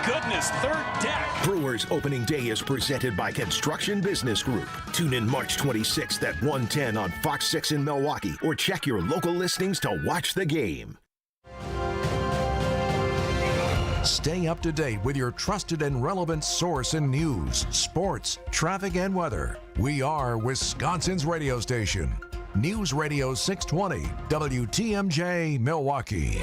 goodness, third deck. Brewers Opening Day is presented by Construction Business Group. Tune in March 26th at 1:10 on Fox 6 in Milwaukee, or check your local listings to watch the game. Stay up to date with your trusted and relevant source in news, sports, traffic, and weather. We are Wisconsin's radio station. News Radio 620, WTMJ, Milwaukee.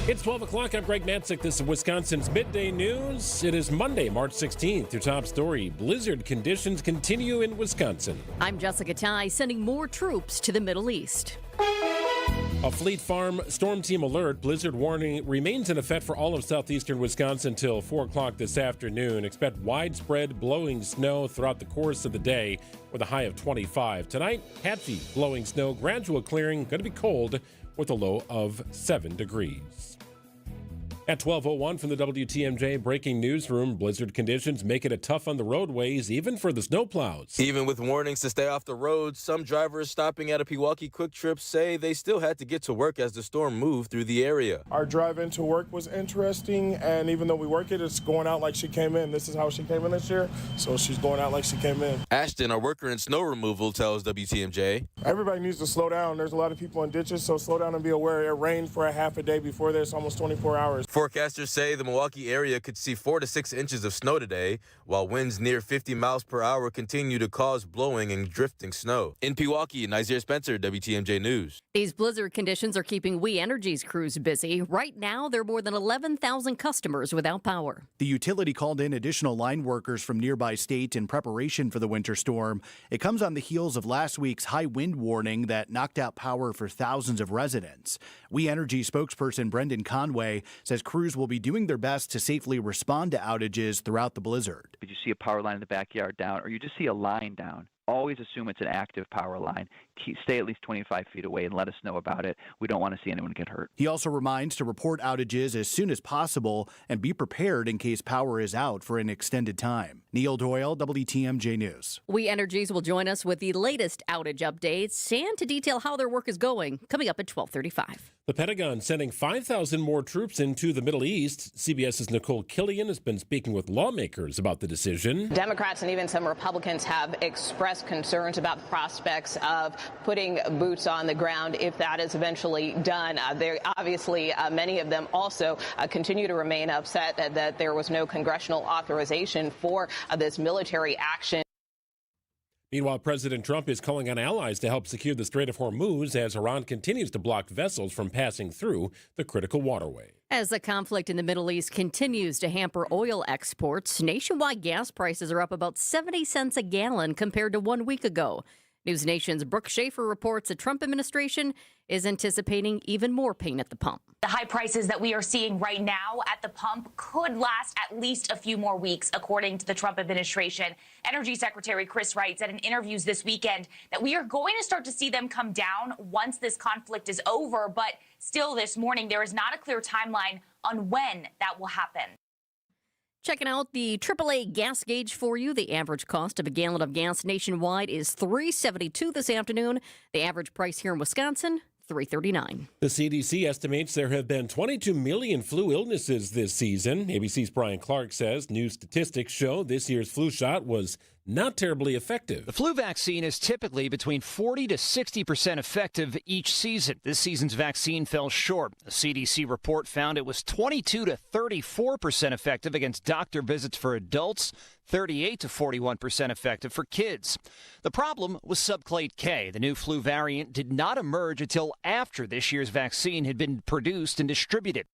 It's 12 o'clock. I'm Greg Matzik. This is Wisconsin's Midday News. It is Monday, March 16th. Your top story, blizzard conditions continue in Wisconsin. I'm Jessica Ty, sending more troops to the Middle East. A Fleet Farm storm team alert. Blizzard warning remains in effect for all of southeastern Wisconsin until 4 o'clock this afternoon. Expect widespread blowing snow throughout the course of the day with a high of 25. Tonight, patchy blowing snow, gradual clearing, going to be cold with a low of 7 degrees. At 12:01 from the WTMJ breaking newsroom, blizzard conditions make it tough on the roadways, even for the snowplows. Even with warnings to stay off the road, some drivers stopping at a Pewaukee Quick Trip say they still had to get to work as the storm moved through the area. Our drive into work was interesting, and even though we work it, it's going out like she came in. This is how she came in this year, so she's going out like she came in. Ashton, a worker in snow removal, tells WTMJ. Everybody needs to slow down. There's a lot of people in ditches, so slow down and be aware. It rained for a half a day before this, almost 24 hours. Forecasters say the Milwaukee area could see 4 to 6 inches of snow today, while winds near 50 miles per hour continue to cause blowing and drifting snow. In Pewaukee, Nazir Spencer, WTMJ News. These blizzard conditions are keeping We Energy's crews busy. Right now, there are more than 11,000 customers without power. The utility called in additional line workers from nearby states in preparation for the winter storm. It comes on the heels of last week's high wind warning that knocked out power for thousands of residents. We Energy spokesperson Brendan Conway says crews will be doing their best to safely respond to outages throughout the blizzard. If you see a power line in the backyard down, or you just see a line down, always assume it's an active power line. Stay at least 25 feet away and let us know about it. We don't want to see anyone get hurt. He also reminds to report outages as soon as possible and be prepared in case power is out for an extended time. Neil Doyle, WTMJ News. We Energies will join us with the latest outage updates and to detail how their work is going, coming up at 12:35. The Pentagon sending 5,000 more troops into the Middle East. CBS's Nicole Killian has been speaking with lawmakers about the decision. Democrats and even some Republicans have expressed concerns about the prospects of putting boots on the ground if that is eventually done. Many of them also continue to remain upset that there was no congressional authorization for this military action. Meanwhile, President Trump is calling on allies to help secure the Strait of Hormuz as Iran continues to block vessels from passing through the critical waterway. As the conflict in the Middle East continues to hamper oil exports, nationwide gas prices are up about 70 cents a gallon compared to 1 week ago. News Nation's Brooke Schaefer reports the Trump administration is anticipating even more pain at the pump. The high prices that we are seeing right now at the pump could last at least a few more weeks, according to the Trump administration. Energy Secretary Chris Wright said in interviews this weekend that we are going to start to see them come down once this conflict is over. But still this morning, there is not a clear timeline on when that will happen. Checking out the AAA gas gauge for you. The average cost of a gallon of gas nationwide is $3.72 this afternoon. The average price here in Wisconsin, $3.39. The CDC estimates there have been 22 million flu illnesses this season. ABC's Brian Clark says new statistics show this year's flu shot was not terribly effective. The flu vaccine is typically between 40 to 60% effective each season. This season's vaccine fell short. A CDC report found it was 22 to 34% effective against doctor visits for adults, 38 to 41% effective for kids. The problem was subclade K. The new flu variant did not emerge until after this year's vaccine had been produced and distributed.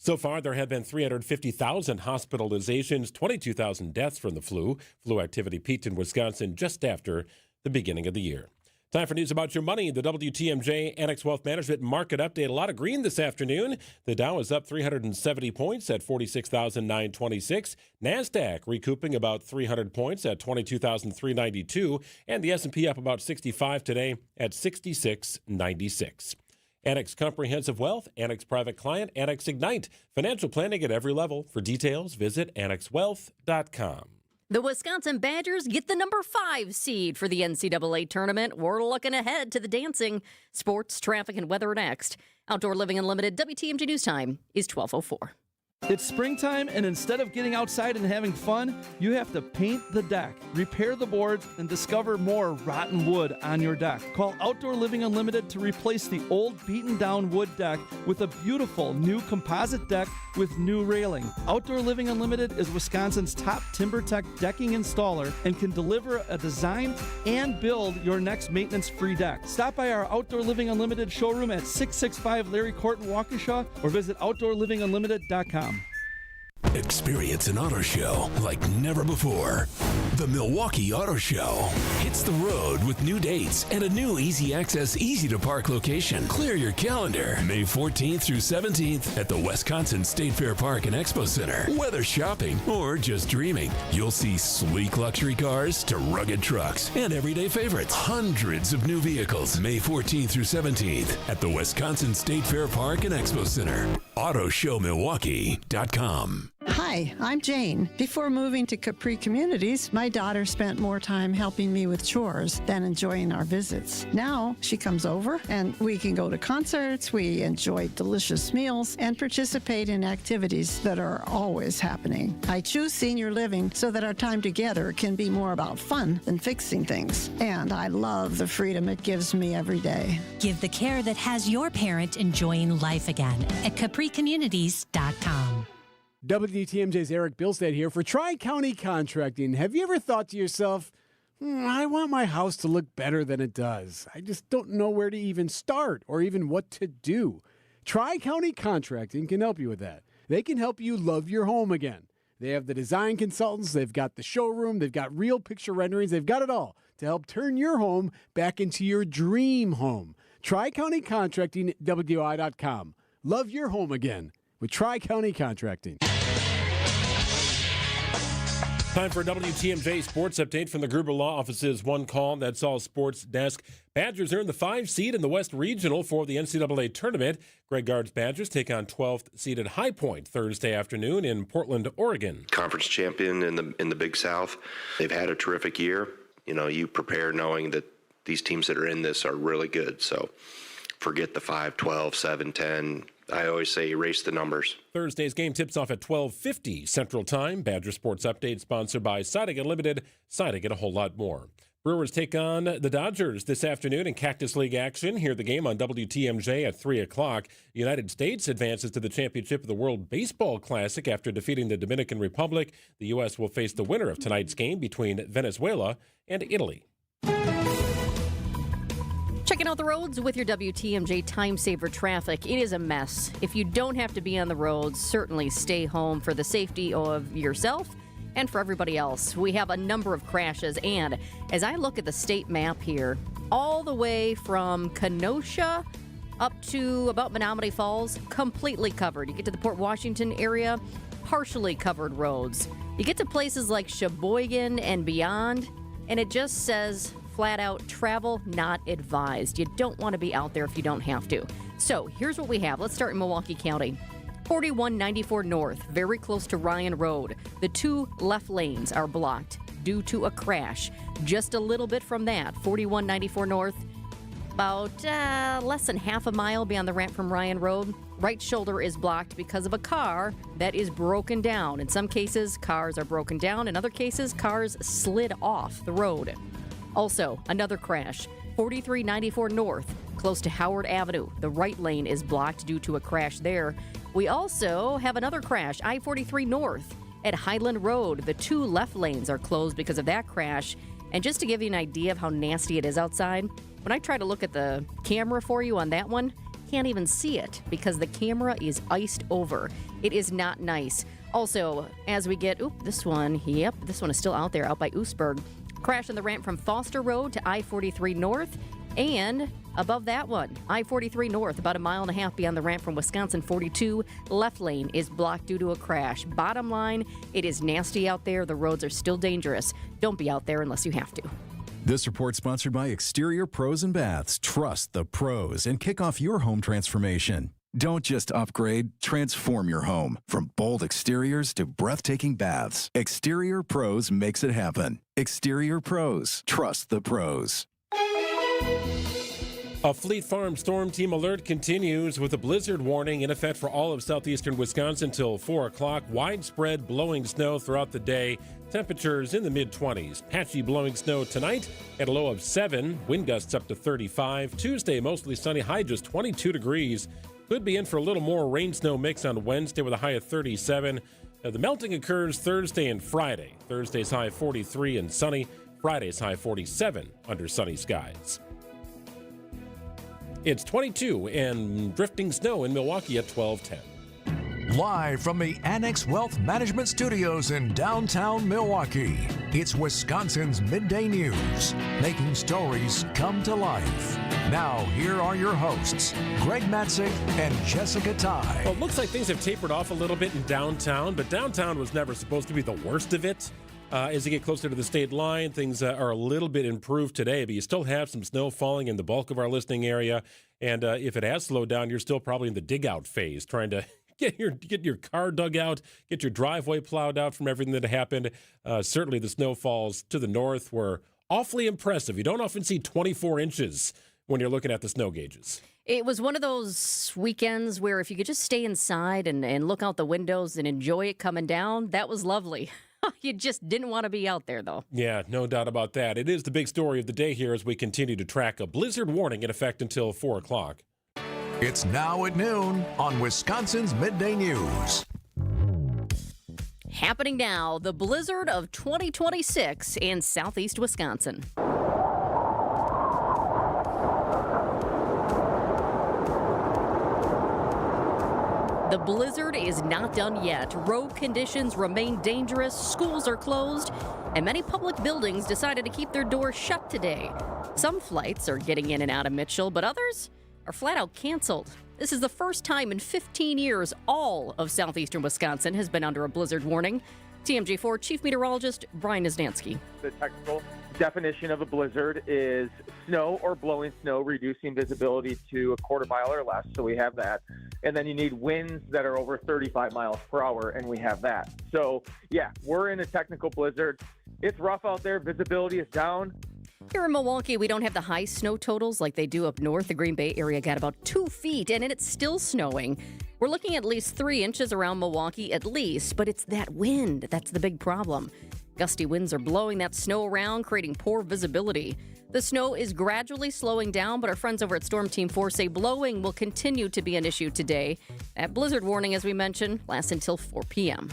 So far, there have been 350,000 hospitalizations, 22,000 deaths from the flu. Flu activity peaked in Wisconsin just after the beginning of the year. Time for news about your money. The WTMJ Annex Wealth Management Market Update. A lot of green this afternoon. The Dow is up 370 points at 46,926. NASDAQ recouping about 300 points at 22,392. And the S&P up about 65 today at 6696. Annex Comprehensive Wealth, Annex Private Client, Annex Ignite. Financial planning at every level. For details, visit annexwealth.com. The Wisconsin Badgers get the number 5 seed for the NCAA tournament. We're looking ahead to the dancing. Sports, traffic, and weather next Outdoor Living Unlimited WTMJ News Time is 12:04. It's springtime, and instead of getting outside and having fun, you have to paint the deck, repair the boards, and discover more rotten wood on your deck. Call Outdoor Living Unlimited to replace the old beaten-down wood deck with a beautiful new composite deck with new railing. Outdoor Living Unlimited is Wisconsin's top TimberTech decking installer and can deliver a design and build your next maintenance-free deck. Stop by our Outdoor Living Unlimited showroom at 665 Larry Court in Waukesha or visit OutdoorLivingUnlimited.com. Experience an auto show like never before. The Milwaukee Auto Show hits the road with new dates and a new easy access, easy to park location. Clear your calendar. May 14th through 17th at the Wisconsin State Fair Park and Expo Center. Whether shopping or just dreaming, you'll see sleek luxury cars to rugged trucks and everyday favorites. Hundreds of new vehicles. May 14th through 17th at the Wisconsin State Fair Park and Expo Center. AutoShowMilwaukee.com. Hi, I'm Jane. Before moving to Capri Communities, my daughter spent more time helping me with chores than enjoying our visits. Now she comes over and we can go to concerts, we enjoy delicious meals, and participate in activities that are always happening. I choose senior living so that our time together can be more about fun than fixing things. And I love the freedom it gives me every day. Give the care that has your parent enjoying life again at CapriCommunities.com. WTMJ's Eric Bilstead here for Tri-County Contracting. Have you ever thought to yourself, I want my house to look better than it does. I just don't know where to even start or even what to do. Tri-County Contracting can help you with that. They can help you love your home again. They have the design consultants, they've got the showroom, they've got real picture renderings, they've got it all to help turn your home back into your dream home. Tri-County Contracting, WI.com. Love your home again with Tri-County Contracting. Time for a WTMJ sports update from the Gruber Law Office's One Call, That's All Sports Desk. Badgers earned the 5 seed in the West Regional for the NCAA tournament. Greg Gard's Badgers take on 12th seeded High Point Thursday afternoon in Portland, Oregon. Conference champion in the Big South. They've had a terrific year. You know, you prepare knowing that these teams that are in this are really good. So forget the 5, 12, 7, 10. I always say erase the numbers. Thursday's game tips off at 12:50 Central Time. Badger Sports Update sponsored by Siding Unlimited. Siding and a whole lot more. Brewers take on the Dodgers this afternoon in Cactus League action. Hear the game on WTMJ at 3 o'clock. The United States advances to the championship of the World Baseball Classic after defeating the Dominican Republic. The U.S. will face the winner of tonight's game between Venezuela and Italy. Checking out the roads with your WTMJ Time Saver traffic. It is a mess. If you don't have to be on the roads, certainly stay home for the safety of yourself and for everybody else. We have a number of crashes, and as I look at the state map here, all the way from Kenosha up to about Menominee Falls, completely covered. You get to the Port Washington area, partially covered roads. You get to places like Sheboygan and beyond, and it just says flat out, travel not advised. You don't want to be out there if you don't have to. So here's what we have. Let's start in Milwaukee County. 4194 North, very close to Ryan Road. The 2 left lanes are blocked due to a crash. Just a little bit from that, 4194 North, about less than half a mile beyond the ramp from Ryan Road. Right shoulder is blocked because of a car that is broken down. In some cases, cars are broken down. In other cases, cars slid off the road. Also, another crash, 4394 North, close to Howard Avenue. The right lane is blocked due to a crash there. We also have another crash, I-43 North at Highland Road. The 2 left lanes are closed because of that crash. And just to give you an idea of how nasty it is outside, when I try to look at the camera for you on that one, can't even see it because the camera is iced over. It is not nice. Also, as we get, this one is still out there, out by Oostburg. Crash on the ramp from Foster Road to I-43 North, and above that one, I-43 North, about a mile and a half beyond the ramp from Wisconsin 42, left lane is blocked due to a crash. Bottom line, it is nasty out there. The roads are still dangerous. Don't be out there unless you have to. This report sponsored by Exterior Pros and Baths. Trust the pros and kick off your home transformation. Don't just upgrade, transform your home. From bold exteriors to breathtaking baths, Exterior Pros makes it happen. Exterior Pros. Trust the pros. A Fleet Farm storm team alert continues with a blizzard warning in effect for all of southeastern Wisconsin till 4 o'clock. Widespread blowing snow throughout the day. Temperatures in the mid-20s. Patchy blowing snow tonight at a low of 7. Wind gusts up to 35. Tuesday, mostly sunny, high just 22 degrees. Could be in for a little more rain-snow mix on Wednesday with a high of 37. The melting occurs Thursday and Friday. Thursday's high 43 and sunny. Friday's high 47 under sunny skies. It's 22 and drifting snow in Milwaukee at 12:10. Live from the Annex Wealth Management Studios in downtown Milwaukee, it's Wisconsin's Midday News, making stories come to life. Now, here are your hosts, Greg Matzik and Jessica Ty. Well, it looks like things have tapered off a little bit in downtown, but downtown was never supposed to be the worst of it. As you get closer to the state line, things are a little bit improved today, but you still have some snow falling in the bulk of our listening area. And if it has slowed down, you're still probably in the dig-out phase, trying to get your car dug out, get your driveway plowed out from everything that happened. Certainly the snowfalls to the north were awfully impressive. You don't often see 24 inches when you're looking at the snow gauges. It was one of those weekends where if you could just stay inside and look out the windows and enjoy it coming down, that was lovely. You just didn't want to be out there, though. Yeah, no doubt about that. It is the big story of the day here as we continue to track a blizzard warning in effect until 4 o'clock. It's now at noon on Wisconsin's Midday News. Happening now, the blizzard of 2026 in southeast Wisconsin. The blizzard is not done yet. Road conditions remain dangerous, schools are closed, and many public buildings decided to keep their doors shut today. Some flights are getting in and out of Mitchell, but others are flat out canceled. This is the first time in 15 years all of southeastern Wisconsin has been under a blizzard warning. TMJ4 Chief Meteorologist Brian Niznansky. The technical definition of a blizzard is snow or blowing snow, reducing visibility to a quarter mile or less. So we have that. And then you need winds that are over 35 miles per hour, and we have that. So, yeah, we're in a technical blizzard. It's rough out there. Visibility is down. Here in Milwaukee, we don't have the high snow totals like they do up north. The Green Bay area got about 2 feet, and it's still snowing. We're looking at least 3 inches around Milwaukee at least, but it's that wind that's the big problem. Gusty winds are blowing that snow around, creating poor visibility. The snow is gradually slowing down, but our friends over at Storm Team 4 say blowing will continue to be an issue today. That blizzard warning, as we mentioned, lasts until 4 p.m.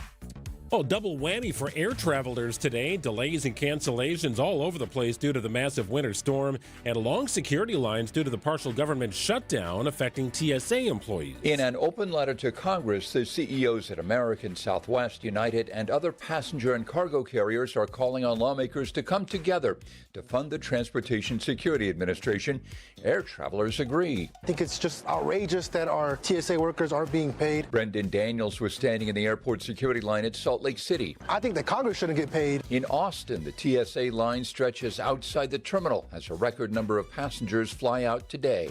Oh, double whammy for air travelers today. Delays and cancellations all over the place due to the massive winter storm and long security lines due to the partial government shutdown affecting TSA employees. In an open letter to Congress, the CEOs at American, Southwest, United, and other passenger and cargo carriers are calling on lawmakers to come together to fund the Transportation Security Administration. Air travelers agree. I think it's just outrageous that our TSA workers aren't being paid. Brendan Daniels was standing in the airport security line at Salt Lake City. I think that Congress shouldn't get paid. In Austin, the TSA line stretches outside the terminal as a record number of passengers fly out today.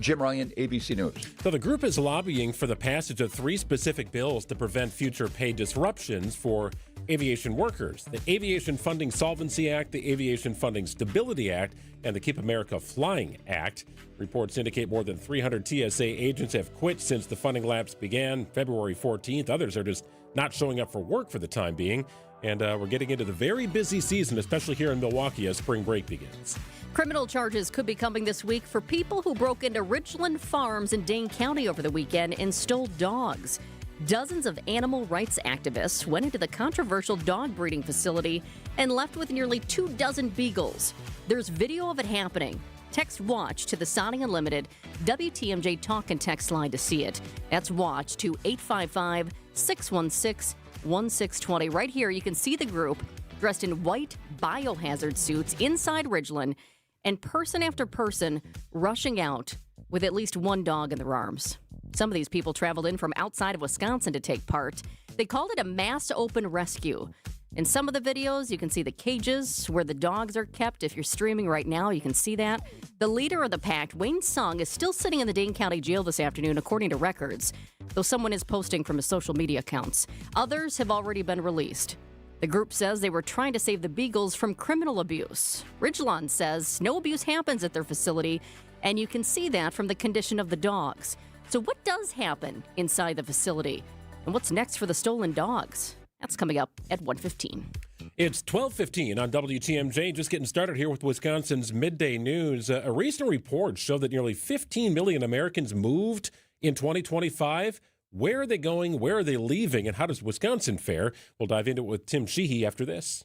Jim Ryan, ABC News. So the group is lobbying for the passage of 3 specific bills to prevent future pay disruptions for aviation workers. The Aviation Funding Solvency Act, the Aviation Funding Stability Act, and the Keep America Flying Act. Reports indicate more than 300 TSA agents have quit since the funding lapse began February 14th. Others are just not showing up for work for the time being. And we're getting into the very busy season, especially here in Milwaukee as spring break begins. Criminal charges could be coming this week for people who broke into Ridgeland Farms in Dane County over the weekend and stole dogs. Dozens of animal rights activists went into the controversial dog breeding facility and left with nearly 24 Beagles. There's video of it happening. Text WATCH to the Sonic Unlimited WTMJ Talk and Text line to see it. That's WATCH to 855-616-1620. Right here, you can see the group dressed in white biohazard suits inside Ridgeland, and person after person rushing out with at least one dog in their arms. Some of these people traveled in from outside of Wisconsin to take part. They called it a mass open rescue. In some of the videos, you can see the cages where the dogs are kept. If you're streaming right now, you can see that. The leader of the pack, Wayne Sung, is still sitting in the Dane County Jail this afternoon, according to records, though someone is posting from his social media accounts. Others have already been released. The group says they were trying to save the Beagles from criminal abuse. Ridgelawn says snow abuse happens at their facility, and you can see that from the condition of the dogs. So what does happen inside the facility? And what's next for the stolen dogs? That's coming up at 1:15. It's 12:15 on WTMJ. Just getting started here with Wisconsin's Midday News. A recent report showed that nearly 15 million Americans moved in 2025. Where are they going? Where are they leaving? And how does Wisconsin fare? We'll dive into it with Tim Sheehy after this.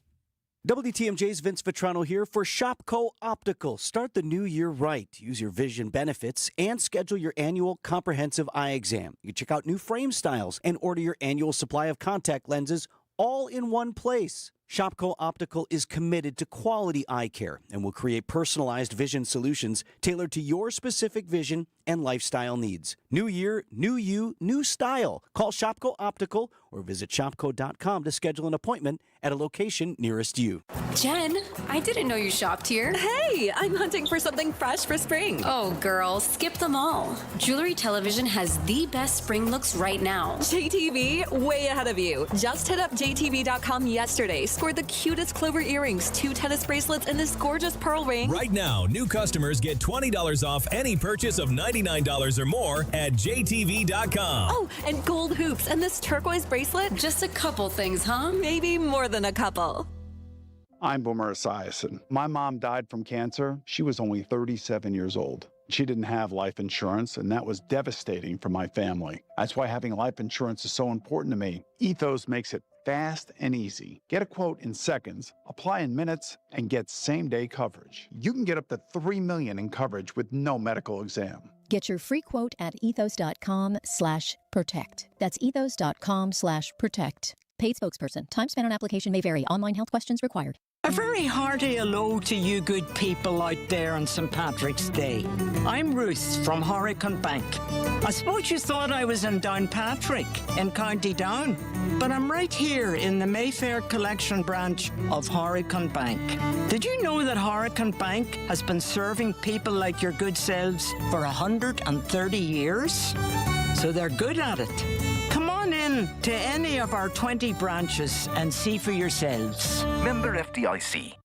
WTMJ's Vince Vitrano here for Shopko Optical. Start the new year right. Use your vision benefits and schedule your annual comprehensive eye exam. You can check out new frame styles and order your annual supply of contact lenses all in one place. Shopko Optical is committed to quality eye care and will create personalized vision solutions tailored to your specific vision and lifestyle needs. New year, new you, new style. Call Shopko Optical or visit shopko.com to schedule an appointment at a location nearest you. Jen, I didn't know you shopped here. Hey, I'm hunting for something fresh for spring. Oh, girl, skip them all. Jewelry Television has the best spring looks right now. JTV, way ahead of you. Just hit up JTV.com yesterday. Scored the cutest clover earrings, 2 tennis bracelets, and this gorgeous pearl ring. Right now, new customers get $20 off any purchase of $99 or more at JTV.com. Oh, and gold hoops and this turquoise bracelet. Just a couple things, huh? Maybe more than a couple. I'm Boomer Esiason. My mom died from cancer. She was only 37 years old. She didn't have life insurance, and that was devastating for my family. That's why having life insurance is so important to me. Ethos makes it fast and easy. Get a quote in seconds, apply in minutes, and get same-day coverage. You can get up to $3 million in coverage with no medical exam. Get your free quote at ethos.com/protect. That's ethos.com/protect. Paid spokesperson. Time spent on application may vary. Online health questions required. A very hearty hello to you good people out there on St. Patrick's Day. I'm Ruth from Horicon Bank. I suppose you thought I was in Downpatrick in County Down, but I'm right here in the Mayfair Collection branch of Horicon Bank. Did you know that Horicon Bank has been serving people like your good selves for 130 years? So they're good at it. Come on in to any of our 20 branches and see for yourselves. Member FDIC.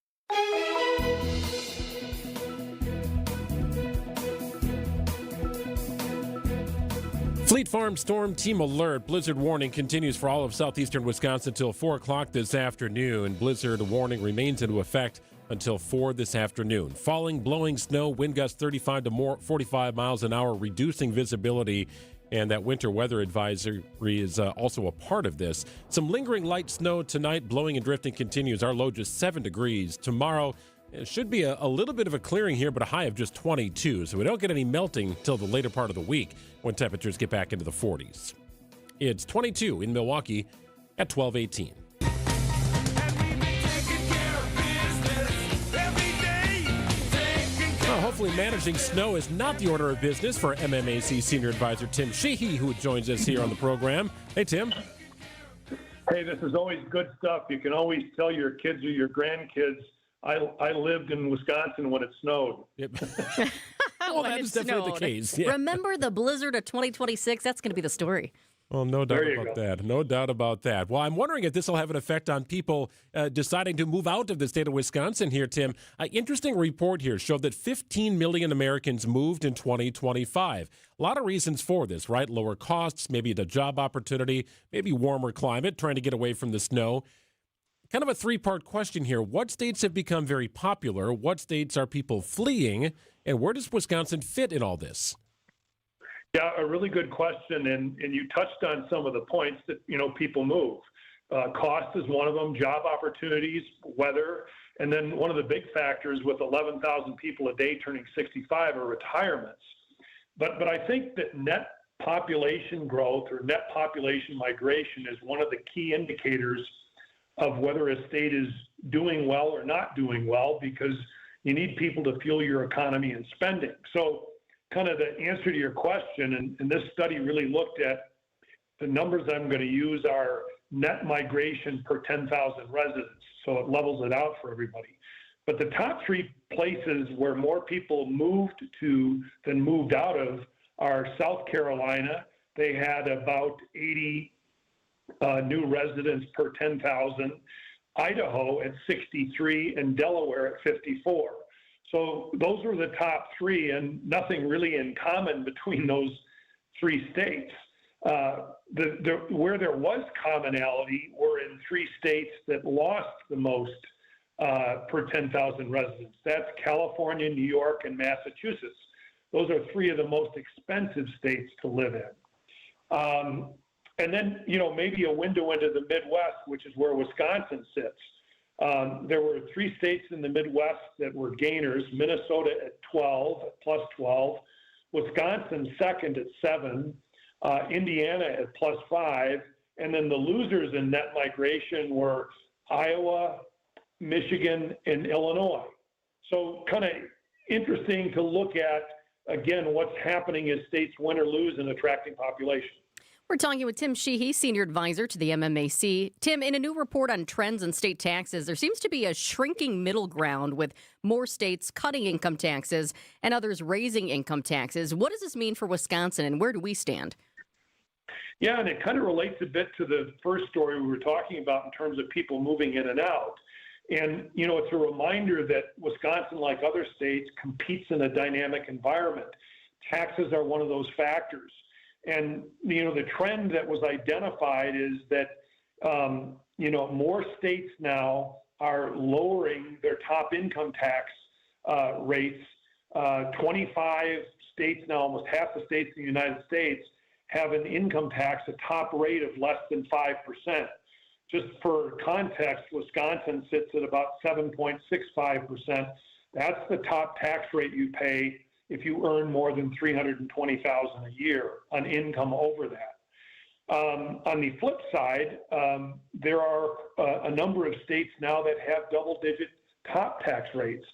Fleet Farm storm team alert. Blizzard warning continues for all of southeastern Wisconsin until 4 o'clock this afternoon. Blizzard warning remains in effect until 4 this afternoon. Falling, blowing snow, wind gusts 35 to 45 miles an hour, reducing visibility. And that winter weather advisory is also a part of this. Some lingering light snow tonight. Blowing and drifting continues. Our low just 7 degrees. Tomorrow, it should be a little bit of a clearing here, but a high of just 22. So we don't get any melting till the later part of the week when temperatures get back into the 40s. It's 22 in Milwaukee at 12:18. Hopefully managing snow is not the order of business for MMAC Senior Advisor Tim Sheehy, who joins us here on the program. Hey, Tim. Hey, this is always good stuff. You can always tell your kids or your grandkids, I lived in Wisconsin when it snowed. Yep. Well, that is definitely the case. Yeah. Remember the blizzard of 2026? That's going to be the story. Well, no doubt about that. No doubt about that. Well, I'm wondering if this will have an effect on people deciding to move out of the state of Wisconsin here, Tim. An interesting report here showed that 15 million Americans moved in 2025. A lot of reasons for this, right? Lower costs, maybe the job opportunity, maybe warmer climate, trying to get away from the snow. Kind of a three-part question here. What states have become very popular? What states are people fleeing? And where does Wisconsin fit in all this? Yeah, a really good question, and you touched on some of the points that, people move. Cost is one of them, job opportunities, weather, and then one of the big factors with 11,000 people a day turning 65 are retirements. But I think that net population growth or net population migration is one of the key indicators of whether a state is doing well or not doing well, because you need people to fuel your economy and spending. So kind of the answer to your question, and this study really looked at the numbers I'm going to use are net migration per 10,000 residents, so it levels it out for everybody. But the top 3 places where more people moved to than moved out of are South Carolina. They had about 80 new residents per 10,000. Idaho at 63, and Delaware at 54. So those were the top three, and nothing really in common between those three states. Where there was commonality were in three states that lost the most per 10,000 residents. That's California, New York, and Massachusetts. Those are three of the most expensive states to live in. And then, maybe a window into the Midwest, which is where Wisconsin sits. There were three states in the Midwest that were gainers: Minnesota at 12, plus 12, Wisconsin second at 7, Indiana at plus 5, and then the losers in net migration were Iowa, Michigan, and Illinois. So kind of interesting to look at, again, what's happening as states win or lose in attracting population. We're talking with Tim Sheehy, Senior Advisor to the MMAC. Tim, in a new report on trends in state taxes, there seems to be a shrinking middle ground with more states cutting income taxes and others raising income taxes. What does this mean for Wisconsin, and where do we stand? Yeah, and it kind of relates a bit to the first story we were talking about in terms of people moving in and out. And, it's a reminder that Wisconsin, like other states, competes in a dynamic environment. Taxes are one of those factors. And, the trend that was identified is that, more states now are lowering their top income tax rates. 25 states now, almost half the states in the United States, have an income tax, a top rate of less than 5%. Just for context, Wisconsin sits at about 7.65%. That's the top tax rate you pay if you earn more than $320,000 a year on income over that. On the flip side, there are a number of states now that have double-digit top tax rates.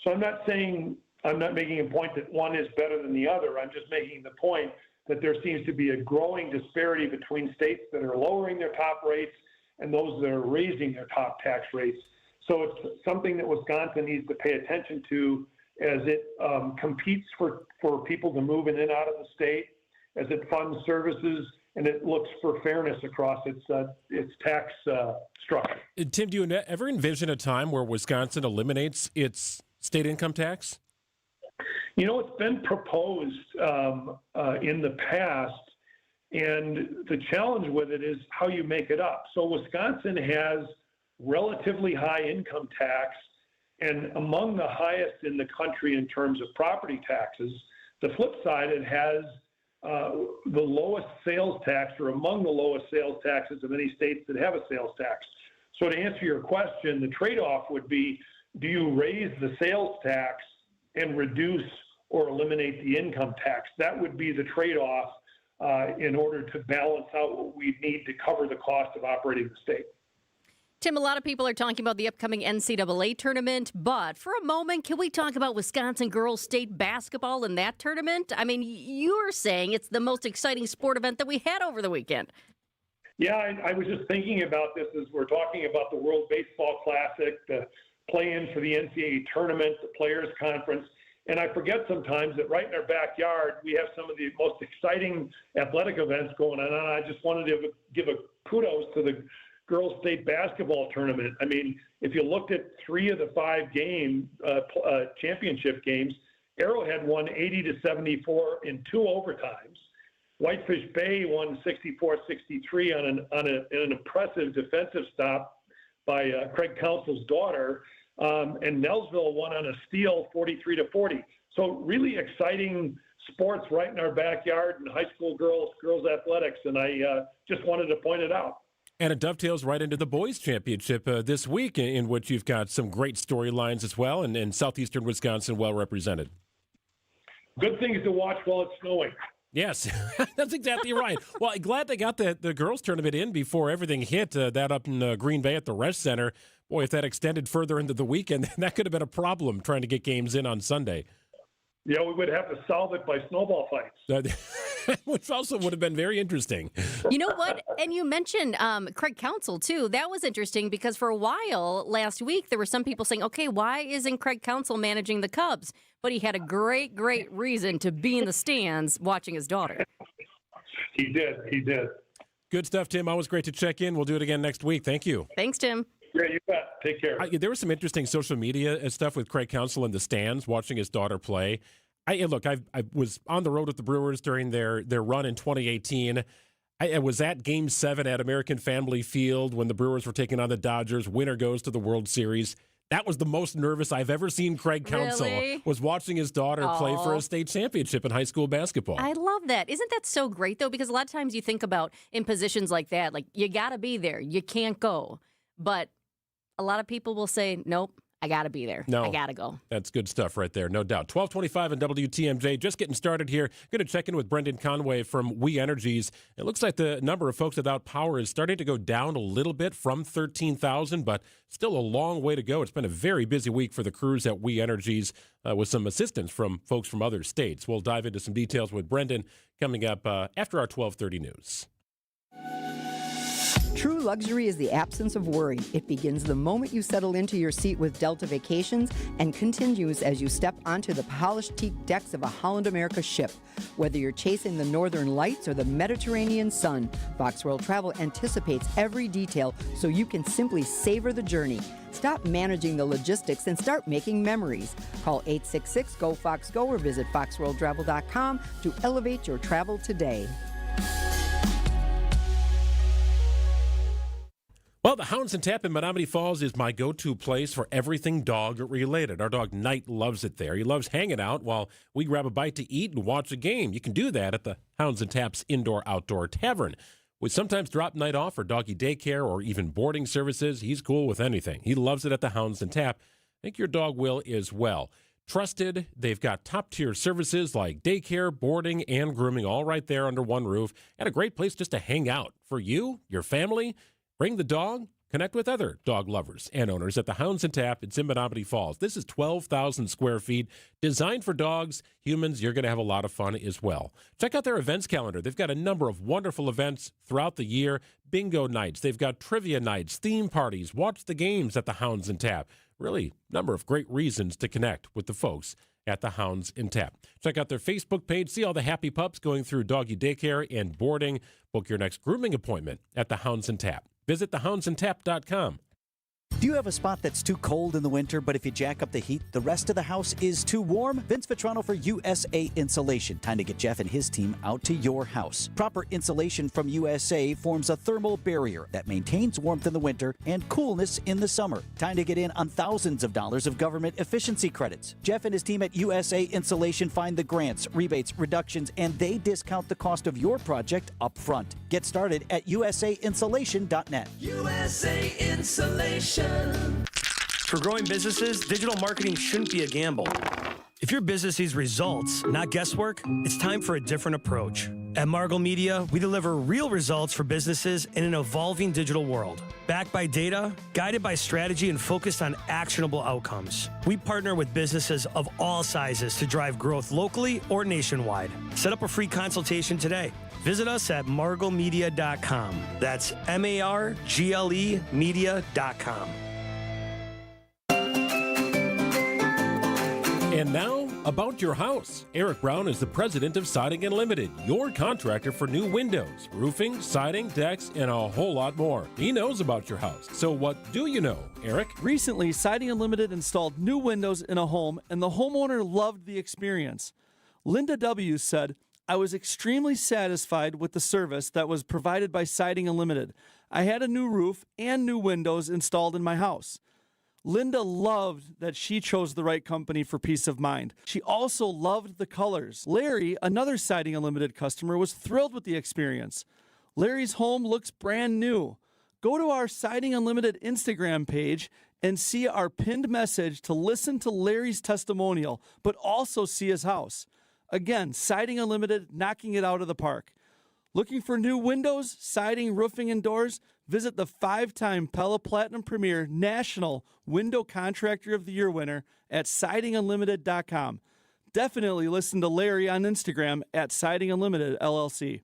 So I'm not making a point that one is better than the other. I'm just making the point that there seems to be a growing disparity between states that are lowering their top rates and those that are raising their top tax rates. So it's something that Wisconsin needs to pay attention to as it competes for people to move in and out of the state, as it funds services, and it looks for fairness across its tax structure. Tim, do you ever envision a time where Wisconsin eliminates its state income tax? It's been proposed in the past, and the challenge with it is how you make it up. So Wisconsin has relatively high income tax, and among the highest in the country in terms of property taxes. The flip side, it has the lowest sales tax, or among the lowest sales taxes of any states that have a sales tax. So to answer your question, the trade-off would be, do you raise the sales tax and reduce or eliminate the income tax? That would be the trade-off in order to balance out what we need to cover the cost of operating the state. Tim, a lot of people are talking about the upcoming NCAA tournament, but for a moment, can we talk about Wisconsin girls state basketball in that tournament? I mean, you're saying it's the most exciting sport event that we had over the weekend. Yeah, I was just thinking about this as we're talking about the World Baseball Classic, the play-in for the NCAA tournament, the Players Conference, and I forget sometimes that right in our backyard, we have some of the most exciting athletic events going on, and I just wanted to give a kudos to the girls state basketball tournament. I mean, if you looked at 3 of the 5 championship games, Arrowhead won 80-74 in 2 overtimes. Whitefish Bay won 64-63 on an impressive defensive stop by Craig Council's daughter, and Nelsville won on a steal 43-40. So really exciting sports right in our backyard in high school girls athletics, and I just wanted to point it out. And it dovetails right into the boys' championship this week, in which you've got some great storylines as well, and southeastern Wisconsin well represented. Good things to watch while it's snowing. Yes, that's exactly right. Well, I'm glad they got the girls' tournament in before everything hit, that up in Green Bay at the Resch Center. Boy, if that extended further into the weekend, that could have been a problem trying to get games in on Sunday. Yeah, we would have to solve it by snowball fights. Which also would have been very interesting. You know what? And you mentioned Craig Council, too. That was interesting because for a while last week, there were some people saying, okay, why isn't Craig Council managing the Cubs? But he had a great reason to be in the stands watching his daughter. He did. Good stuff, Tim. Always great to check in. We'll do it again next week. Thank you. Thanks, Tim. Yeah, you bet. Take care. There was some interesting social media stuff with Craig Counsell in the stands watching his daughter play. I was on the road with the Brewers during their run in 2018. I was at Game 7 at American Family Field when the Brewers were taking on the Dodgers. Winner goes to the World Series. That was the most nervous I've ever seen Craig Counsell, Really? was watching his daughter play for a state championship in high school basketball. I love that. Isn't that so great, though? Because a lot of times you think about in positions like that, like you got to be there. You can't go. But a lot of people will say, nope, I got to be there. No, I got to go. That's good stuff right there, no doubt. 12:25 on WTMJ. Just getting started here. Going to check in with Brendan Conway from We Energies. It looks like the number of folks without power is starting to go down a little bit from 13,000, but still a long way to go. It's been a very busy week for the crews at We Energies with some assistance from folks from other states. We'll dive into some details with Brendan coming up after our 12:30 news. True luxury is the absence of worry. It begins the moment you settle into your seat with Delta Vacations and continues as you step onto the polished teak decks of a Holland America ship. Whether you're chasing the northern lights or the Mediterranean sun, Fox World Travel anticipates every detail so you can simply savor the journey. Stop managing the logistics and start making memories. Call 866-GO-FOX-GO or visit foxworldtravel.com to elevate your travel today. Well, the Hounds and Tap in Menominee Falls is my go-to place for everything dog-related. Our dog Knight loves it there. He loves hanging out while we grab a bite to eat and watch a game. You can do that at the Hounds and Tap's Indoor-Outdoor Tavern. We sometimes drop Knight off for doggy daycare or even boarding services. He's cool with anything. He loves it at the Hounds and Tap. I think your dog will as well. Trusted, they've got top-tier services like daycare, boarding, and grooming all right there under one roof, and a great place just to hang out for you, your family. Bring the dog, connect with other dog lovers and owners at the Hounds and Tap. It's in Menominee Falls. This is 12,000 square feet, designed for dogs, humans. You're going to have a lot of fun as well. Check out their events calendar. They've got a number of wonderful events throughout the year. Bingo nights. They've got trivia nights, theme parties. Watch the games at the Hounds and Tap. Really, a number of great reasons to connect with the folks at the Hounds and Tap. Check out their Facebook page. See all the happy pups going through doggy daycare and boarding. Book your next grooming appointment at the Hounds and Tap. Visit thehoundsandtap.com. Do you have a spot that's too cold in the winter, but if you jack up the heat, the rest of the house is too warm? Vince Vitrano for USA Insulation. Time to get Jeff and his team out to your house. Proper insulation from USA forms a thermal barrier that maintains warmth in the winter and coolness in the summer. Time to get in on thousands of dollars of government efficiency credits. Jeff and his team at USA Insulation find the grants, rebates, reductions, and they discount the cost of your project up front. Get started at usainsulation.net. USA Insulation. For growing businesses, digital marketing shouldn't be a gamble. If your business needs results, not guesswork, it's time for a different approach. At Margle Media, we deliver real results for businesses in an evolving digital world. Backed by data, guided by strategy, and focused on actionable outcomes. We partner with businesses of all sizes to drive growth locally or nationwide. Set up a free consultation today. Visit us at marglemedia.com. That's MARGLE media.com. And now, about your house. Eric Brown is the president of Siding Unlimited, your contractor for new windows, roofing, siding, decks, and a whole lot more. He knows about your house. So what do you know, Eric? Recently, Siding Unlimited installed new windows in a home, and the homeowner loved the experience. Linda W. said, I was extremely satisfied with the service that was provided by Siding Unlimited. I had a new roof and new windows installed in my house. Linda loved that she chose the right company for peace of mind. She also loved the colors. Larry, another Siding Unlimited customer, was thrilled with the experience. Larry's home looks brand new. Go to our Siding Unlimited Instagram page and see our pinned message to listen to Larry's testimonial, but also see his house. Again, Siding Unlimited, knocking it out of the park. Looking for new windows, siding, roofing, and doors? Visit the 5-time Pella Platinum Premier National Window Contractor of the Year winner at sidingunlimited.com. Definitely listen to Larry on Instagram at Siding Unlimited LLC.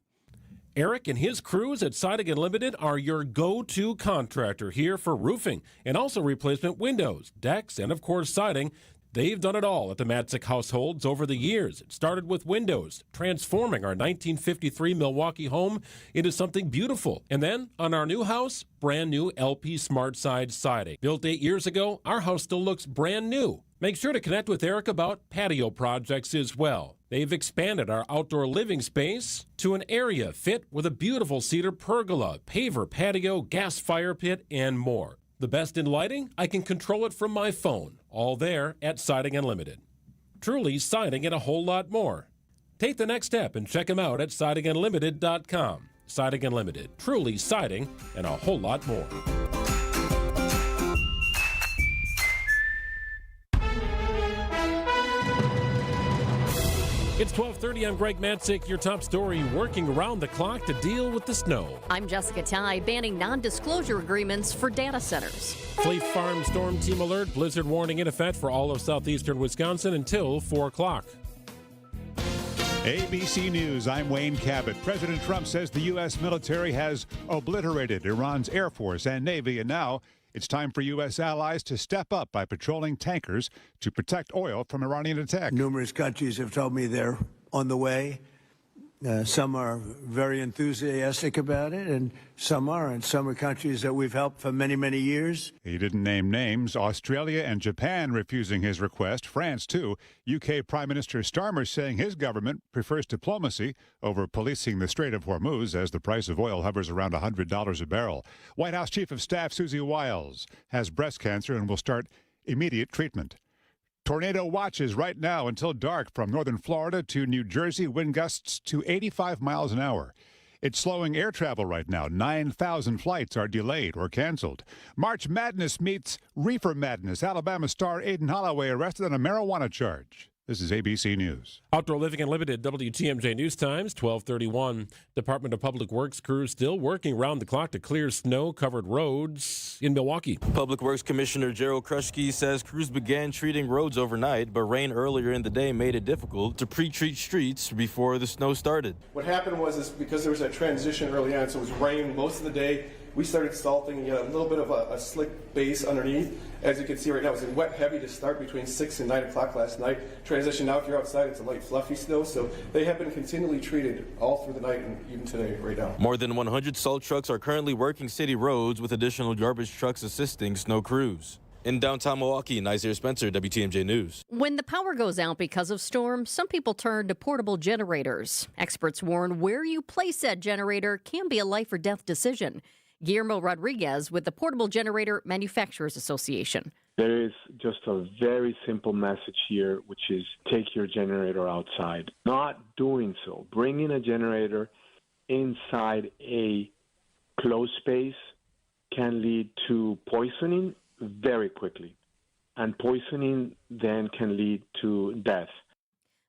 Eric and his crews at Siding Unlimited are your go-to contractor here for roofing and also replacement windows, decks, and of course siding. They've done it all at the Matzik households over the years. It started with windows, transforming our 1953 Milwaukee home into something beautiful. And then, on our new house, brand new LP Smart Side siding. Built 8 years ago, our house still looks brand new. Make sure to connect with Eric about patio projects as well. They've expanded our outdoor living space to an area fit with a beautiful cedar pergola, paver patio, gas fire pit, and more. The best in lighting? I can control it from my phone. All there at Siding Unlimited. Truly siding and a whole lot more. Take the next step and check them out at sidingunlimited.com. Siding Unlimited. Truly siding and a whole lot more. It's 12:30. I'm Greg Matzik. Your top story, working around the clock to deal with the snow. I'm Jessica Ty, banning non-disclosure agreements for data centers. Fleet Farm storm team alert, blizzard warning in effect for all of southeastern Wisconsin until 4 o'clock. ABC News, I'm Wayne Cabot. President Trump says the U.S. military has obliterated Iran's Air Force and Navy, and now it's time for U.S. allies to step up by patrolling tankers to protect oil from Iranian attack. Numerous countries have told me they're on the way. Some are very enthusiastic about it, and some aren't. Some are countries that we've helped for many, many years. He didn't name names. Australia and Japan refusing his request. France, too. UK Prime Minister Starmer saying his government prefers diplomacy over policing the Strait of Hormuz as the price of oil hovers around $100 a barrel. White House Chief of Staff Susie Wiles has breast cancer and will start immediate treatment. Tornado watches right now until dark from northern Florida to New Jersey, wind gusts to 85 miles an hour. It's slowing air travel right now. 9,000 flights are delayed or canceled. March Madness meets Reefer Madness. Alabama star Aiden Holloway arrested on a marijuana charge. This is ABC News. Outdoor Living Unlimited, WTMJ News Times, 12:31. Department of Public Works crews still working round the clock to clear snow-covered roads in Milwaukee. Public Works Commissioner Gerald Kruschke says crews began treating roads overnight, but rain earlier in the day made it difficult to pre-treat streets before the snow started. What happened was because there was that transition early on, so it was rain most of the day. We started salting, a little bit of a slick base underneath. As you can see right now, it was wet heavy to start between 6 and 9 o'clock last night. Transition now, if you're outside, it's a light fluffy snow. So they have been continually treated all through the night and even today right now. More than 100 salt trucks are currently working city roads with additional garbage trucks assisting snow crews. In downtown Milwaukee, Nazir Spencer, WTMJ News. When the power goes out because of storms, some people turn to portable generators. Experts warn where you place that generator can be a life or death decision. Guillermo Rodriguez with the Portable Generator Manufacturers Association. There is just a very simple message here, which is take your generator outside. Not doing so, bringing a generator inside a closed space can lead to poisoning very quickly. And poisoning then can lead to death.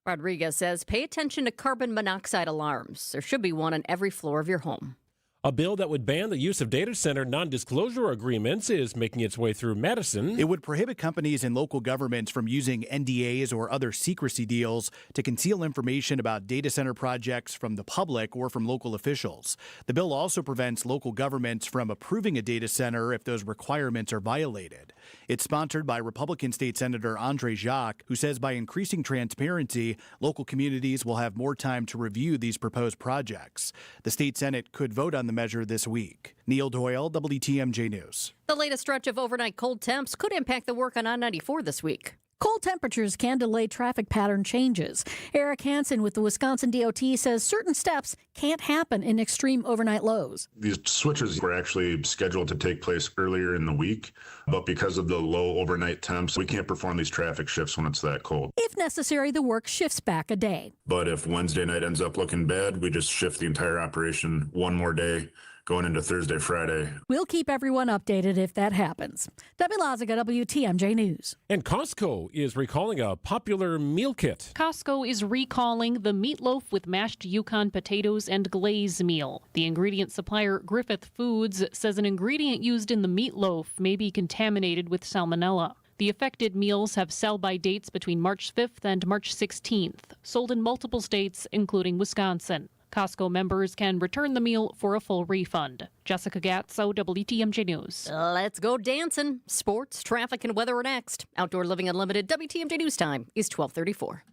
Rodriguez says pay attention to carbon monoxide alarms. There should be one on every floor of your home. A bill that would ban the use of data center non-disclosure agreements is making its way through Madison. It would prohibit companies and local governments from using NDAs or other secrecy deals to conceal information about data center projects from the public or from local officials. The bill also prevents local governments from approving a data center if those requirements are violated. It's sponsored by Republican State Senator Andre Jacques, who says by increasing transparency, local communities will have more time to review these proposed projects. The state Senate could vote on the measure this week. Neil Doyle, WTMJ News. The latest stretch of overnight cold temps could impact the work on I-94 this week. Cold temperatures can delay traffic pattern changes. Eric Hansen with the Wisconsin DOT says certain steps can't happen in extreme overnight lows. These switches were actually scheduled to take place earlier in the week, but because of the low overnight temps, we can't perform these traffic shifts when it's that cold. If necessary, the work shifts back a day. But if Wednesday night ends up looking bad, we just shift the entire operation one more day, going into Thursday, Friday. We'll keep everyone updated if that happens. Debbie Laziga, WTMJ News. And Costco is recalling a popular meal kit. Costco is recalling the meatloaf with mashed Yukon potatoes and glaze meal. The ingredient supplier Griffith Foods says an ingredient used in the meatloaf may be contaminated with salmonella. The affected meals have sell-by dates between March 5th and March 16th, sold in multiple states, including Wisconsin. Costco members can return the meal for a full refund. Jessica Gatso, WTMJ News. Let's go dancing. Sports, traffic, and weather are next. Outdoor Living Unlimited, WTMJ News time is 12:34.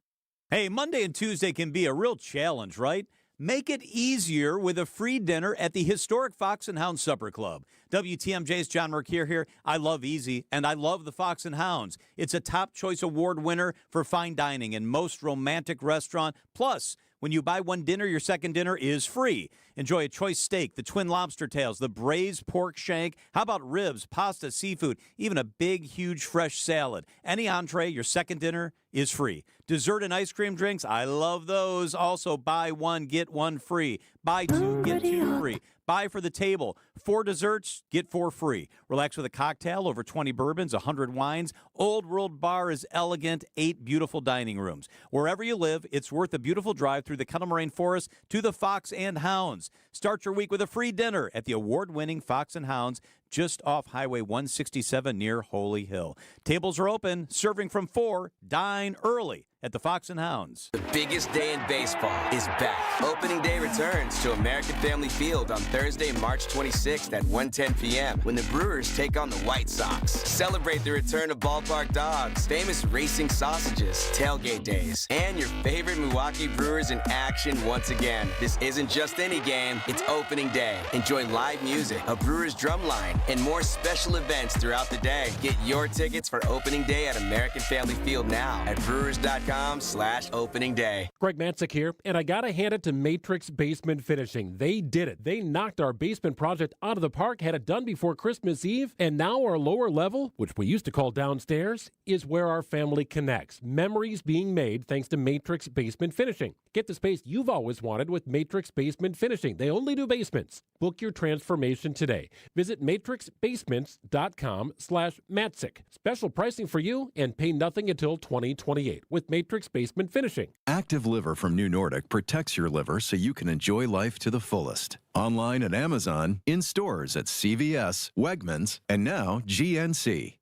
Hey, Monday and Tuesday can be a real challenge, right? Make it easier with a free dinner at the historic Fox and Hound Supper Club. WTMJ's John Mercure here. I love easy, and I love the Fox and Hounds. It's a Top Choice Award winner for fine dining and most romantic restaurant. Plus, when you buy one dinner, your second dinner is free. Enjoy a choice steak, the twin lobster tails, the braised pork shank. How about ribs, pasta, seafood, even a big, huge, fresh salad? Any entree, your second dinner is free. Dessert and ice cream drinks, I love those. Also, buy one, get one free. Buy two, get two free. Buy for the table. 4 desserts, get 4 free. Relax with a cocktail, over 20 bourbons, 100 wines. Old World Bar is elegant, 8 beautiful dining rooms. Wherever you live, it's worth a beautiful drive through the Kettle Moraine Forest to the Fox and Hounds. Start your week with a free dinner at the award-winning Fox and Hounds, just off Highway 167 near Holy Hill. Tables are open, serving from 4. Dine early at the Fox and Hounds. The biggest day in baseball is back. Opening day returns to American Family Field on Thursday, March 26th at 1:10 p.m. when the Brewers take on the White Sox. Celebrate the return of ballpark dogs, famous racing sausages, tailgate days, and your favorite Milwaukee Brewers in action once again. This isn't just any game, it's opening day. Enjoy live music, a Brewers drum line, and more special events throughout the day. Get your tickets for opening day at American Family Field now at brewers.com/opening day. Greg Matzik here, and I got to hand it to Matrix Basement Finishing. They did it. They knocked our basement project out of the park, had it done before Christmas Eve, and now our lower level, which we used to call downstairs, is where our family connects. Memories being made thanks to Matrix Basement Finishing. Get the space you've always wanted with Matrix Basement Finishing. They only do basements. Book your transformation today. Visit matrixbasements.com/Matzik. Special pricing for you and pay nothing until 2028 with Matrix Basement Finishing. Active Liver from New Nordic protects your liver so you can enjoy life to the fullest. Online at Amazon, in stores at CVS, Wegmans, and now GNC.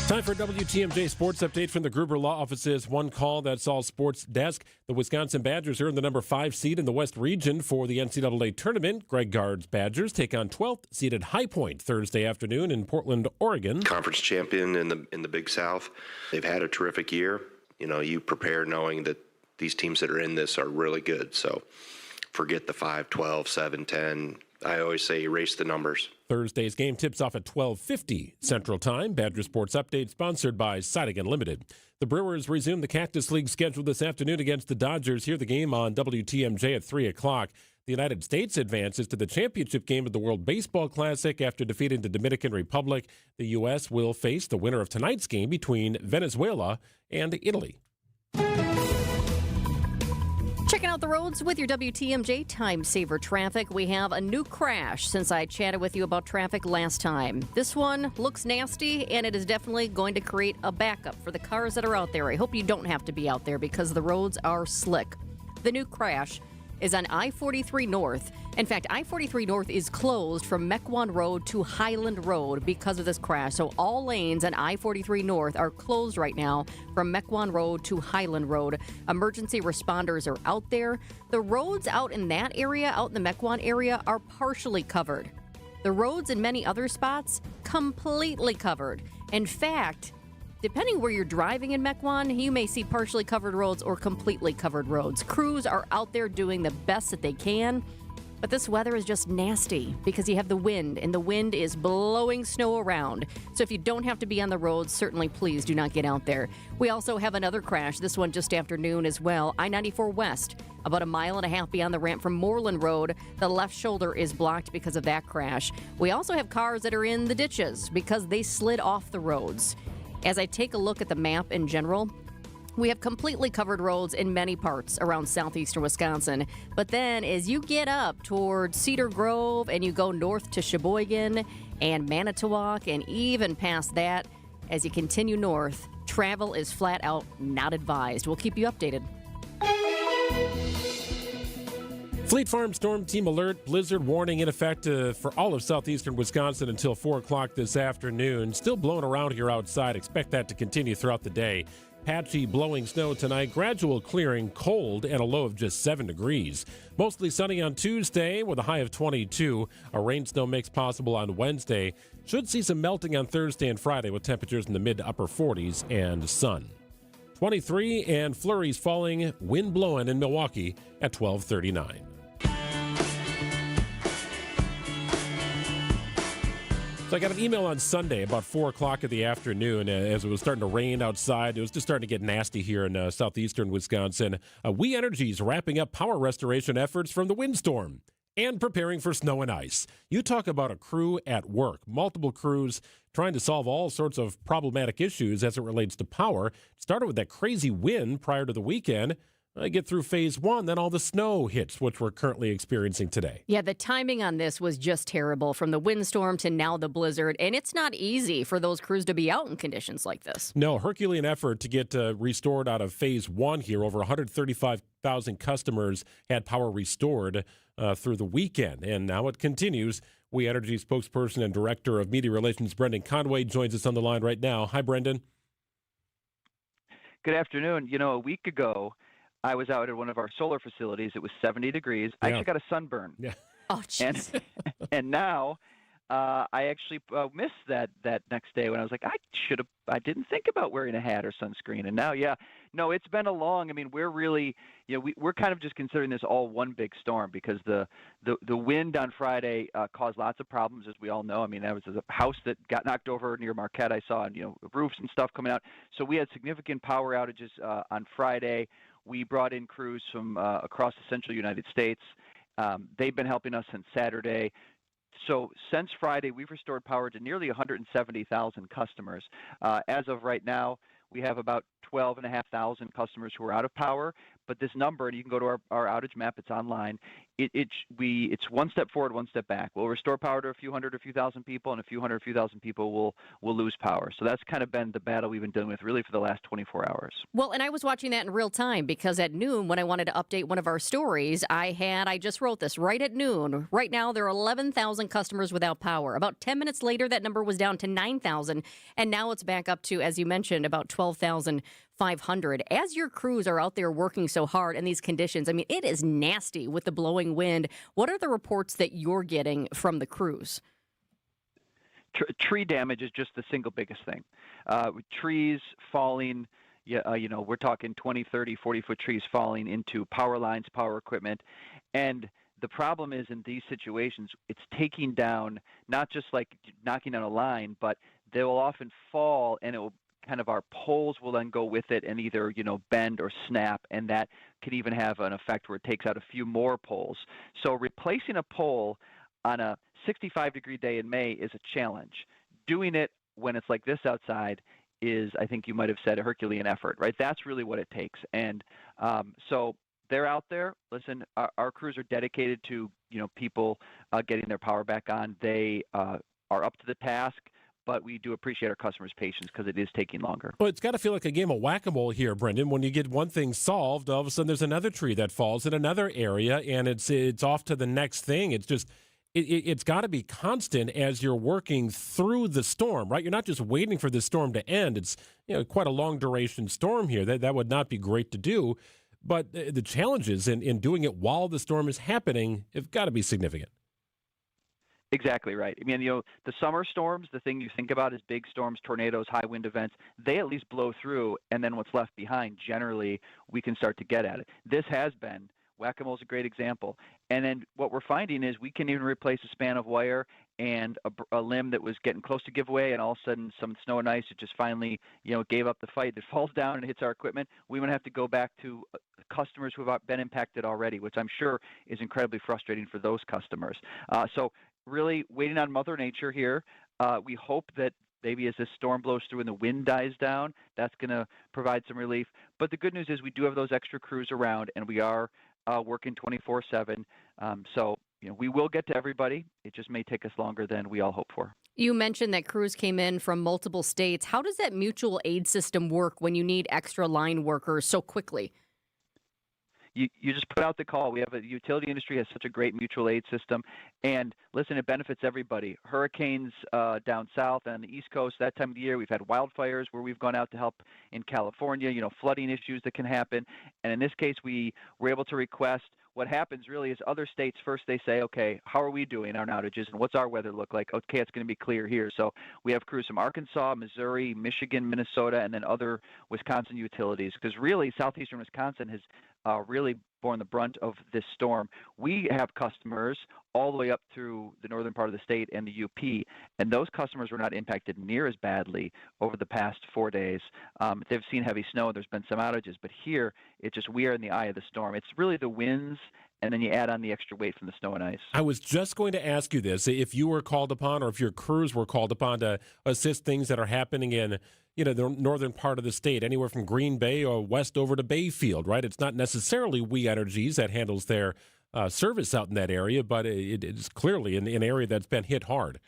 Time for a WTMJ Sports Update from the Gruber Law Office's One Call, That's All Sports Desk. The Wisconsin Badgers earned the number 5 seed in the West Region for the NCAA tournament. Greg Gard's Badgers take on 12th seeded High Point Thursday afternoon in Portland, Oregon. Conference champion in the Big South. They've had a terrific year. You know, you prepare knowing that these teams that are in this are really good. So forget the 5, 12, 7, 10. I always say erase the numbers. Thursday's game tips off at 12:50 Central Time. Badger Sports Update sponsored by Siding Unlimited. The Brewers resume the Cactus League schedule this afternoon against the Dodgers. Hear the game on WTMJ at 3 o'clock. The United States advances to the championship game of the World Baseball Classic after defeating the Dominican Republic. The U.S. will face the winner of tonight's game between Venezuela and Italy. Checking out the roads with your WTMJ Time Saver traffic. We have a new crash since I chatted with you about traffic last time. This one looks nasty, and it is definitely going to create a backup for the cars that are out there. I hope you don't have to be out there because the roads are slick. The new crash is on I-43 North. In fact, I-43 North is closed from Mequon Road to Highland Road because of this crash. So all lanes on I-43 North are closed right now from Mequon Road to Highland Road. Emergency responders are out there. The roads out in that area, out in the Mequon area, are partially covered. The roads in many other spots, completely covered. In fact, depending where you're driving in Mequon, you may see partially covered roads or completely covered roads. Crews are out there doing the best that they can, but this weather is just nasty because you have the wind, and the wind is blowing snow around. So if you don't have to be on the roads, certainly please do not get out there. We also have another crash, this one just after noon as well. I-94 West, about a mile and a half beyond the ramp from Moreland Road. The left shoulder is blocked because of that crash. We also have cars that are in the ditches because they slid off the roads. As I take a look at the map in general, we have completely covered roads in many parts around southeastern Wisconsin. But then as you get up towards Cedar Grove and you go north to Sheboygan and Manitowoc and even past that, as you continue north, travel is flat out not advised. We'll keep you updated. Fleet Farm Storm Team Alert, blizzard warning in effect for all of southeastern Wisconsin until 4 o'clock this afternoon. Still blowing around here outside. Expect that to continue throughout the day. Patchy blowing snow tonight, gradual clearing, cold, and a low of just 7 degrees. Mostly sunny on Tuesday with a high of 22. A rain-snow mix possible on Wednesday. Should see some melting on Thursday and Friday with temperatures in the mid to upper 40s and sun. 23 and flurries falling, wind blowing in Milwaukee at 12:39. So I got an email on Sunday about 4 o'clock in the afternoon as it was starting to rain outside. It was just starting to get nasty here in southeastern Wisconsin. We Energy's wrapping up power restoration efforts from the windstorm and preparing for snow and ice. You talk about a crew at work, multiple crews trying to solve all sorts of problematic issues as it relates to power. It started with that crazy wind prior to the weekend. I get through phase 1, then all the snow hits, which we're currently experiencing today. Yeah, the timing on this was just terrible, from the windstorm to now the blizzard, and it's not easy for those crews to be out in conditions like this. No, Herculean effort to get restored out of phase 1 here. Over 135,000 customers had power restored through the weekend, and now it continues. We Energy spokesperson and director of media relations, Brendan Conway, joins us on the line right now. Hi, Brendan. Good afternoon. You know, a week ago, I was out at one of our solar facilities. It was 70 degrees. I actually got a sunburn. Yeah. Oh, jeez. And now I actually missed that next day when I was like, I didn't think about wearing a hat or sunscreen. And now, no, it's been we're really, we're kind of just considering this all one big storm because the wind on Friday caused lots of problems, as we all know. I mean, that was a house that got knocked over near Marquette. I saw, roofs and stuff coming out. So we had significant power outages on Friday. We brought in crews from across the central United States. They've been helping us since Saturday. So since Friday, we've restored power to nearly 170,000 customers. As of right now, we have about 12,500 customers who are out of power. But this number, and you can go to our outage map, it's online. It's one step forward, one step back. We'll restore power to a few hundred or few thousand people, and a few hundred or few thousand people will lose power. So that's kind of been the battle we've been dealing with really for the last 24 hours. Well, and I was watching that in real time because at noon, when I wanted to update one of our stories, I just wrote this right at noon. Right now, there are 11,000 customers without power. About 10 minutes later, that number was down to 9,000, and now it's back up to, as you mentioned, about 12,500. As your crews are out there working so hard in these conditions, I mean, it is nasty with the blowing wind. What are the reports that you're getting from the crews? Tree damage is just the single biggest thing. Trees falling, we're talking 20, 30, 40-foot trees falling into power lines, power equipment. And the problem is in these situations, it's taking down, not just like knocking down a line, but they will often fall and it will kind of our poles will then go with it and either, bend or snap, and that could even have an effect where it takes out a few more poles. So replacing a pole on a 65-degree day in May is a challenge. Doing it when it's like this outside is, I think you might have said, a Herculean effort, right? That's really what it takes. And so they're out there. Listen, our crews are dedicated to, people getting their power back on. They are up to the task. But we do appreciate our customers' patience because it is taking longer. Well, it's got to feel like a game of whack-a-mole here, Brendan. When you get one thing solved, all of a sudden there's another tree that falls in another area, and it's off to the next thing. It's just it's got to be constant as you're working through the storm, right? You're not just waiting for the storm to end. It's quite a long-duration storm here. That would not be great to do. But the challenges in doing it while the storm is happening have got to be significant. Exactly right. I mean, the summer storms, the thing you think about is big storms, tornadoes, high wind events. They at least blow through, and then what's left behind, generally, we can start to get at it. This has been, whack-a-mole is a great example. And then what we're finding is we can even replace a span of wire and a limb that was getting close to give away, and all of a sudden some snow and ice, it just finally, gave up the fight. It falls down and hits our equipment. We would have to go back to customers who have been impacted already, which I'm sure is incredibly frustrating for those customers. So really waiting on Mother Nature here. We hope that maybe as this storm blows through and the wind dies down, that's going to provide some relief. But the good news is we do have those extra crews around, and we are working 24/7. So we will get to everybody. It just may take us longer than we all hope for. You mentioned that crews came in from multiple states. How does that mutual aid system work when you need extra line workers so quickly? you just put out the call. We have the utility industry has such a great mutual aid system, and listen, it benefits everybody. Hurricanes down south and on the East Coast that time of the year. We've had wildfires where we've gone out to help in California. Flooding issues that can happen, and in this case, we were able to request. What happens really is other states first they say, okay, how are we doing on outages and what's our weather look like? Okay, it's going to be clear here. So we have crews from Arkansas, Missouri, Michigan, Minnesota, and then other Wisconsin utilities because really southeastern Wisconsin has really borne the brunt of this storm. We have customers all the way up through the northern part of the state and the UP, and those customers were not impacted near as badly over the past 4 days. They've seen heavy snow. There's been some outages, but here it's just we are in the eye of the storm. It's really the winds, and then you add on the extra weight from the snow and ice. I was just going to ask you this. If you were called upon or if your crews were called upon to assist things that are happening in the northern part of the state, anywhere from Green Bay or west over to Bayfield, right? It's not necessarily We Energies that handles their service out in that area, but it's clearly an area that's been hit hard.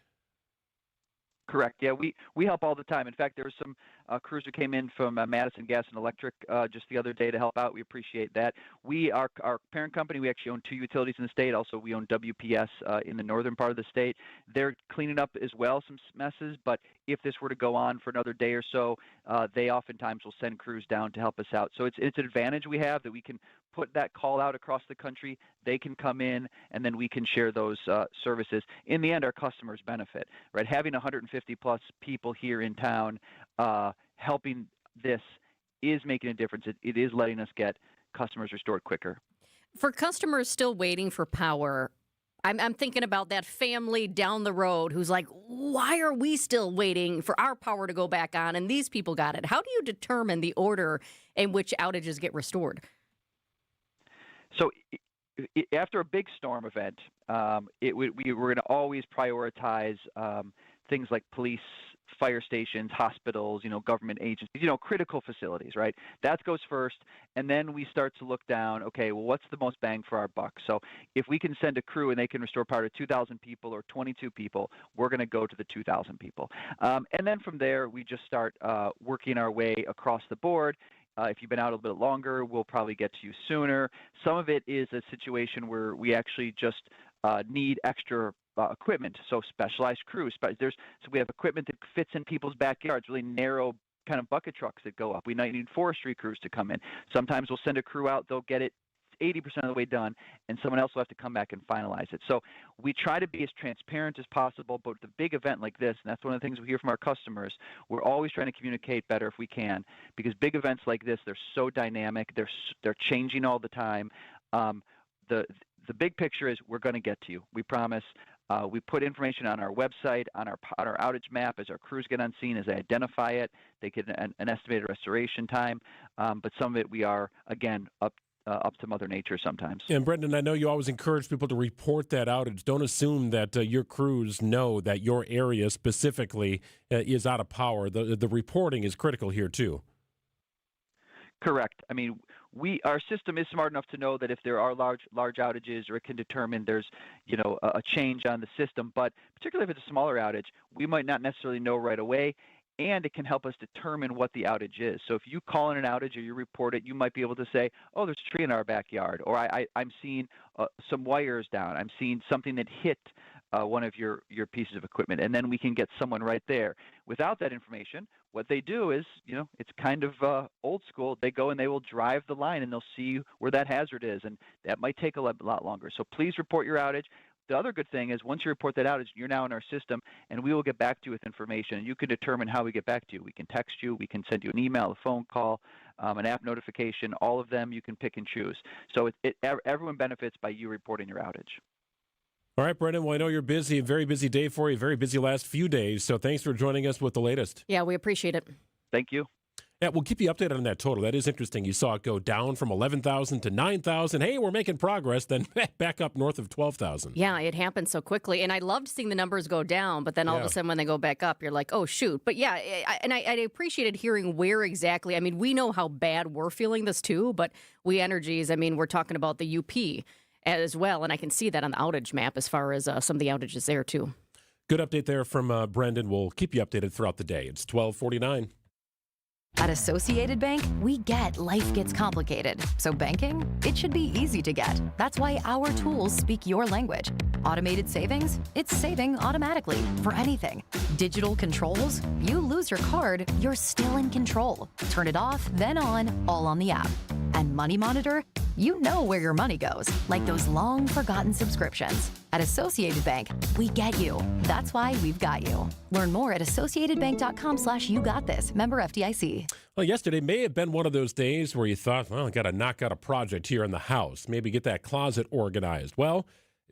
Correct. Yeah, we help all the time. In fact, there were some crews who came in from Madison Gas and Electric just the other day to help out. We appreciate that. Our parent company, we actually own 2 utilities in the state. Also, we own WPS in the northern part of the state. They're cleaning up as well some messes, but if this were to go on for another day or so, they oftentimes will send crews down to help us out. So it's an advantage we have that we can put that call out across the country. They can come in, and then we can share those services. In the end, our customers benefit, right? Having 150-plus people here in town helping this is making a difference. It is letting us get customers restored quicker. For customers still waiting for power, I'm thinking about that family down the road who's like, why are we still waiting for our power to go back on and these people got it? How do you determine the order in which outages get restored? So after a big storm event, we were going to always prioritize things like police, fire stations, hospitals, government agencies, critical facilities, right? That goes first, and then we start to look down, okay, well, what's the most bang for our buck? So if we can send a crew and they can restore power to 2,000 people or 22 people, we're going to go to the 2,000 people. And then from there, we just start working our way across the board. If you've been out a little bit longer, we'll probably get to you sooner. Some of it is a situation where we actually just need extra equipment, so specialized crews. So we have equipment that fits in people's backyards, really narrow kind of bucket trucks that go up. We might need forestry crews to come in. Sometimes we'll send a crew out, they'll get it 80% of the way done, and someone else will have to come back and finalize it. So we try to be as transparent as possible, but with a big event like this, and that's one of the things we hear from our customers, we're always trying to communicate better if we can, because big events like this, they're so dynamic, they're changing all the time. The big picture is we're going to get to you. We promise. We put information on our website, on our outage map as our crews get on scene, as they identify it. They get an estimated restoration time, but some of it we are, again, up to Mother Nature sometimes. And Brendan, I know you always encourage people to report that outage. Don't assume that your crews know that your area specifically is out of power. The reporting is critical here too. Correct. I mean, our system is smart enough to know that if there are large outages, or it can determine there's a change on the system. But particularly if it's a smaller outage, we might not necessarily know right away. And it can help us determine what the outage is. So if you call in an outage or you report it, you might be able to say, oh, there's a tree in our backyard, or I'm seeing some wires down. I'm seeing something that hit one of your pieces of equipment, and then we can get someone right there. Without that information, what they do is, it's kind of old school. They go and they will drive the line, and they'll see where that hazard is, and that might take a lot longer. So please report your outage. The other good thing is once you report that outage, you're now in our system, and we will get back to you with information. You can determine how we get back to you. We can text you. We can send you an email, a phone call, an app notification. All of them you can pick and choose. So everyone benefits by you reporting your outage. All right, Brendan, well, I know you're busy, a very busy day for you, very busy last few days. So thanks for joining us with the latest. Yeah, we appreciate it. Thank you. Yeah, we'll keep you updated on that total. That is interesting. You saw it go down from 11,000 to 9,000. Hey, we're making progress. Then back up north of 12,000. Yeah, it happened so quickly. And I loved seeing the numbers go down, but then all of a sudden when they go back up, you're like, oh, shoot. But yeah, I appreciated hearing where exactly. I mean, we know how bad we're feeling this too, but We Energies, I mean, we're talking about the UP as well. And I can see that on the outage map as far as some of the outages there too. Good update there from Brendan. We'll keep you updated throughout the day. It's 12:49. At Associated Bank, we get life gets complicated. So banking, it should be easy to get. That's why our tools speak your language. Automated savings, it's saving automatically for anything. Digital controls, you lose your card, you're still in control. Turn it off, then on, all on the app. And Money Monitor, you know where your money goes, like those long forgotten subscriptions. At Associated Bank, we get you. That's why we've got you. Learn more at associatedbank.com/YouGotThis. Member FDIC. Well, yesterday may have been one of those days where you thought, well, I got to knock out a project here in the house, maybe get that closet organized. Well,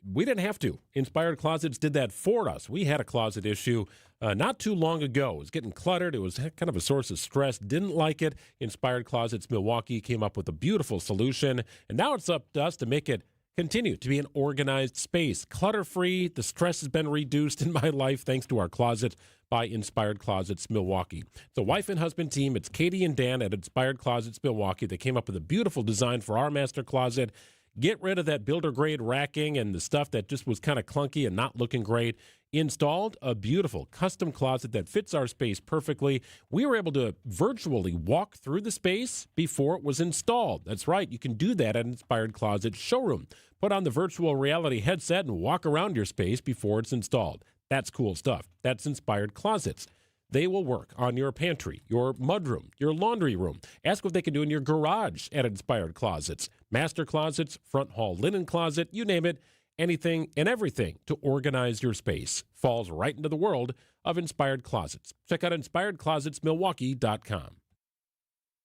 we didn't have to. Inspired Closets did that for us. We had a closet issue not too long ago. It was getting cluttered. It was kind of a source of stress. Didn't like it. Inspired Closets Milwaukee came up with a beautiful solution. And now it's up to us to make it continue to be an organized space. Clutter-free. The stress has been reduced in my life thanks to our closet by Inspired Closets Milwaukee. It's a wife and husband team. It's Katie and Dan at Inspired Closets Milwaukee. They came up with a beautiful design for our master closet. Get rid of that builder-grade racking and the stuff that just was kind of clunky and not looking great. Installed a beautiful custom closet that fits our space perfectly. We were able to virtually walk through the space before it was installed. That's right. You can do that at Inspired Closet Showroom. Put on the virtual reality headset and walk around your space before it's installed. That's cool stuff. That's Inspired Closets. They will work on your pantry, your mudroom, your laundry room. Ask what they can do in your garage at Inspired Closets. Master closets, front hall linen closet, you name it, anything and everything to organize your space. Falls right into the world of Inspired Closets. Check out inspiredclosetsmilwaukee.com.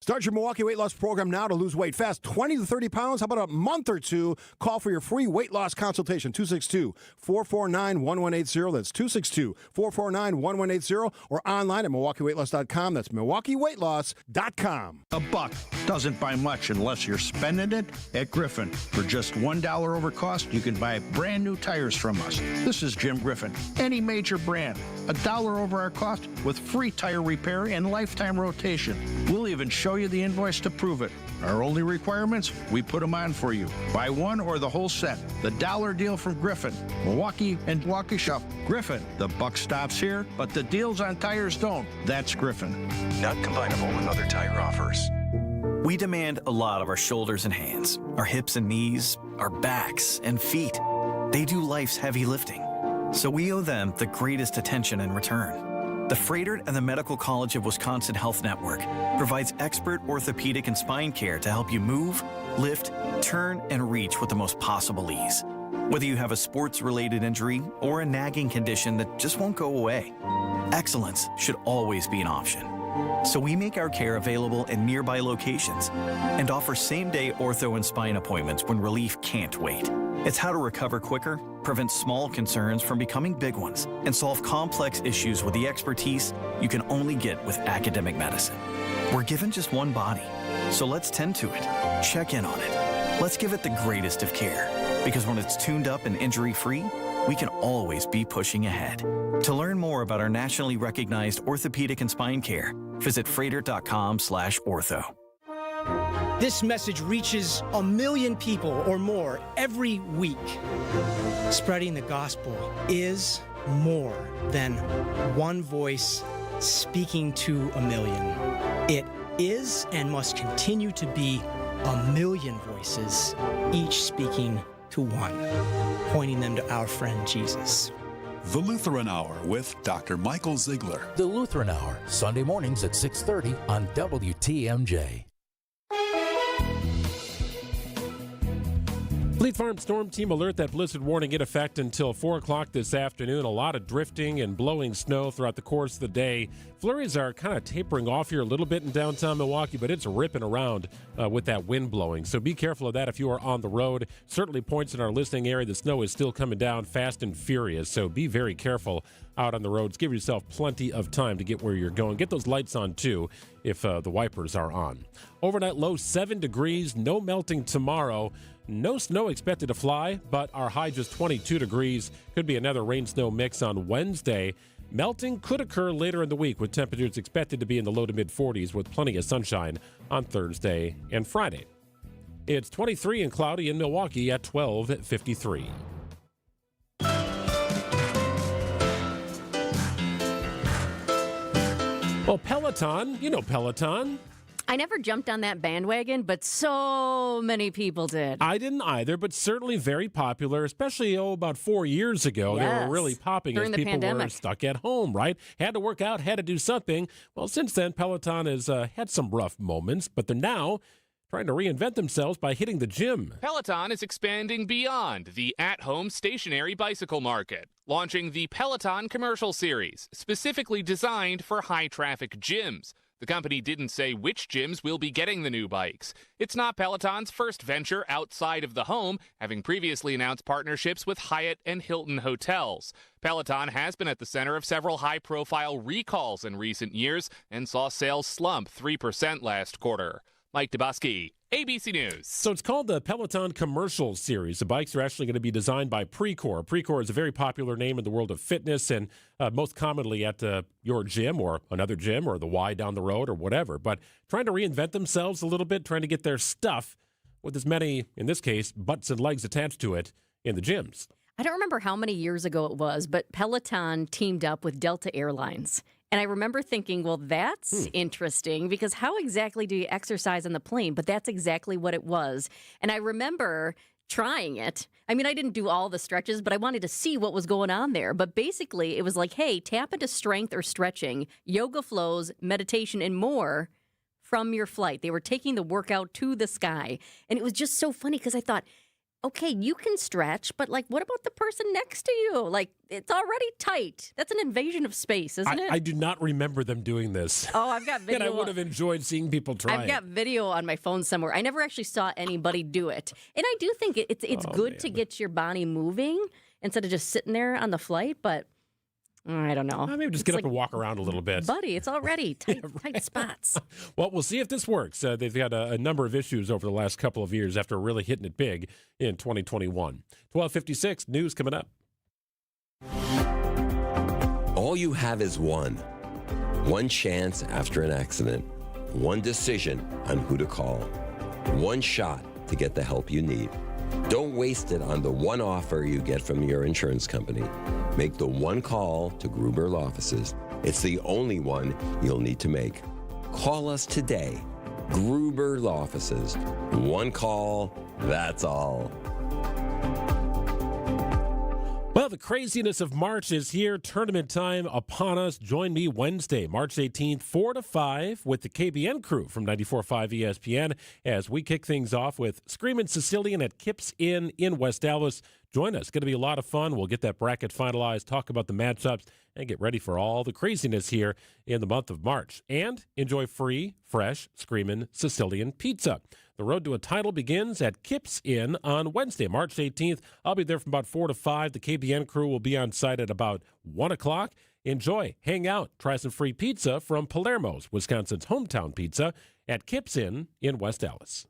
Start your Milwaukee weight loss program now to lose weight fast. 20 to 30 pounds. How about a month or two? Call for your free weight loss consultation. 262-449-1180. That's 262-449-1180. Or online at MilwaukeeWeightLoss.com. That's MilwaukeeWeightLoss.com. A buck doesn't buy much unless you're spending it at Griffin. For just $1 over cost, you can buy brand new tires from us. This is Jim Griffin. Any major brand. $1 over our cost with free tire repair and lifetime rotation. We'll even show you the invoice to prove it. Our only requirements, we put them on for you. Buy one or the whole set. The dollar deal from Griffin. Milwaukee and Milwaukee Shop. Griffin. The buck stops here, but the deals on tires don't. That's Griffin. Not combinable with other tire offers. We demand a lot of our shoulders and hands, our hips and knees, our backs and feet. They do life's heavy lifting, so we owe them the greatest attention in return. The Froedtert and the Medical College of Wisconsin Health Network provides expert orthopedic and spine care to help you move, lift, turn, and reach with the most possible ease. Whether you have a sports-related injury or a nagging condition that just won't go away, excellence should always be an option. So we make our care available in nearby locations and offer same-day ortho and spine appointments when relief can't wait. It's how to recover quicker, prevent small concerns from becoming big ones, and solve complex issues with the expertise you can only get with academic medicine. We're given just one body, so let's tend to it, check in on it. Let's give it the greatest of care, because when it's tuned up and injury-free, we can always be pushing ahead. To learn more about our nationally recognized orthopedic and spine care, visit Froedtert.com/ortho. This message reaches 1 million people or more every week. Spreading the gospel is more than one voice speaking to 1 million. It is and must continue to be 1 million voices, each speaking to one, pointing them to our friend Jesus. The Lutheran Hour with Dr. Michael Ziegler. The Lutheran Hour, Sunday mornings at 6:30 on WTMJ. Fleet Farm Storm Team alert that blizzard warning in effect until 4 o'clock this afternoon. A lot of drifting and blowing snow throughout the course of the day. Flurries are kind of tapering off here a little bit in downtown Milwaukee, but it's ripping around with that wind blowing. So be careful of that if you are on the road. Certainly points in our listening area, the snow is still coming down fast and furious. So be very careful out on the roads. Give yourself plenty of time to get where you're going. Get those lights on, too, if the wipers are on. Overnight low 7 degrees, no melting tomorrow. No snow expected to fly, but our high just 22 degrees. Could be another rain-snow mix on Wednesday. Melting could occur later in the week with temperatures expected to be in the low to mid-40s with plenty of sunshine on Thursday and Friday. It's 23 and cloudy in Milwaukee at 12:53. Well, Peloton, you know Peloton. I never jumped on that bandwagon, but so many people did. I didn't either, but certainly very popular, especially about 4 years ago. Yes. They were really popping During as the people pandemic. were stuck at home, right? Had to work out, had to do something. Well, since then, Peloton has had some rough moments, but they're now trying to reinvent themselves by hitting the gym. Peloton is expanding beyond the at-home stationary bicycle market, launching the Peloton Commercial Series, specifically designed for high-traffic gyms. The company didn't say which gyms will be getting the new bikes. It's not Peloton's first venture outside of the home, having previously announced partnerships with Hyatt and Hilton hotels. Peloton has been at the center of several high-profile recalls in recent years and saw sales slump 3% last quarter. Mike Dubosky, ABC News. So it's called the Peloton Commercial Series. The bikes are actually going to be designed by Precor. Precor is a very popular name in the world of fitness and most commonly at your gym or another gym or the Y down the road or whatever. But trying to reinvent themselves a little bit, trying to get their stuff with as many, in this case, butts and legs attached to it in the gyms. I don't remember how many years ago it was, but Peloton teamed up with Delta Airlines. And I remember thinking, well, that's interesting because how exactly do you exercise on the plane? But that's exactly what it was. And I remember trying it. I mean, I didn't do all the stretches, but I wanted to see what was going on there. But basically, it was like, hey, tap into strength or stretching, yoga flows, meditation, and more from your flight. They were taking the workout to the sky. And it was just so funny because I thought, okay, you can stretch, but like, what about the person next to you? Like, it's already tight. That's an invasion of space, isn't it? I do not remember them doing this. Oh, I've got video. And I would have enjoyed seeing people try I've got video on my phone somewhere. I never actually saw anybody do it. And I do think it's good to get your body moving instead of just sitting there on the flight, but I don't know. Maybe just get up and walk around a little bit. Buddy, it's already tight spots. Well, we'll see if this works. They've got a number of issues over the last couple of years after really hitting it big in 2021. 12:56, news coming up. All you have is one chance after an accident, one decision on who to call, one shot to get the help you need. Don't waste it on the one offer you get from your insurance company. Make the one call to Gruber Law Offices. It's the only one you'll need to make. Call us today. Gruber Law Offices. One call, that's all. Well, the craziness of March is here. Tournament time upon us. Join me Wednesday, March 18th, 4 to 5 with the KBN crew from 94.5 ESPN as we kick things off with Screamin' Sicilian at Kips Inn in West Dallas. Join us. It's going to be a lot of fun. We'll get that bracket finalized, talk about the matchups, and get ready for all the craziness here in the month of March. And enjoy free, fresh, Screamin' Sicilian pizza. The road to a title begins at Kips Inn on Wednesday, March 18th. I'll be there from about 4 to 5. The KBN crew will be on site at about 1 o'clock. Enjoy, hang out, try some free pizza from Palermo's, Wisconsin's hometown pizza, at Kips Inn in West Dallas.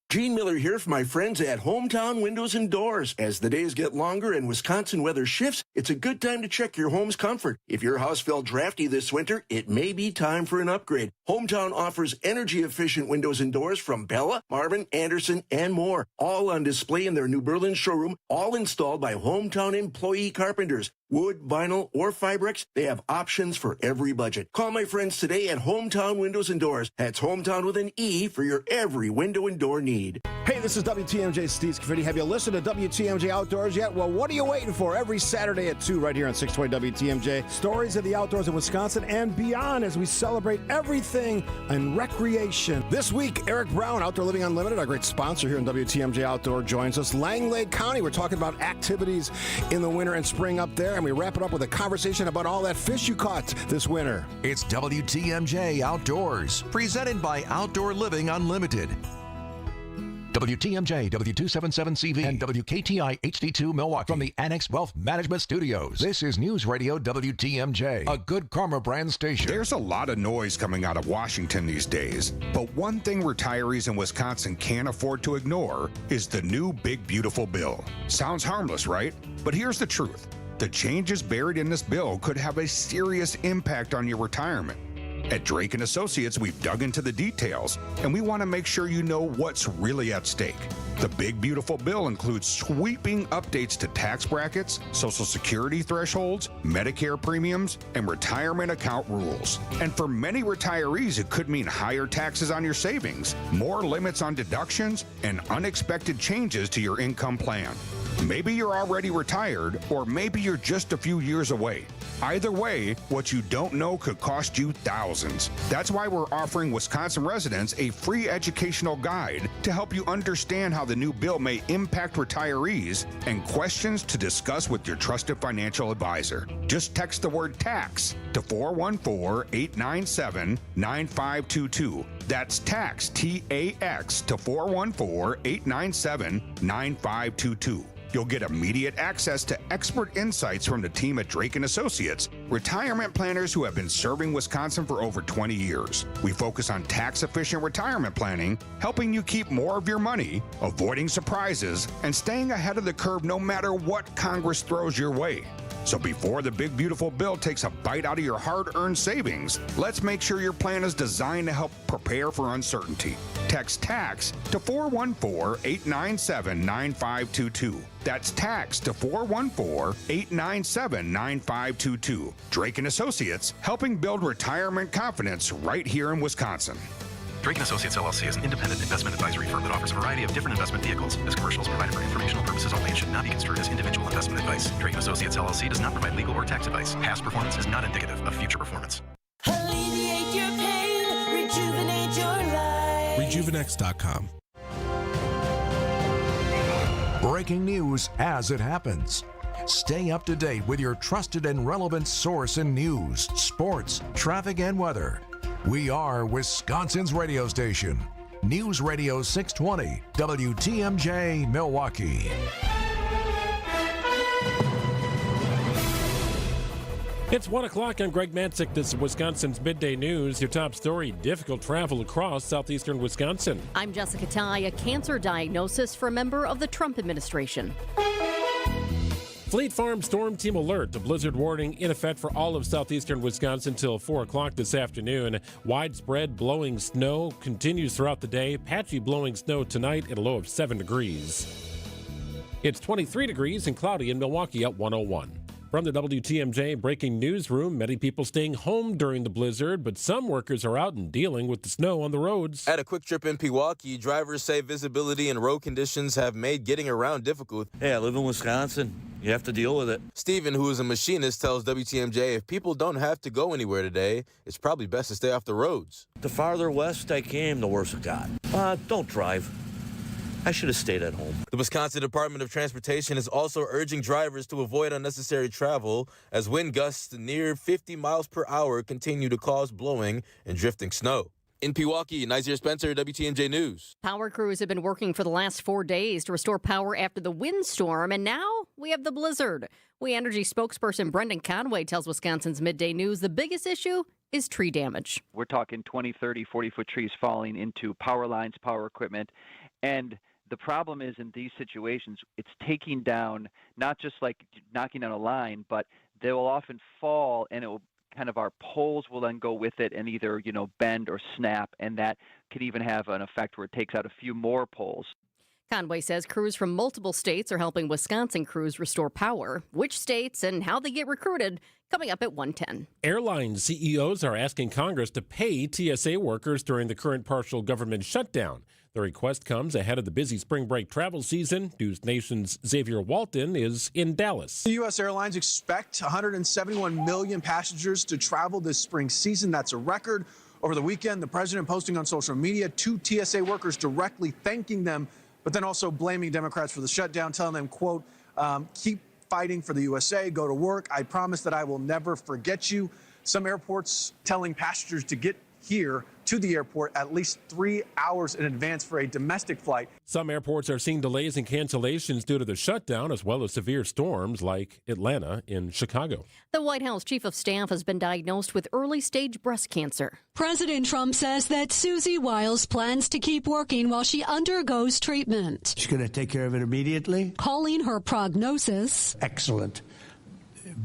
Gene Miller here for my friends at Hometown Windows and Doors. As the days get longer and Wisconsin weather shifts, it's a good time to check your home's comfort. If your house felt drafty this winter, it may be time for an upgrade. Hometown offers energy-efficient windows and doors from Bella, Marvin, Anderson, and more. All on display in their New Berlin showroom, all installed by Hometown employee carpenters. Wood, vinyl, or Fibrex, they have options for every budget. Call my friends today at Hometown Windows and Doors. That's Hometown with an E for your every window and door need. Hey, this is WTMJ Steve Scaffidi. Have you listened to WTMJ Outdoors yet? Well, what are you waiting for? Every Saturday at 2 right here on 620 WTMJ. Stories of the outdoors in Wisconsin and beyond as we celebrate everything in recreation. This week, Eric Brown, Outdoor Living Unlimited, our great sponsor here in WTMJ Outdoor, joins us. Lang Lake County, we're talking about activities in the winter and spring up there, and we wrap it up with a conversation about all that fish you caught this winter. It's WTMJ Outdoors, presented by Outdoor Living Unlimited. WTMJ, W277CV, and WKTI HD2 Milwaukee from the Annex Wealth Management Studios. This is News Radio WTMJ, a Good Karma brand station. There's a lot of noise coming out of Washington these days, but one thing retirees in Wisconsin can't afford to ignore is the new Big Beautiful Bill. Sounds harmless, right? But here's the truth. The changes buried in this bill could have a serious impact on your retirement. At Drake & Associates, we've dug into the details, and we want to make sure you know what's really at stake. The Big Beautiful Bill includes sweeping updates to tax brackets, Social Security thresholds, Medicare premiums, and retirement account rules. And for many retirees, it could mean higher taxes on your savings, more limits on deductions, and unexpected changes to your income plan. Maybe you're already retired, or maybe you're just a few years away. Either way, what you don't know could cost you thousands. That's why we're offering Wisconsin residents a free educational guide to help you understand how the new bill may impact retirees and questions to discuss with your trusted financial advisor. Just text the word tax to 414-897-9522. That's tax, T-A-X, to 414-897-9522. You'll get immediate access to expert insights from the team at Drake & Associates, retirement planners who have been serving Wisconsin for over 20 years. We focus on tax-efficient retirement planning, helping you keep more of your money, avoiding surprises, and staying ahead of the curve no matter what Congress throws your way. So before the Big Beautiful Bill takes a bite out of your hard-earned savings, let's make sure your plan is designed to help prepare for uncertainty. Text TAX to 414-897-9522. That's TAX to 414-897-9522. Drake & Associates, helping build retirement confidence right here in Wisconsin. Drake & Associates LLC is an independent investment advisory firm that offers a variety of different investment vehicles. This commercial is provided for informational purposes only and should not be construed as individual investment advice. Drake & Associates LLC does not provide legal or tax advice. Past performance is not indicative of future performance. Alleviate your pain, rejuvenate your life. Rejuvenex.com. Breaking news as it happens. Stay up to date with your trusted and relevant source in news, sports, traffic, and weather. We are Wisconsin's radio station. News Radio 620, WTMJ, Milwaukee. It's 1 o'clock. I'm Greg Matzik. This is Wisconsin's Midday News. Your top story, difficult travel across southeastern Wisconsin. I'm Jessica Ty. A cancer diagnosis for a member of the Trump administration. Fleet Farm Storm Team Alert. A blizzard warning in effect for all of southeastern Wisconsin till 4 o'clock this afternoon. Widespread blowing snow continues throughout the day. Patchy blowing snow tonight at a low of 7 degrees. It's 23 degrees and cloudy in Milwaukee at 101. From the WTMJ breaking newsroom, many people staying home during the blizzard, but some workers are out and dealing with the snow on the roads. At a quick trip in Pewaukee, drivers say visibility and road conditions have made getting around difficult. Hey, I live in Wisconsin. You have to deal with it. Stephen, who is a machinist, tells WTMJ if people don't have to go anywhere today, it's probably best to stay off the roads. The farther west I came, the worse it got. Don't drive. I should have stayed at home. The Wisconsin Department of Transportation is also urging drivers to avoid unnecessary travel as wind gusts near 50 miles per hour continue to cause blowing and drifting snow. In Pewaukee, Nazir Spencer, WTMJ News. Power crews have been working for the last 4 days to restore power after the windstorm, and now we have the blizzard. We Energy spokesperson Brendan Conway tells Wisconsin's Midday News the biggest issue is tree damage. We're talking 20, 30, 40-foot trees falling into power lines, power equipment, and the problem is in these situations, it's taking down, not just like knocking down a line, but they will often fall and it will kind of our poles will then go with it and either, bend or snap. And that could even have an effect where it takes out a few more poles. Conway says crews from multiple states are helping Wisconsin crews restore power. Which states and how they get recruited, coming up at 1:10. Airline CEOs are asking Congress to pay TSA workers during the current partial government shutdown. The request comes ahead of the busy spring break travel season. News Nation's Xavier Walton is in Dallas. The U.S. Airlines expect 171 million passengers to travel this spring season. That's a record. Over the weekend, the president posting on social media 2 TSA workers directly thanking them, but then also blaming Democrats for the shutdown, telling them, quote, keep fighting for the USA, go to work. I promise that I will never forget you. Some airports telling passengers to get here to the airport at least 3 hours in advance for a domestic flight. Some airports are seeing delays and cancellations due to the shutdown, as well as severe storms like Atlanta in Chicago. The White House chief of staff has been diagnosed with early-stage breast cancer. President Trump says that Susie Wiles plans to keep working while she undergoes treatment. She's going to take care of it immediately. Calling her prognosis excellent.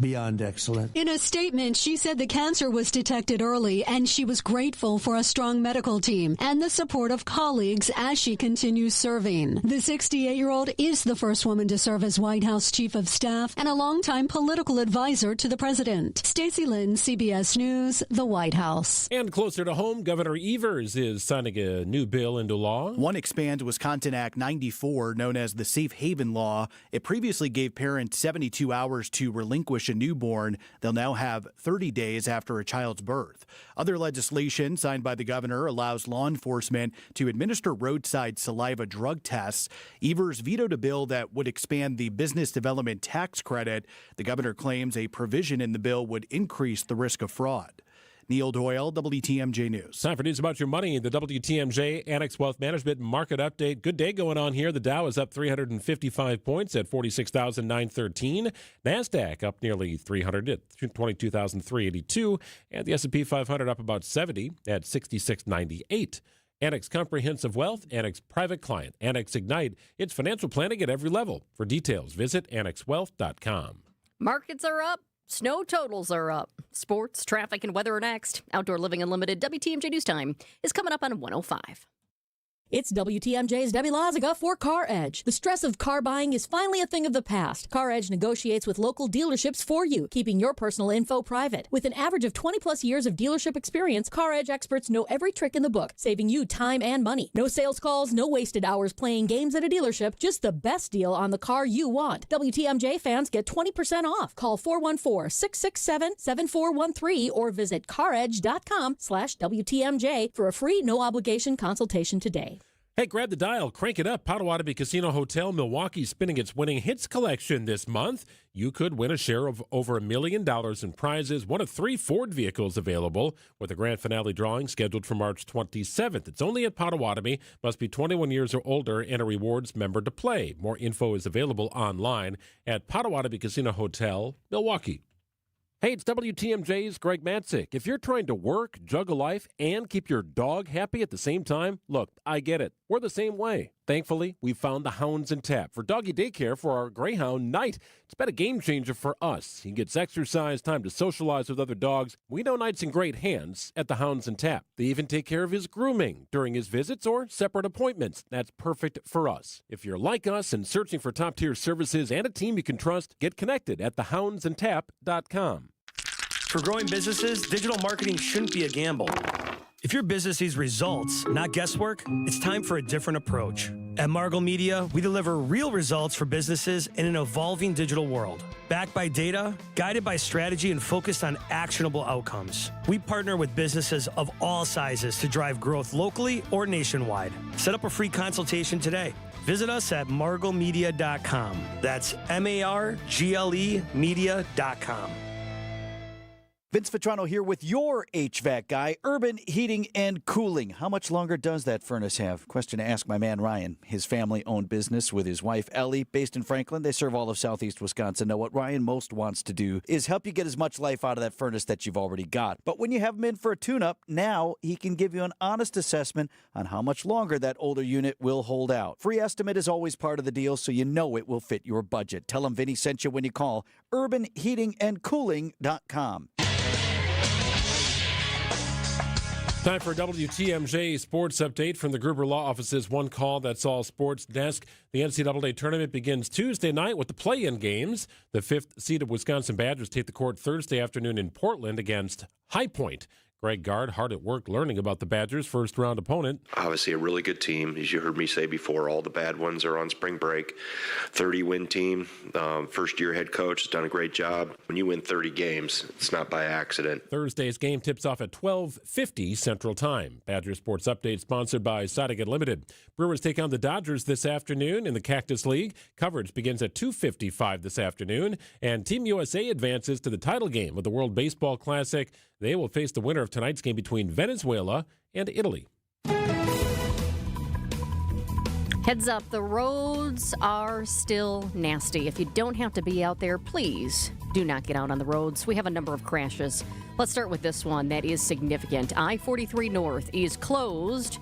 beyond excellent. In a statement, she said the cancer was detected early and she was grateful for a strong medical team and the support of colleagues as she continues serving. The 68-year-old is the first woman to serve as White House Chief of Staff and a longtime political advisor to the president. Stacey Lynn, CBS News, the White House. And closer to home, Governor Evers is signing a new bill into law. One expands Wisconsin Act 94, known as the Safe Haven Law. It previously gave parents 72 hours to relinquish a newborn. They'll now have 30 days after a child's birth. Other legislation signed by the governor allows law enforcement to administer roadside saliva drug tests. Evers vetoed a bill that would expand the business development tax credit. The governor claims a provision in the bill would increase the risk of fraud. Neil Doyle, WTMJ News. Time for news about your money. The WTMJ Annex Wealth Management Market Update. Good day going on here. The Dow is up 355 points at 46,913. NASDAQ up nearly 300 at 22,382. And the S&P 500 up about 70 at 6698. Annex Comprehensive Wealth, Annex Private Client, Annex Ignite. It's financial planning at every level. For details, visit annexwealth.com. Markets are up. Snow totals are up. Sports, traffic, and weather are next. Outdoor Living Unlimited WTMJ News Time is coming up on 105. It's WTMJ's Debbie Loziga for Car Edge. The stress of car buying is finally a thing of the past. Car Edge negotiates with local dealerships for you, keeping your personal info private. With an average of 20-plus years of dealership experience, Car Edge experts know every trick in the book, saving you time and money. No sales calls, no wasted hours playing games at a dealership, just the best deal on the car you want. WTMJ fans get 20% off. Call 414-667-7413 or visit caredge.com/WTMJ for a free, no-obligation consultation today. Hey, grab the dial, crank it up. Potawatomi Casino Hotel Milwaukee spinning its winning hits collection this month. You could win a share of over $1 million in prizes, one of 3 Ford vehicles available, with a grand finale drawing scheduled for March 27th. It's only at Potawatomi, must be 21 years or older, and a rewards member to play. More info is available online at Potawatomi Casino Hotel, Milwaukee. Hey, it's WTMJ's Greg Matzik. If you're trying to work, juggle life, and keep your dog happy at the same time, look, I get it. We're the same way. Thankfully, we found the Hounds and Tap for doggy daycare for our Greyhound Knight. It's been a game changer for us. He gets exercise, time to socialize with other dogs. We know Knight's in great hands at the Hounds and Tap. They even take care of his grooming during his visits or separate appointments. That's perfect for us. If you're like us and searching for top-tier services and a team you can trust, get connected at thehoundsandtap.com. For growing businesses, digital marketing shouldn't be a gamble. If your business needs results, not guesswork, it's time for a different approach. At Margle Media, we deliver real results for businesses in an evolving digital world. Backed by data, guided by strategy, and focused on actionable outcomes. We partner with businesses of all sizes to drive growth locally or nationwide. Set up a free consultation today. Visit us at marglemedia.com. That's MARGLE media.com. Vince Vitrano here with your HVAC guy, Urban Heating and Cooling. How much longer does that furnace have? Question to ask my man Ryan. His family-owned business with his wife Ellie, based in Franklin. They serve all of southeast Wisconsin. Now, what Ryan most wants to do is help you get as much life out of that furnace that you've already got. But when you have him in for a tune-up, now he can give you an honest assessment on how much longer that older unit will hold out. Free estimate is always part of the deal, so you know it will fit your budget. Tell him Vinny sent you when you call urbanheatingandcooling.com. Time for a WTMJ Sports Update from the Gruber Law Office's One Call, That's All Sports Desk. The NCAA tournament begins Tuesday night with the play-in games. The 5th seed of Wisconsin Badgers take the court Thursday afternoon in Portland against High Point. Greg Gard hard at work learning about the Badgers' first-round opponent. Obviously a really good team. As you heard me say before, all the bad ones are on spring break. 30-win team. First-year head coach has done a great job. When you win 30 games, it's not by accident. Thursday's game tips off at 12:50 Central Time. Badger Sports Update sponsored by Sodigan Limited. Brewers take on the Dodgers this afternoon in the Cactus League. Coverage begins at 2:55 this afternoon. And Team USA advances to the title game of the World Baseball Classic. They will face the winner of tonight's game between Venezuela and Italy. Heads up, the roads are still nasty. If you don't have to be out there, please do not get out on the roads. We have a number of crashes. Let's start with this one that is significant. I-43 North is closed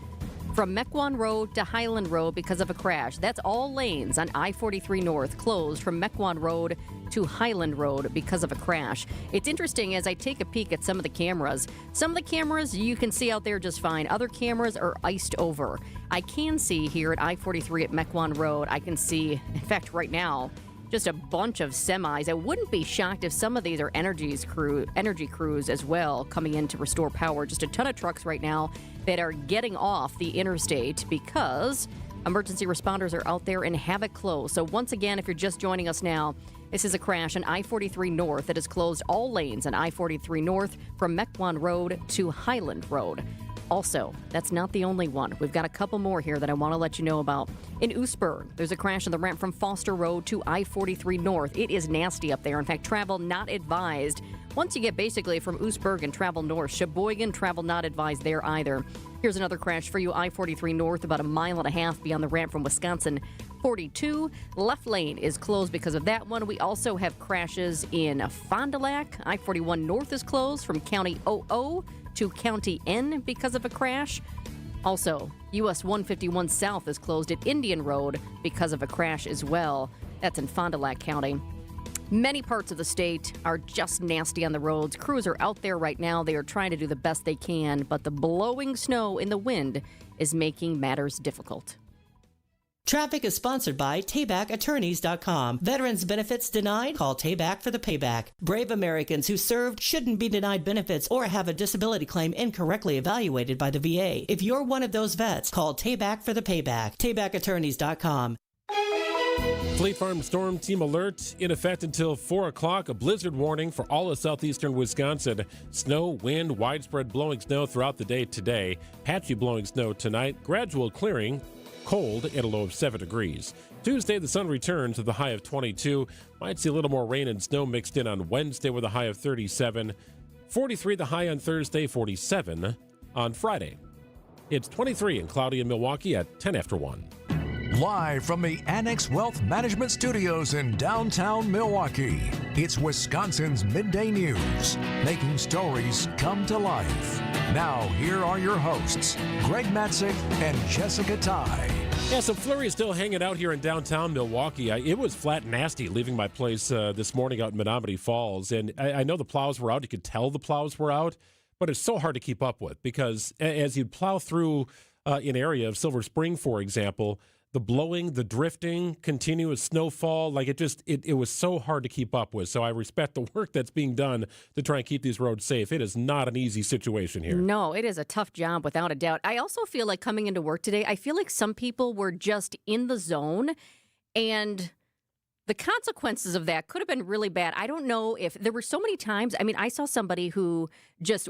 from Mequon Road to Highland Road because of a crash. That's all lanes on I-43 North closed from Mequon Road to Highland Road because of a crash. It's interesting as I take a peek at some of the cameras. Some of the cameras you can see out there just fine. Other cameras are iced over. I can see here at I-43 at Mequon Road, I can see, in fact, right now, just a bunch of semis. I wouldn't be shocked if some of these are energy crews as well coming in to restore power. Just a ton of trucks right now that are getting off the interstate because emergency responders are out there and have it closed. So once again, if you're just joining us now, this is a crash on I-43 North that has closed all lanes on I-43 North from Mequon Road to Highland Road. Also, that's not the only one. We've got a couple more here that I want to let you know about. In Oostburg, there's a crash on the ramp from Foster Road to I-43 North. It is nasty up there. In fact, travel not advised. Once you get basically from Oostburg and travel north, Sheboygan, travel not advised there either. Here's another crash for you, I-43 North, about a mile and a half beyond the ramp from Wisconsin 42. Left lane is closed because of that one. We also have crashes in Fond du Lac. I-41 North is closed from County 00 to County N because of a crash. Also, US 151 South is closed at Indian Road because of a crash as well. That's in Fond du Lac County. Many parts of the state are just nasty on the roads. Crews are out there right now. They are trying to do the best they can, but the blowing snow and the wind is making matters difficult. Traffic is sponsored by TaybackAttorneys.com. Veterans benefits denied? Call Tayback for the payback. Brave Americans who served shouldn't be denied benefits or have a disability claim incorrectly evaluated by the VA. If you're one of those vets, call Tayback for the payback. TaybackAttorneys.com. Fleet Farm Storm Team Alert in effect until 4 o'clock. A blizzard warning for all of southeastern Wisconsin. Snow, wind, widespread blowing snow throughout the day today. Patchy blowing snow tonight. Gradual clearing. Cold at a low of 7 degrees. Tuesday, the sun returns with a high of 22. Might see a little more rain and snow mixed in on Wednesday with a high of 37. 43 the high on Thursday, 47 on Friday. It's 23 and cloudy in Milwaukee at 10 after 1. Live from the Annex Wealth Management Studios in downtown Milwaukee, it's Wisconsin's Midday News, making stories come to life. Now, here are your hosts, Greg Matzik and Jessica Ty. Yeah, some flurries still hanging out here in downtown Milwaukee. It was flat nasty leaving my place this morning out in Menominee Falls. And I know the plows were out. You could tell the plows were out. But it's so hard to keep up with because as you plow through an area of Silver Spring, for example, the blowing, the drifting, continuous snowfall, like it was so hard to keep up with. So I respect the work that's being done to try and keep these roads safe. It is not an easy situation here. No, it is a tough job without a doubt. I also feel like coming into work today, I feel like some people were just in the zone and the consequences of that could have been really bad. I don't know if there were so many times. I mean, I saw somebody who just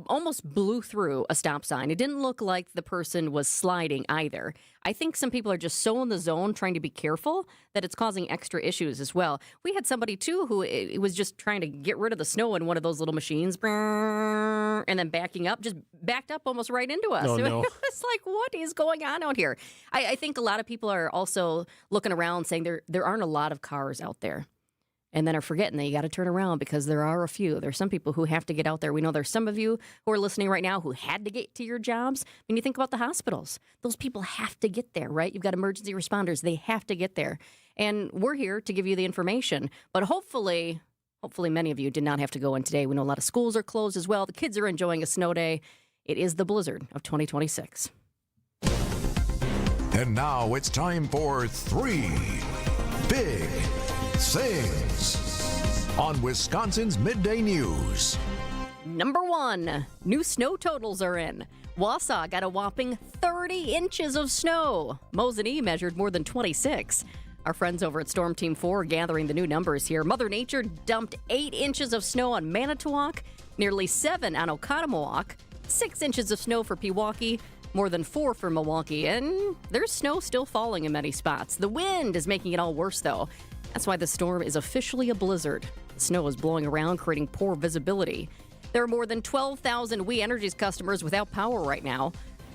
almost blew through a stop sign. It didn't look like the person was sliding either. I think some people are just so in the zone trying to be careful that it's causing extra issues as well. We had somebody, too, who it was just trying to get rid of the snow in one of those little machines and then backing up, just backed up almost right into us. Oh, no. It's like, what is going on out here? I think a lot of people are also looking around saying there aren't a lot of cars out there. And then are forgetting that you got to turn around because there are a few. There's some people who have to get out there. We know there's some of you who are listening right now who had to get to your jobs. When you think about the hospitals, those people have to get there, right? You've got emergency responders. They have to get there. And we're here to give you the information. But hopefully many of you did not have to go in today. We know a lot of schools are closed as well. The kids are enjoying a snow day. It is the blizzard of 2026. And now it's time for 3 Big Things on Wisconsin's Midday News. Number 1, new snow totals are in. Wausau got a whopping 30 inches of snow. Mosinee measured more than 26. Our friends over at Storm Team 4 are gathering the new numbers here. Mother Nature dumped 8 inches of snow on Manitowoc, nearly 7 on Oconomowoc, 6 inches of snow for Pewaukee, more than 4 for Milwaukee, and there's snow still falling in many spots. The wind is making it all worse, though. That's why the storm is officially a blizzard. The snow is blowing around, creating poor visibility. There are more than 12,000 We Energies customers without power right now.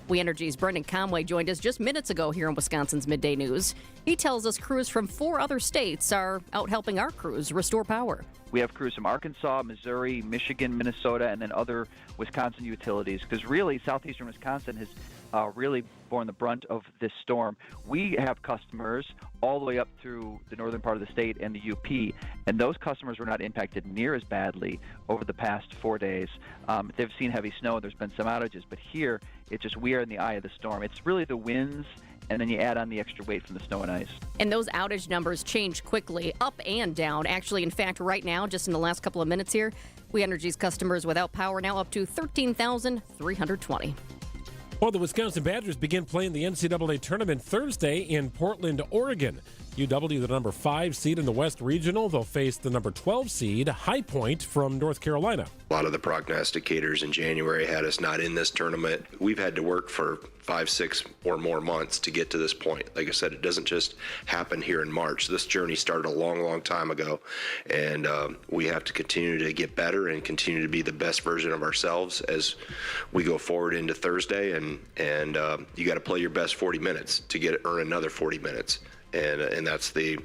We Energies' Brendan Conway joined us just minutes ago here in Wisconsin's Midday News. He tells us crews from 4 other states are out helping our crews restore power. We have crews from Arkansas, Missouri, Michigan, Minnesota, and then other Wisconsin utilities, because really southeastern Wisconsin has really borne the brunt of this storm. We have customers all the way up through the northern part of the state and the UP, and those customers were not impacted near as badly over the past 4 days. They've seen heavy snow. There's been some outages, but here it's just we are in the eye of the storm. It's really the winds, and then you add on the extra weight from the snow and ice. And those outage numbers change quickly, up and down. Actually, in fact, right now, just in the last couple of minutes here, We Energies customers without power now up to 13,320. Well, the Wisconsin Badgers begin playing the NCAA tournament Thursday in Portland, Oregon. UW, the number 5 seed in the West Regional, they'll face the number 12 seed, High Point from North Carolina. A lot of the prognosticators in January had us not in this tournament. We've had to work for 5, 6 or more months to get to this point. Like I said, it doesn't just happen here in March. This journey started a long, long time ago, and we have to continue to get better and continue to be the best version of ourselves as we go forward into Thursday. And you got to play your best 40 minutes to earn another 40 minutes. And that's the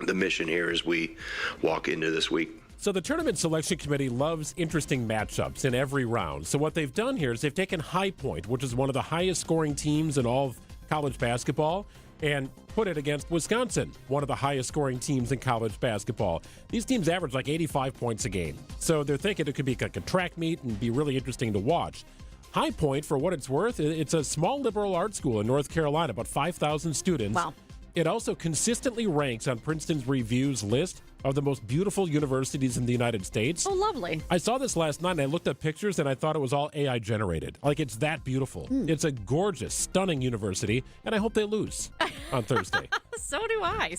mission here as we walk into this week. So the Tournament Selection Committee loves interesting matchups in every round. So what they've done here is they've taken High Point, which is one of the highest scoring teams in all of college basketball, and put it against Wisconsin, one of the highest scoring teams in college basketball. These teams average like 85 points a game. So they're thinking it could be like a track meet and be really interesting to watch. High Point, for what it's worth, it's a small liberal arts school in North Carolina, about 5,000 students. Wow. It also consistently ranks on Princeton's Review's list of the most beautiful universities in the United States. Oh, lovely. I saw this last night, and I looked up pictures, and I thought it was all AI generated. Like, it's that beautiful. It's a gorgeous, stunning university, and I hope they lose on Thursday. So do I.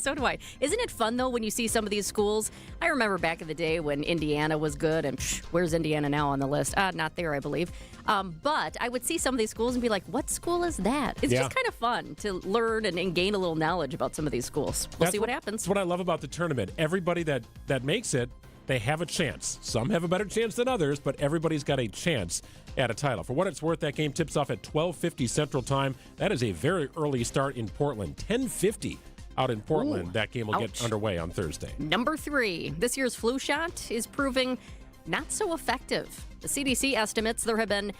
Isn't it fun, though, when you see some of these schools? I remember back in the day when Indiana was good, and where's Indiana now on the list? Not there, I believe. But I would see some of these schools and be like, what school is that? It's just kind of fun to learn and gain a little knowledge about some of these schools. We'll see what happens. That's what I love about the tournament. Everybody that makes it, they have a chance. Some have a better chance than others, but everybody's got a chance at a title. For what it's worth, that game tips off at 12:50 Central Time. That is a very early start in Portland. 10:50 out in Portland. That game will get underway on Thursday. Number 3, this year's flu shot is proving not so effective. The CDC estimates there have been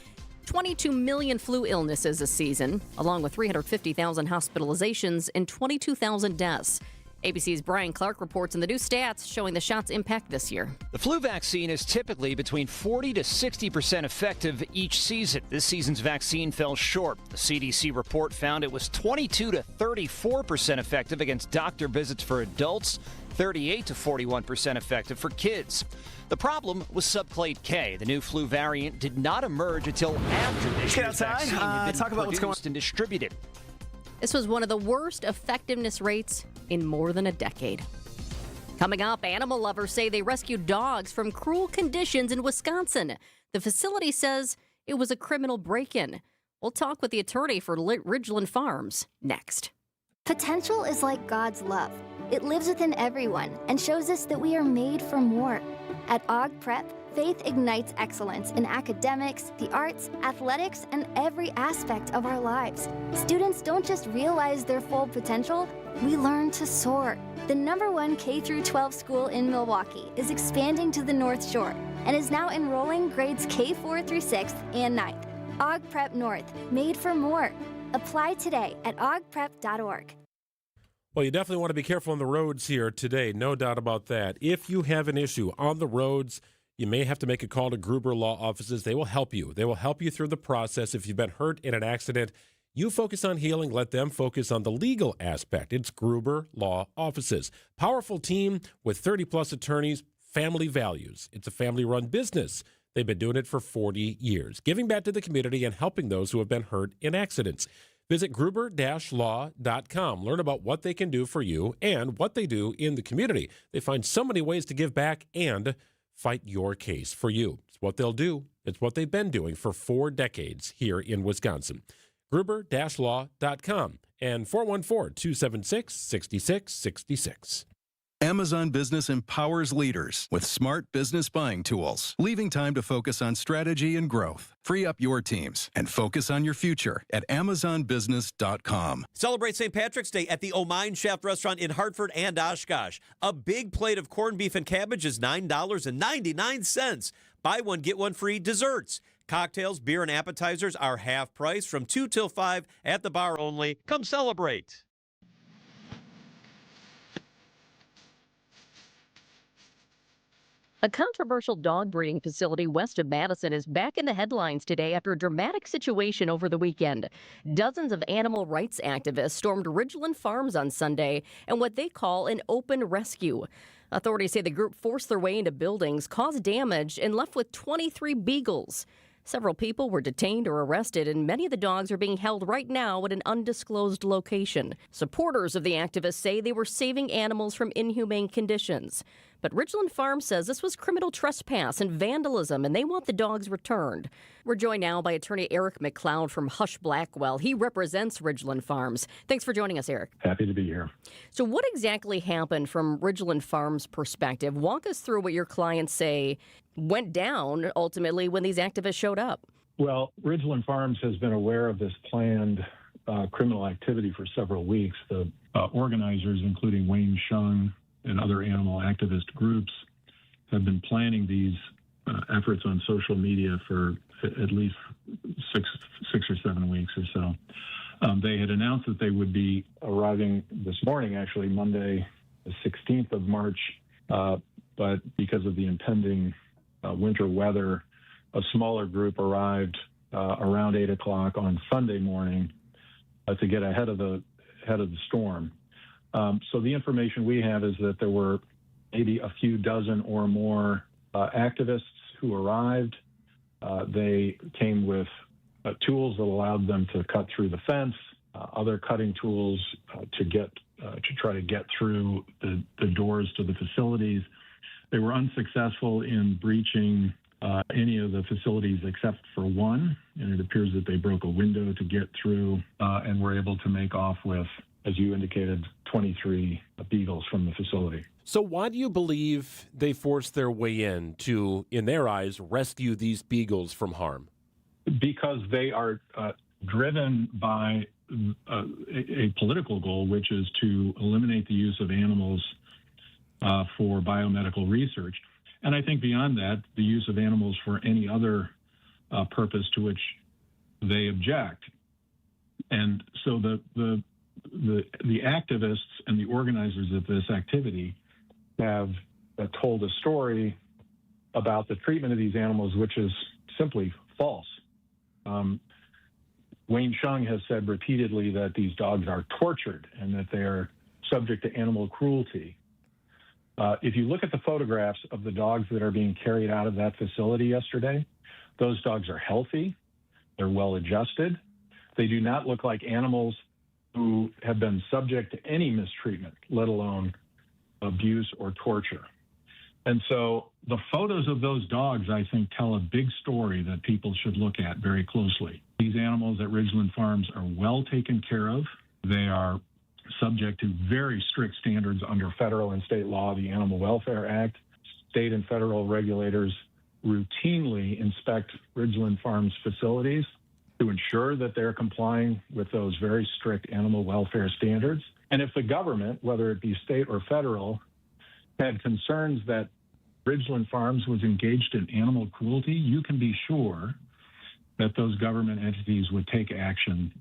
22 million flu illnesses this season, along with 350,000 hospitalizations and 22,000 deaths. ABC's Brian Clark reports on the new stats showing the shot's impact this year. The flu vaccine is typically between 40 to 60% effective each season. This season's vaccine fell short. The CDC report found it was 22 to 34% effective against doctor visits for adults, 38 to 41% effective for kids. The problem was subclade K. The new flu variant did not emerge until after this year's vaccine had been produced and distributed. This was one of the worst effectiveness rates in more than a decade. Coming up, animal lovers say they rescued dogs from cruel conditions in Wisconsin. The facility says it was a criminal break-in. We'll talk with the attorney for Ridgeland Farms next. Potential is like God's love. It lives within everyone and shows us that we are made for more. At Aug Prep, faith ignites excellence in academics, the arts, athletics, and every aspect of our lives. Students don't just realize their full potential, we learn to soar. The #1 K-12 school in Milwaukee is expanding to the North Shore and is now enrolling grades K4 through 6th and 9th. Aug Prep North, made for more. Apply today at augprep.org. Well, you definitely want to be careful on the roads here today, no doubt about that. If you have an issue on the roads, you may have to make a call to Gruber Law Offices. They will help you. They will help you through the process. If you've been hurt in an accident, you focus on healing. Let them focus on the legal aspect. It's Gruber Law Offices. Powerful team with 30-plus attorneys, family values. It's a family-run business. They've been doing it for 40 years, giving back to the community and helping those who have been hurt in accidents. Visit gruber-law.com. Learn about what they can do for you and what they do in the community. They find so many ways to give back and fight your case for you. It's what they'll do. It's what they've been doing for 4 decades here in Wisconsin. Gruber-law.com and 414-276-6666. Amazon Business empowers leaders with smart business buying tools, leaving time to focus on strategy and growth. Free up your teams and focus on your future at AmazonBusiness.com. Celebrate St. Patrick's Day at the O Mine Shaft Restaurant in Hartford and Oshkosh. A big plate of corned beef and cabbage is $9.99. Buy one, get one free desserts. Cocktails, beer, and appetizers are half price from 2 till 5 at the bar only. Come celebrate. A controversial dog breeding facility west of Madison is back in the headlines today after a dramatic situation over the weekend. Dozens of animal rights activists stormed Ridgeland Farms on Sunday in what they call an open rescue. Authorities say the group forced their way into buildings, caused damage, and left with 23 beagles. Several people were detained or arrested, and many of the dogs are being held right now at an undisclosed location. Supporters of the activists say they were saving animals from inhumane conditions. But Ridgeland Farm says this was criminal trespass and vandalism, and they want the dogs returned. We're joined now by attorney Eric McLeod from Hush Blackwell. He represents Ridgeland Farms. Thanks for joining us, Eric. Happy to be here. So what exactly happened from Ridgeland Farms' perspective? Walk us through what your clients say went down ultimately when these activists showed up. Well, Ridgeland Farms has been aware of this planned criminal activity for several weeks. The organizers, including Wayne Shung and other animal activist groups, have been planning these efforts on social media for at least six or 7 weeks or so. They had announced that they would be arriving this morning, actually Monday, the 16th of March, but because of the impending winter weather, a smaller group arrived around 8 o'clock on Sunday morning to get ahead of the storm. So the information we have is that there were maybe a few dozen or more activists who arrived. They came with tools that allowed them to cut through the fence, other cutting tools to try to get through the doors to the facilities. They were unsuccessful in breaching any of the facilities except for one, and it appears that they broke a window to get through and were able to make off with, as you indicated, 23 beagles from the facility. So why do you believe they forced their way in to, in their eyes, rescue these beagles from harm? Because they are driven by a political goal, which is to eliminate the use of animals for biomedical research. And I think beyond that, the use of animals for any other purpose to which they object. And so the activists and the organizers of this activity have told a story about the treatment of these animals, which is simply false. Wayne Shung has said repeatedly that these dogs are tortured and that they are subject to animal cruelty. If you look at the photographs of the dogs that are being carried out of that facility yesterday, those dogs are healthy, they're well adjusted, they do not look like animals who have been subject to any mistreatment, let alone abuse or torture. And so the photos of those dogs, I think, tell a big story that people should look at very closely. These animals at Ridgeland Farms are well taken care of. They are subject to very strict standards under federal and state law, the Animal Welfare Act. State and federal regulators routinely inspect Ridgeland Farms facilities to ensure that they're complying with those very strict animal welfare standards. And if the government, whether it be state or federal, had concerns that Ridgeland Farms was engaged in animal cruelty, you can be sure that those government entities would take action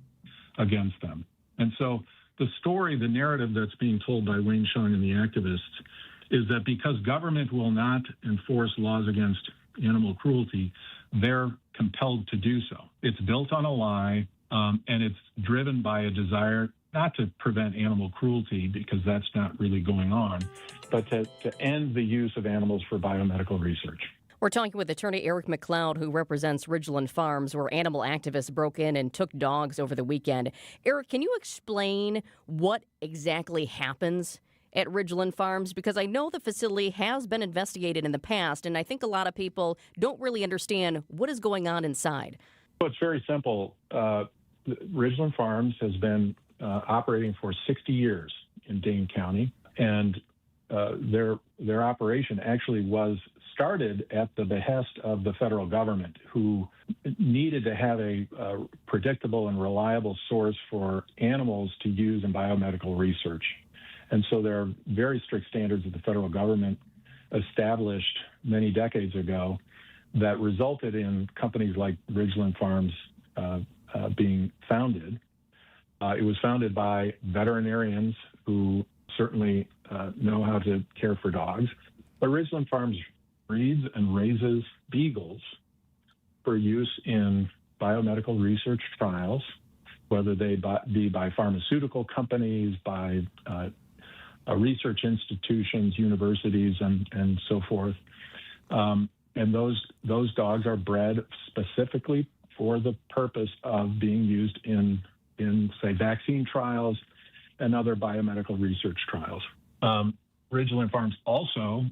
against them. And so the story, the narrative that's being told by Wayne Shung and the activists is that because government will not enforce laws against animal cruelty, they're compelled to do so. It's built on a lie, and it's driven by a desire not to prevent animal cruelty, because that's not really going on, but to end the use of animals for biomedical research. We're talking with attorney Eric McLeod, who represents Ridgeland Farms, where animal activists broke in and took dogs over the weekend. Eric, can you explain what exactly happens at Ridgeland Farms? Because I know the facility has been investigated in the past, and I think a lot of people don't really understand what is going on inside. Well, it's very simple. Ridgeland Farms has been operating for 60 years in Dane County, and their operation actually was started at the behest of the federal government, who needed to have a predictable and reliable source for animals to use in biomedical research. And so there are very strict standards that the federal government established many decades ago that resulted in companies like Ridgeland Farms being founded. It was founded by veterinarians who certainly know how to care for dogs. But Ridgeland Farms breeds and raises Beagles for use in biomedical research trials, whether they be by pharmaceutical companies, by research institutions, universities, and so forth. And those dogs are bred specifically for the purpose of being used in say, vaccine trials and other biomedical research trials. Ridgeland Farms also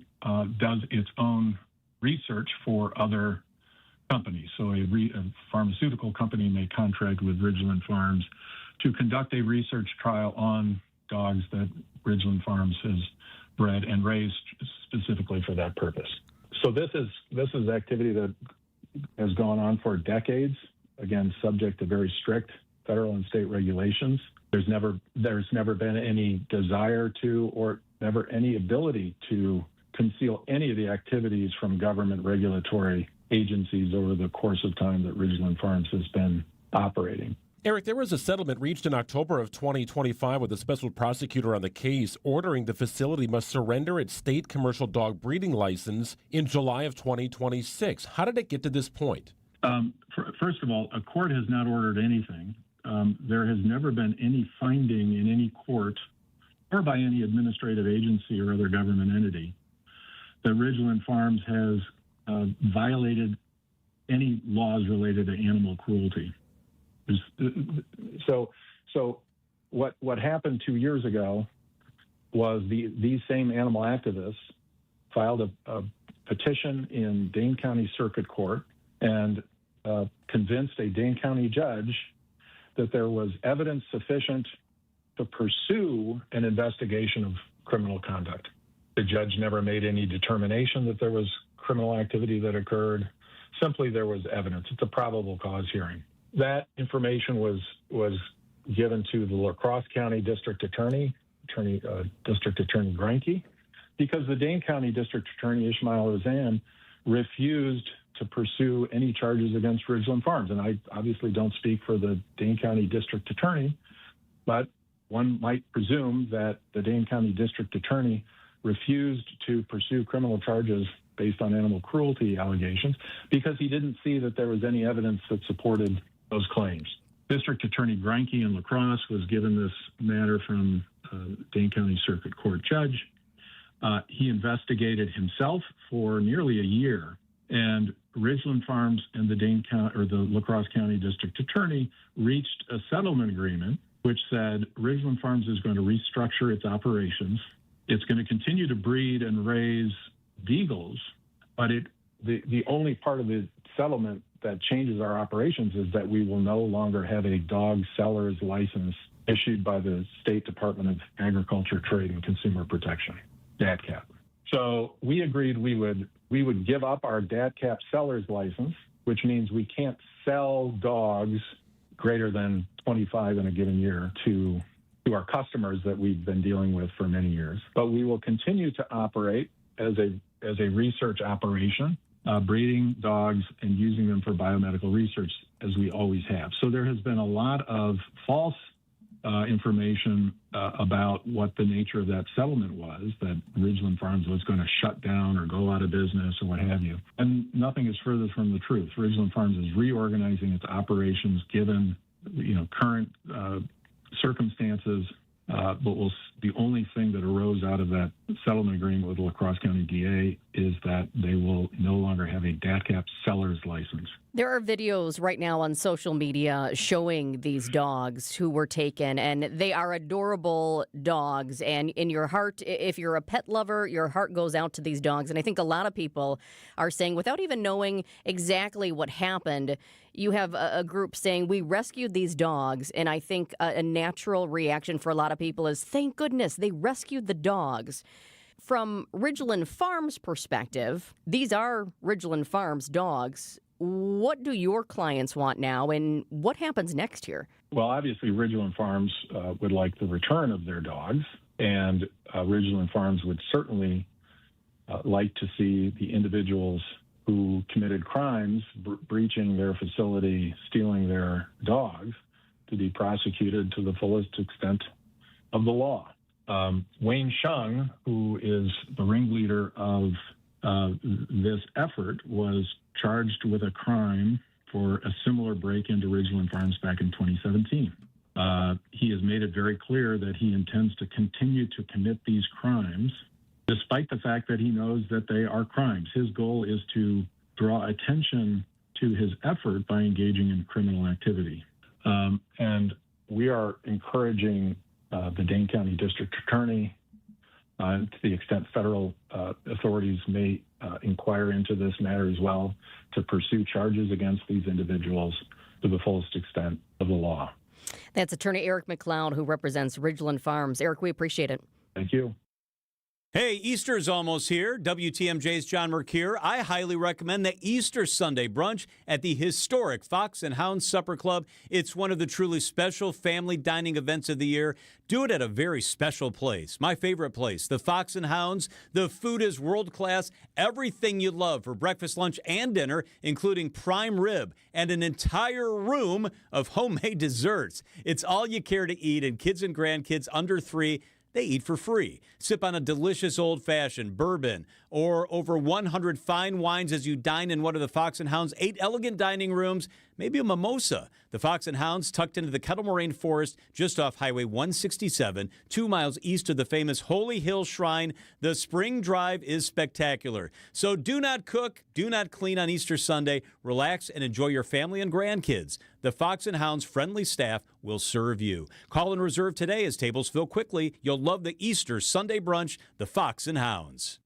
does its own research for other companies. So a pharmaceutical company may contract with Ridgeland Farms to conduct a research trial on dogs that Ridgeland Farms has bred and raised specifically for that purpose. So this is activity that has gone on for decades, again, subject to very strict federal and state regulations. There's never been any desire to or never any ability to conceal any of the activities from government regulatory agencies over the course of time that Ridgeland Farms has been operating. Eric, there was a settlement reached in October of 2025 with a special prosecutor on the case ordering the facility must surrender its state commercial dog breeding license in July of 2026. How did it get to this point? First of all, a court has not ordered anything. There has never been any finding in any court or by any administrative agency or other government entity that Ridgeland Farms has violated any laws related to animal cruelty. So what happened 2 years ago was these same animal activists filed a petition in Dane County Circuit Court and convinced a Dane County judge that there was evidence sufficient to pursue an investigation of criminal conduct. The judge never made any determination that there was criminal activity that occurred. Simply there was evidence. It's a probable cause hearing. That information was given to the La Crosse County District Attorney Greinke, because the Dane County District Attorney, Ishmael Razan, refused to pursue any charges against Ridgeland Farms. And I obviously don't speak for the Dane County District Attorney, but one might presume that the Dane County District Attorney refused to pursue criminal charges based on animal cruelty allegations because he didn't see that there was any evidence that supported those claims. District Attorney Greinke in La Crosse was given this matter from Dane County Circuit Court judge. He investigated himself for nearly a year, and Ridgeland Farms and the La Crosse County District Attorney reached a settlement agreement which said Ridgeland Farms is going to restructure its operations. It's going to continue to breed and raise Beagles, but the only part of the settlement that changes our operations is that we will no longer have a dog seller's license issued by the State Department of Agriculture, Trade, and Consumer Protection, DATCAP. So we agreed we would give up our DATCAP seller's license, which means we can't sell dogs greater than 25 in a given year to our customers that we've been dealing with for many years. But we will continue to operate as a research operation, breeding dogs and using them for biomedical research as we always have. So there has been a lot of false information about what the nature of that settlement was, that Ridgeland Farms was going to shut down or go out of business or what have you. And nothing is further from the truth. Ridgeland Farms is reorganizing its operations given current circumstances, but the only thing that arose out of that settlement agreement with the La Crosse County DA is that they will no longer have a DATCAP seller's license. There are videos right now on social media showing these dogs who were taken, and they are adorable dogs. And in your heart, if you're a pet lover, your heart goes out to these dogs. And I think a lot of people are saying, without even knowing exactly what happened, you have a group saying, we rescued these dogs. And I think a natural reaction for a lot of people is, thank goodness they rescued the dogs. from Ridgeland Farms' perspective, these are Ridgeland Farms dogs. What do your clients want now, and what happens next here? Well, obviously, Ridgeland Farms would like the return of their dogs, and Ridgeland Farms would certainly like to see the individuals who committed crimes, breaching their facility, stealing their dogs, to be prosecuted to the fullest extent of the law. Wayne Shung, who is the ringleader of this effort, was charged with a crime for a similar break into Ridgeland Farms back in 2017. He has made it very clear that he intends to continue to commit these crimes, despite the fact that he knows that they are crimes. His goal is to draw attention to his effort by engaging in criminal activity. And we are encouraging the Dane County District Attorney, to the extent federal authorities may inquire into this matter as well, to pursue charges against these individuals to the fullest extent of the law. That's Attorney Eric McLeod, who represents Ridgeland Farms. Eric, we appreciate it. Thank you. Hey, Easter's almost here. WTMJ's John Mercure. I highly recommend the Easter Sunday brunch at the historic Fox and Hound Supper Club. It's one of the truly special family dining events of the year. Do it at a very special place. My favorite place, the Fox and Hounds. The food is world class. Everything you love for breakfast, lunch, and dinner, including prime rib and an entire room of homemade desserts. It's all you care to eat, and kids and grandkids under 3, they eat for free. Sip on a delicious old-fashioned bourbon or over 100 fine wines as you dine in one of the Fox and Hounds' 8 elegant dining rooms, maybe a mimosa. The Fox and Hounds, tucked into the Kettle Moraine Forest just off Highway 167, 2 miles east of the famous Holy Hill Shrine. The spring drive is spectacular. So do not cook, do not clean on Easter Sunday. Relax and enjoy your family and grandkids. The Fox and Hounds friendly staff will serve you. Call and reserve today as tables fill quickly. You'll love the Easter Sunday brunch, the Fox and Hounds.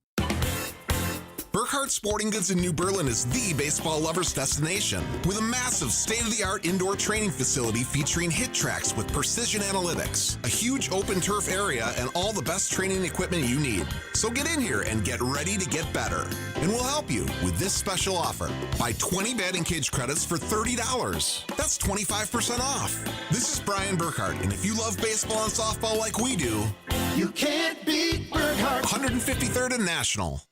Burkhardt Sporting Goods in New Berlin is the baseball lover's destination, with a massive state-of-the-art indoor training facility featuring hit tracks with precision analytics, a huge open turf area, and all the best training equipment you need. So get in here and get ready to get better. And we'll help you with this special offer. Buy 20 batting cage credits for $30. That's 25% off. This is Brian Burkhardt, and if you love baseball and softball like we do, you can't beat Burkhardt. 153rd and National.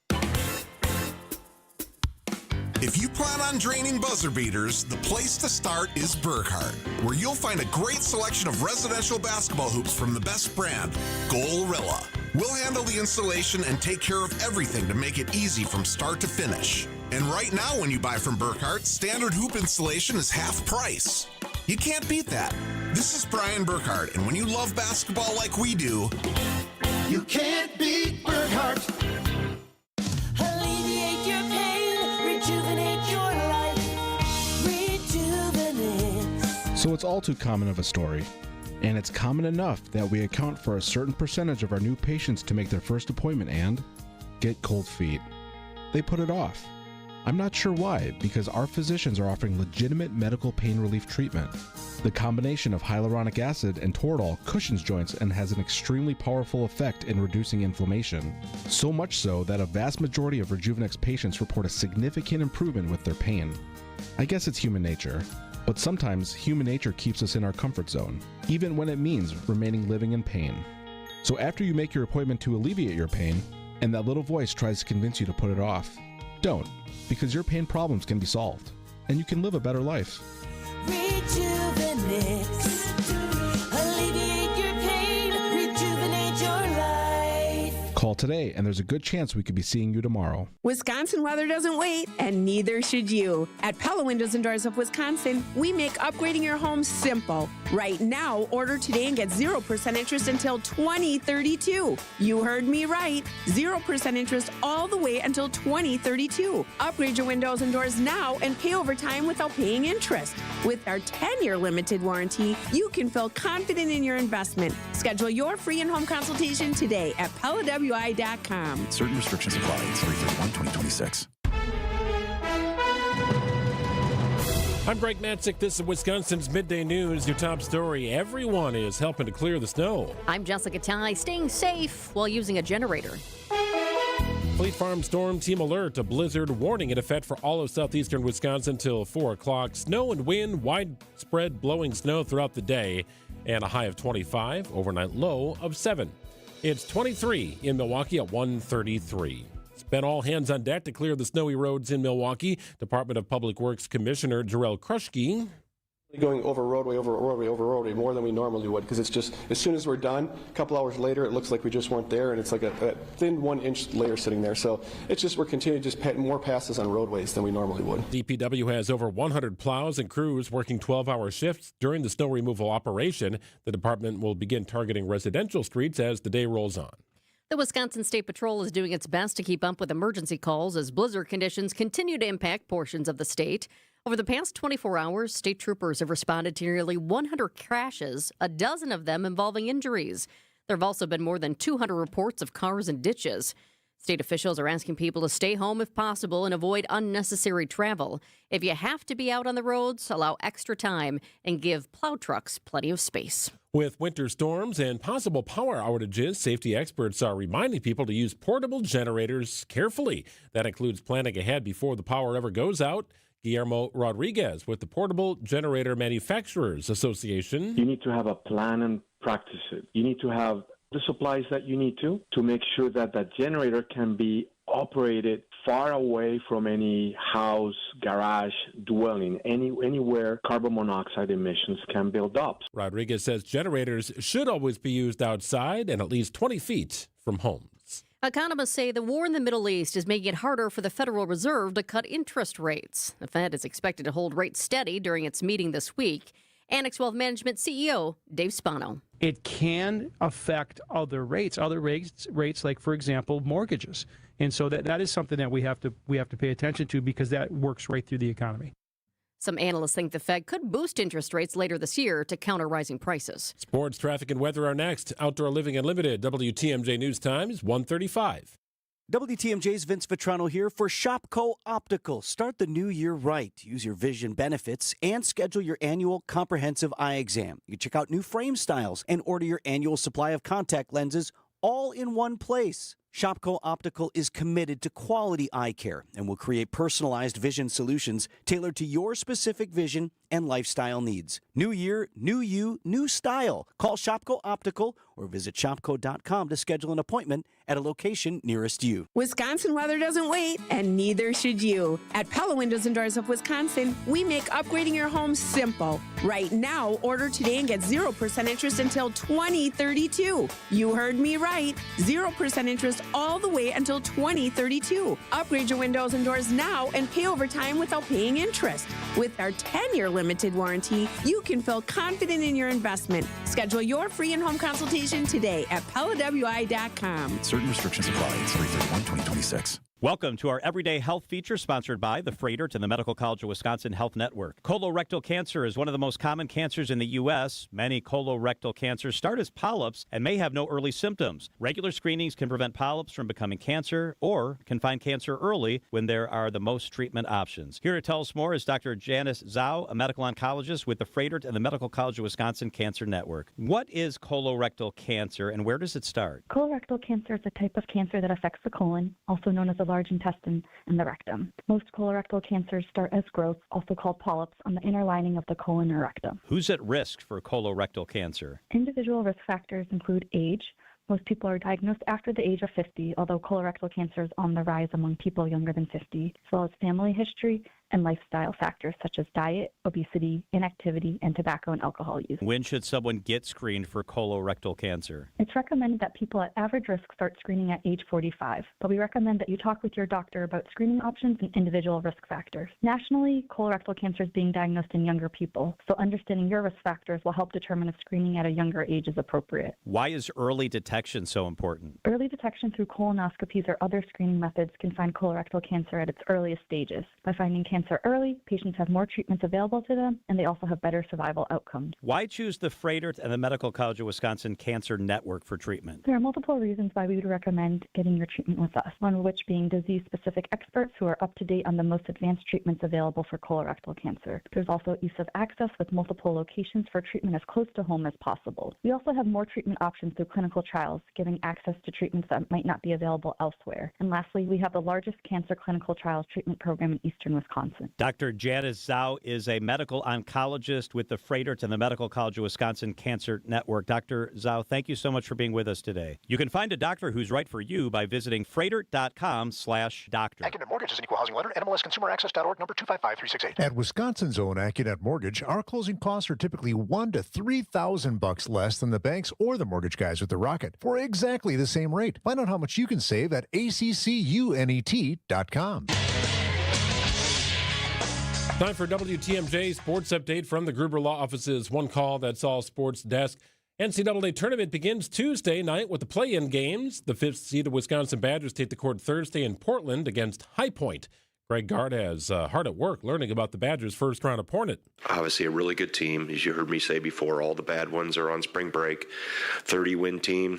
If you plan on draining buzzer beaters, the place to start is Burkhardt, where you'll find a great selection of residential basketball hoops from the best brand, Gorilla. We'll handle the installation and take care of everything to make it easy from start to finish. And right now, when you buy from Burkhardt, standard hoop installation is half price. You can't beat that. This is Brian Burkhardt, and when you love basketball like we do, you can't beat Burkhardt. Alleviate your pain, rejuvenate your life, rejuvenate. So it's all too common of a story. And it's common enough that we account for a certain percentage of our new patients to make their first appointment and get cold feet. They put it off. I'm not sure why, because our physicians are offering legitimate medical pain relief treatment. The combination of hyaluronic acid and Toradol cushions joints and has an extremely powerful effect in reducing inflammation. So much so that a vast majority of Rejuvenex patients report a significant improvement with their pain. I guess it's human nature. But sometimes human nature keeps us in our comfort zone, even when it means remaining living in pain. So after you make your appointment to alleviate your pain, and that little voice tries to convince you to put it off, don't, because your pain problems can be solved, and you can live a better life. Rejuvenate. Alleviate your pain, rejuvenate your life. Call today, and there's a good chance we could be seeing you tomorrow. Wisconsin weather doesn't wait, and neither should you. At Pella Windows and Doors of Wisconsin, we make upgrading your home simple. Right now, order today and get 0% interest until 2032. You heard me right. 0% interest all the way until 2032. Upgrade your windows and doors now and pay over time without paying interest. With our 10-year limited warranty, you can feel confident in your investment. Schedule your free in-home consultation today at PellaWI.com. Certain restrictions apply. 3/31/2026. I'm Greg Matzik. This is Wisconsin's Midday News. Your top story: everyone is helping to clear the snow. I'm Jessica Ty, staying safe while using a generator. Fleet Farm Storm Team Alert, a blizzard warning in effect for all of southeastern Wisconsin till 4 o'clock. Snow and wind, widespread blowing snow throughout the day, and a high of 25, overnight low of 7. It's 23 in Milwaukee at 1:33. It's been all hands on deck to clear the snowy roads in Milwaukee. Department of Public Works Commissioner Jarrell Krushke. Going over roadway more than we normally would, because it's just, as soon as we're done, a couple hours later, it looks like we just weren't there, and it's like a thin 1-inch layer sitting there. So it's just, we're continuing to just more passes on roadways than we normally would. DPW has over 100 plows and crews working 12-hour shifts during the snow removal operation. The department will begin targeting residential streets as the day rolls on. The Wisconsin State Patrol is doing its best to keep up with emergency calls as blizzard conditions continue to impact portions of the state. Over the past 24 hours, state troopers have responded to nearly 100 crashes, a dozen of them involving injuries. There have also been more than 200 reports of cars in ditches. State officials are asking people to stay home if possible and avoid unnecessary travel. If you have to be out on the roads, allow extra time and give plow trucks plenty of space. With winter storms and possible power outages, safety experts are reminding people to use portable generators carefully. That includes planning ahead before the power ever goes out. Guillermo Rodriguez with the Portable Generator Manufacturers Association. You need to have a plan and practice it. You need to have the supplies that you need to make sure that that generator can be operated far away from any house, garage, dwelling, anywhere carbon monoxide emissions can build up. Rodriguez says generators should always be used outside and at least 20 feet from homes. Economists say the war in the Middle East is making it harder for the Federal Reserve to cut interest rates. The Fed is expected to hold rates steady during its meeting this week. Annex Wealth Management CEO Dave Spano. It can affect other rates like, for example, mortgages. And so that is something that we have to pay attention to because that works right through the economy. Some analysts think the Fed could boost interest rates later this year to counter rising prices. Sports, traffic, and weather are next. Outdoor Living Unlimited, WTMJ News Times, 1:35. WTMJ's Vince Vitrano here for Shopco Optical. Start the new year right. Use your vision benefits and schedule your annual comprehensive eye exam. You can check out new frame styles and order your annual supply of contact lenses all in one place. Shopco Optical is committed to quality eye care and will create personalized vision solutions tailored to your specific vision and lifestyle needs. New year, new you, new style. Call Shopco Optical or visit shopco.com to schedule an appointment at a location nearest you. Wisconsin weather doesn't wait, and neither should you. At Pella Windows and Doors of Wisconsin, we make upgrading your home simple. Right now, order today and get 0% interest until 2032. You heard me right. 0% interest all the way until 2032. Upgrade your windows and doors now and pay over time without paying interest. With our 10-year limited warranty, you can feel confident in your investment. Schedule your free in-home consultation today at PellaWI.com. Certain restrictions apply. It's 3/31/2026. Welcome to our Everyday Health feature sponsored by the Freighter and the Medical College of Wisconsin Health Network. Colorectal cancer is one of the most common cancers in the U.S. Many colorectal cancers start as polyps and may have no early symptoms. Regular screenings can prevent polyps from becoming cancer or can find cancer early when there are the most treatment options. Here to tell us more is Dr. Janice Zhao, a medical oncologist with the Freighter and the Medical College of Wisconsin Cancer Network. What is colorectal cancer and where does it start? Colorectal cancer is a type of cancer that affects the colon, also known as the large intestine and the rectum. Most colorectal cancers start as growths, also called polyps, on the inner lining of the colon or rectum. Who's at risk for colorectal cancer? Individual risk factors include age. Most people are diagnosed after the age of 50, although colorectal cancer is on the rise among people younger than 50, as well as family history and lifestyle factors such as diet, obesity, inactivity, and tobacco and alcohol use. When should someone get screened for colorectal cancer? It's recommended that people at average risk start screening at age 45, but we recommend that you talk with your doctor about screening options and individual risk factors. Nationally, colorectal cancer is being diagnosed in younger people, so understanding your risk factors will help determine if screening at a younger age is appropriate. Why is early detection so important? Early detection through colonoscopies or other screening methods can find colorectal cancer at its earliest stages. By finding cancer cancer early, patients have more treatments available to them, and they also have better survival outcomes. Why choose the Froedtert and the Medical College of Wisconsin Cancer Network for treatment? There are multiple reasons why we would recommend getting your treatment with us, one of which being disease-specific experts who are up to date on the most advanced treatments available for colorectal cancer. There's also ease of access with multiple locations for treatment as close to home as possible. We also have more treatment options through clinical trials, giving access to treatments that might not be available elsewhere. And lastly, we have the largest cancer clinical trials treatment program in eastern Wisconsin. Dr. Janice Zhao is a medical oncologist with the Froedtert and the Medical College of Wisconsin Cancer Network. Dr. Zhao, thank you so much for being with us today. You can find a doctor who's right for you by visiting Froedtert.com/doctor. Accunet Mortgage is an equal housing lender. NMLS ConsumerAccess.org, number 255368. At Wisconsin's own Accunet Mortgage, our closing costs are typically $1,000 to $3,000 less than the banks or the mortgage guys with the Rocket for exactly the same rate. Find out how much you can save at accunet.com. Time for WTMJ Sports Update from the Gruber Law Office's One Call, That's All Sports Desk. NCAA tournament begins Tuesday night with the play-in games. The fifth seed, the Wisconsin Badgers, take the court Thursday in Portland against High Point. Greg Gard has hard at work learning about the Badgers' first-round opponent. Obviously a really good team. As you heard me say before, all the bad ones are on spring break. 30-win team.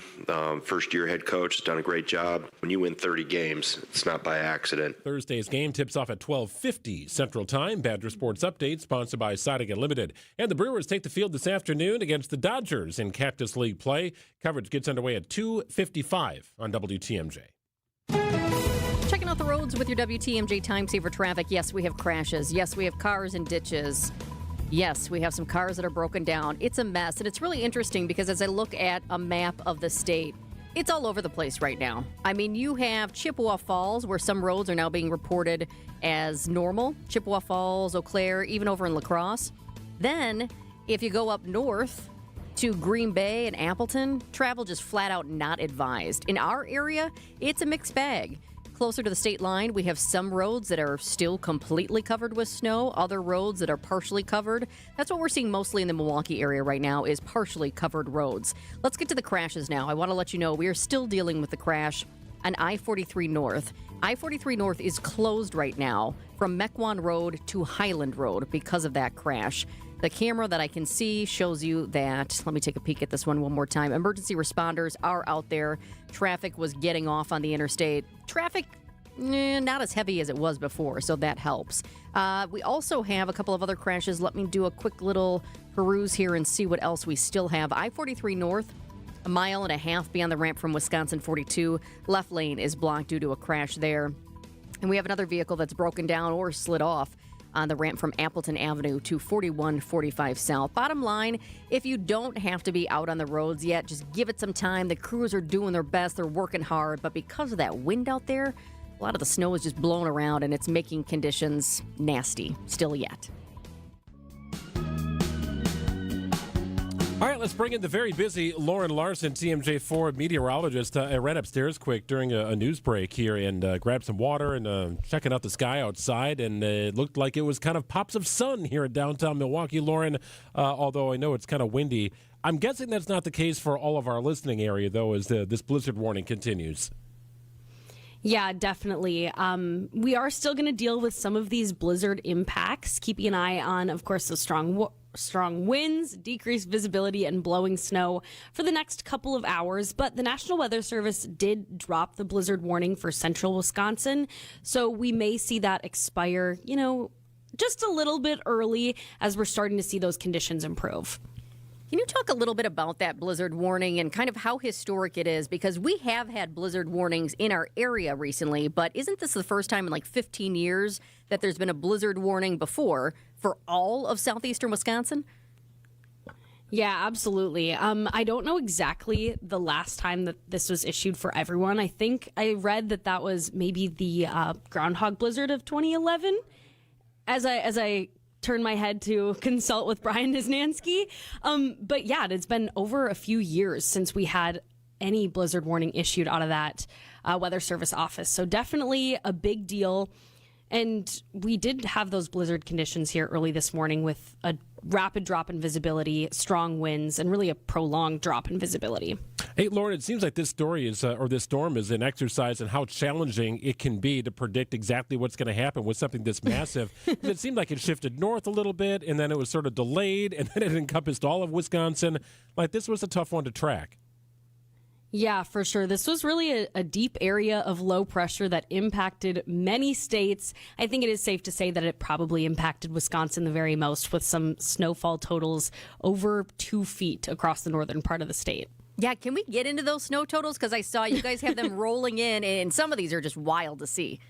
First-year head coach has done a great job. When you win 30 games, it's not by accident. Thursday's game tips off at 12:50 Central Time. Badger Sports Update, sponsored by Siding Unlimited. And the Brewers take the field this afternoon against the Dodgers in Cactus League play. Coverage gets underway at 2:55 on WTMJ. Checking out the roads with your WTMJ Time Saver traffic. Yes, we have crashes. Yes, we have cars and ditches. Yes, we have some cars that are broken down. It's a mess, and it's really interesting because as I look at a map of the state, it's all over the place right now. I mean, you have Chippewa Falls, where some roads are now being reported as normal. Chippewa Falls, Eau Claire, even over in La Crosse. Then, if you go up north to Green Bay and Appleton, travel just flat out not advised. In our area, it's a mixed bag. Closer to the state line, we have some roads that are still completely covered with snow, other roads that are partially covered. That's what we're seeing mostly in the Milwaukee area right now is partially covered roads. Let's get to the crashes now. I want to let you know we are still dealing with the crash on I-43 North. I-43 North is closed right now from Mequon Road to Highland Road because of that crash. The camera that I can see shows you that. Let me take a peek at this one more time. Emergency responders are out there. Traffic was getting off on the interstate. Traffic, not as heavy as it was before, so that helps. We also have a couple of other crashes. Let me do a quick little peruse here and see what else we still have. I-43 North, a mile and a half beyond the ramp from Wisconsin 42. Left lane is blocked due to a crash there. And we have another vehicle that's broken down or slid off on the ramp from Appleton Avenue to 4145 South. Bottom line, if you don't have to be out on the roads yet, just give it some time. The crews are doing their best. They're working hard. But because of that wind out there, a lot of the snow is just blowing around, and it's making conditions nasty still yet. All right, let's bring in the very busy Lauren Larson, TMJ4 meteorologist. I ran upstairs quick during a news break here and grabbed some water and checking out the sky outside, and it looked like it was kind of pops of sun here in downtown Milwaukee, Lauren, although I know it's kind of windy. I'm guessing that's not the case for all of our listening area, though, as this blizzard warning continues. Yeah, definitely. We are still going to deal with some of these blizzard impacts, keeping an eye on, of course, the strong winds, decreased visibility, and blowing snow for the next couple of hours. But the National Weather Service did drop the blizzard warning for central Wisconsin. So we may see that expire, just a little bit early as we're starting to see those conditions improve. Can you talk a little bit about that blizzard warning and kind of how historic it is? Because we have had blizzard warnings in our area recently, but isn't this the first time in like 15 years that there's been a blizzard warning before for all of southeastern Wisconsin? Yeah, absolutely. I don't know exactly the last time that this was issued for everyone. I think I read that was maybe the groundhog blizzard of 2011. As I turn my head to consult with Brian Niznansky. But yeah, it's been over a few years since we had any blizzard warning issued out of that Weather Service office. So definitely a big deal. And we did have those blizzard conditions here early this morning with a rapid drop in visibility, strong winds, and really a prolonged drop in visibility. Hey, Lauren, it seems like this story is, or this storm is an exercise in how challenging it can be to predict exactly what's going to happen with something this massive. It seemed like it shifted north a little bit, and then it was sort of delayed, and then it encompassed all of Wisconsin. Like, this was a tough one to track. Yeah, for sure. This was really a deep area of low pressure that impacted many states. I think it is safe to say that it probably impacted Wisconsin the very most, with some snowfall totals over 2 feet across the northern part of the state. Yeah, can we get into those snow totals? Because I saw you guys have them rolling in, and some of these are just wild to see.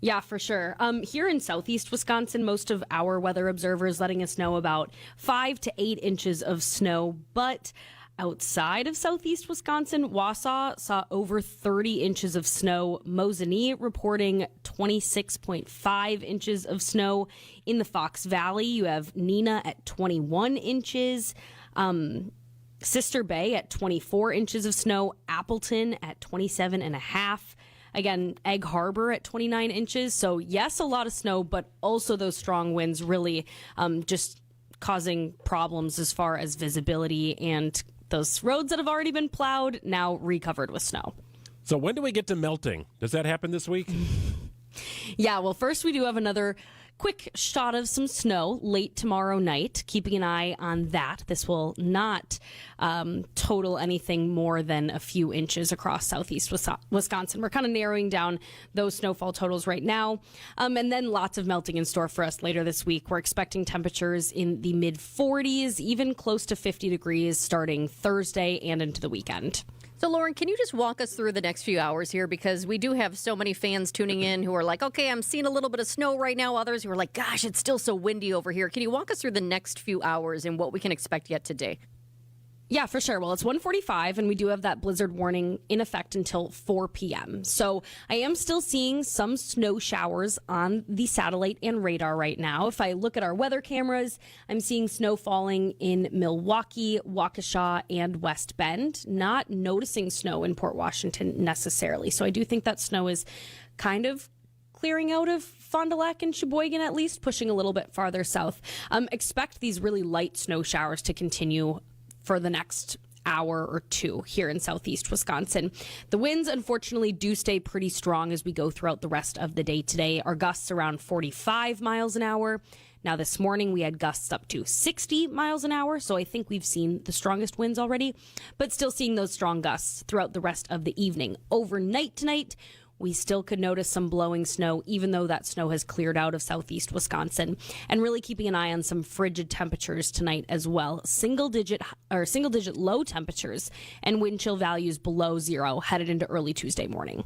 Yeah, for sure. Here in southeast Wisconsin, most of our weather observers letting us know about 5 to 8 inches of snow. But outside of southeast Wisconsin, Wausau saw over 30 inches of snow. Mosinee reporting 26.5 inches of snow. In the Fox Valley, you have Neenah at 21 inches. Sister Bay at 24 inches of snow, Appleton at 27 and a half. Again, Egg Harbor at 29 inches. So yes, a lot of snow, but also those strong winds really just causing problems as far as visibility, and those roads that have already been plowed now recovered with snow. So when do we get to melting? Does that happen this week? Yeah, well, first we do have another quick shot of some snow late tomorrow night. Keeping an eye on that. This will not total anything more than a few inches across southeast Wisconsin. We're kind of narrowing down those snowfall totals right now. And then lots of melting in store for us later this week. We're expecting temperatures in the mid-40s, even close to 50 degrees starting Thursday and into the weekend. So, Lauren, can you just walk us through the next few hours here? Because we do have so many fans tuning in who are like, okay, I'm seeing a little bit of snow right now. Others who are like, gosh, it's still so windy over here. Can you walk us through the next few hours and what we can expect yet today? Yeah, for sure. Well, it's 1:45, and we do have that blizzard warning in effect until 4 p.m. So I am still seeing some snow showers on the satellite and radar right now. If I look at our weather cameras, I'm seeing snow falling in Milwaukee, Waukesha, and West Bend. Not noticing snow in Port Washington necessarily. So I do think that snow is kind of clearing out of Fond du Lac and Sheboygan, at least, pushing a little bit farther south. Expect these really light snow showers to continue for the next hour or two here in southeast Wisconsin. The winds, unfortunately, do stay pretty strong as we go throughout the rest of the day today. Our gusts around 45 miles an hour. Now, this morning, we had gusts up to 60 miles an hour, so I think we've seen the strongest winds already, but still seeing those strong gusts throughout the rest of the evening. Overnight tonight, we still could notice some blowing snow, even though that snow has cleared out of southeast Wisconsin. And really keeping an eye on some frigid temperatures tonight as well. Single-digit low temperatures and wind chill values below zero headed into early Tuesday morning.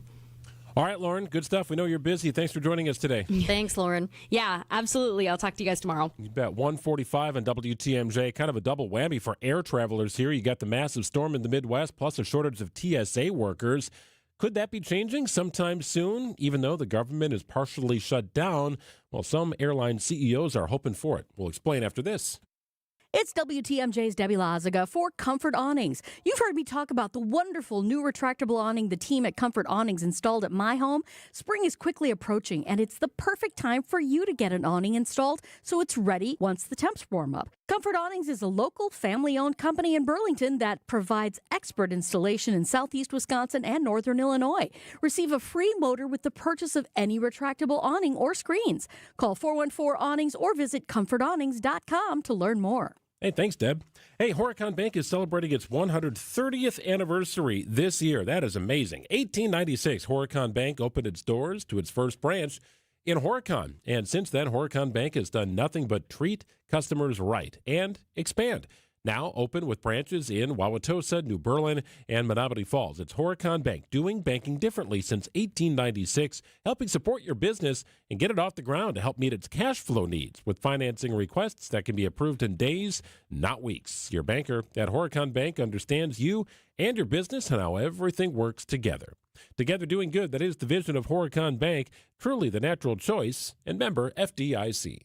All right, Lauren, good stuff. We know you're busy. Thanks for joining us today. Thanks, Lauren. Yeah, absolutely. I'll talk to you guys tomorrow. You bet. 1:45 on WTMJ. Kind of a double whammy for air travelers here. You got the massive storm in the Midwest, plus a shortage of TSA workers. Could that be changing sometime soon, even though the government is partially shut down? Well, some airline CEOs are hoping for it. We'll explain after this. It's WTMJ's Debbie Lazaga for Comfort Awnings. You've heard me talk about the wonderful new retractable awning the team at Comfort Awnings installed at my home. Spring is quickly approaching, and it's the perfect time for you to get an awning installed so it's ready once the temps warm up. Comfort Awnings is a local, family-owned company in Burlington that provides expert installation in southeast Wisconsin and northern Illinois. Receive a free motor with the purchase of any retractable awning or screens. Call 414-AWNINGS or visit comfortawnings.com to learn more. Hey, thanks, Deb. Hey, Horicon Bank is celebrating its 130th anniversary this year. That is amazing. 1896, Horicon Bank opened its doors to its first branch in Horicon. And since then, Horicon Bank has done nothing but treat customers right and expand. Now open with branches in Wauwatosa, New Berlin, and Menominee Falls. It's Horicon Bank, doing banking differently since 1896, helping support your business and get it off the ground to help meet its cash flow needs with financing requests that can be approved in days, not weeks. Your banker at Horicon Bank understands you and your business and how everything works together. Together doing good, that is the vision of Horicon Bank, truly the natural choice, and member FDIC.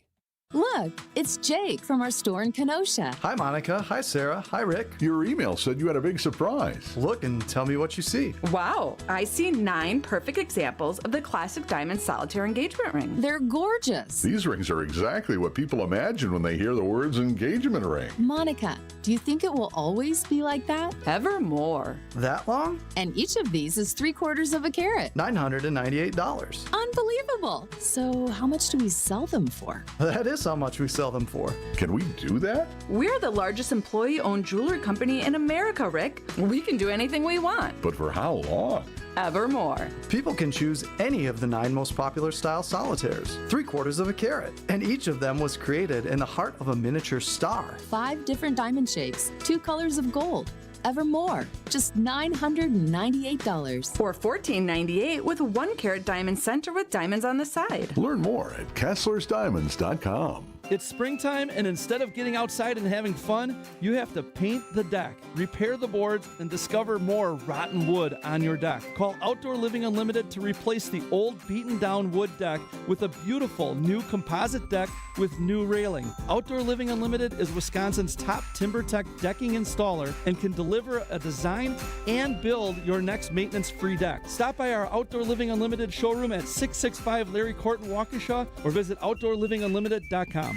Look, it's Jake from our store in Kenosha. Hi, Monica. Hi, Sarah. Hi, Rick. Your email said you had a big surprise. Look and tell me what you see. Wow, I see 9 perfect examples of the classic diamond solitaire engagement ring. They're gorgeous. These rings are exactly what people imagine when they hear the words engagement ring. Monica, do you think it will always be like that? Evermore. That long? And each of these is 3/4 of a carat. $998. Unbelievable. So how much do we sell them for? That is how much we sell them for. Can we do that? We're the largest employee-owned jewelry company in America, Rick. We can do anything we want. But for how long? Evermore. People can choose any of the 9 most popular style solitaires, 3/4 of a carat, and each of them was created in the heart of a miniature star. 5 different diamond shapes, 2 colors of gold. Evermore, just $998. Or $14.98 with 1 carat diamond center with diamonds on the side. Learn more at KesslersDiamonds.com. It's springtime, and instead of getting outside and having fun, you have to paint the deck, repair the boards, and discover more rotten wood on your deck. Call Outdoor Living Unlimited to replace the old beaten-down wood deck with a beautiful new composite deck with new railing. Outdoor Living Unlimited is Wisconsin's top TimberTech decking installer and can deliver a design and build your next maintenance-free deck. Stop by our Outdoor Living Unlimited showroom at 665 Larry Court in Waukesha or visit OutdoorLivingUnlimited.com.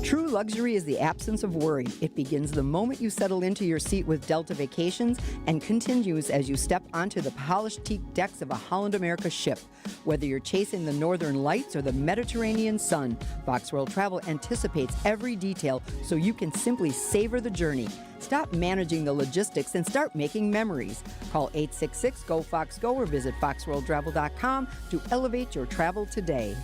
True luxury is the absence of worry. It begins the moment you settle into your seat with Delta Vacations and continues as you step onto the polished teak decks of a Holland America ship. Whether you're chasing the northern lights or the Mediterranean sun, Fox World Travel anticipates every detail so you can simply savor the journey. Stop managing the logistics and start making memories. Call 866-GO-FOX-GO or visit foxworldtravel.com to elevate your travel today.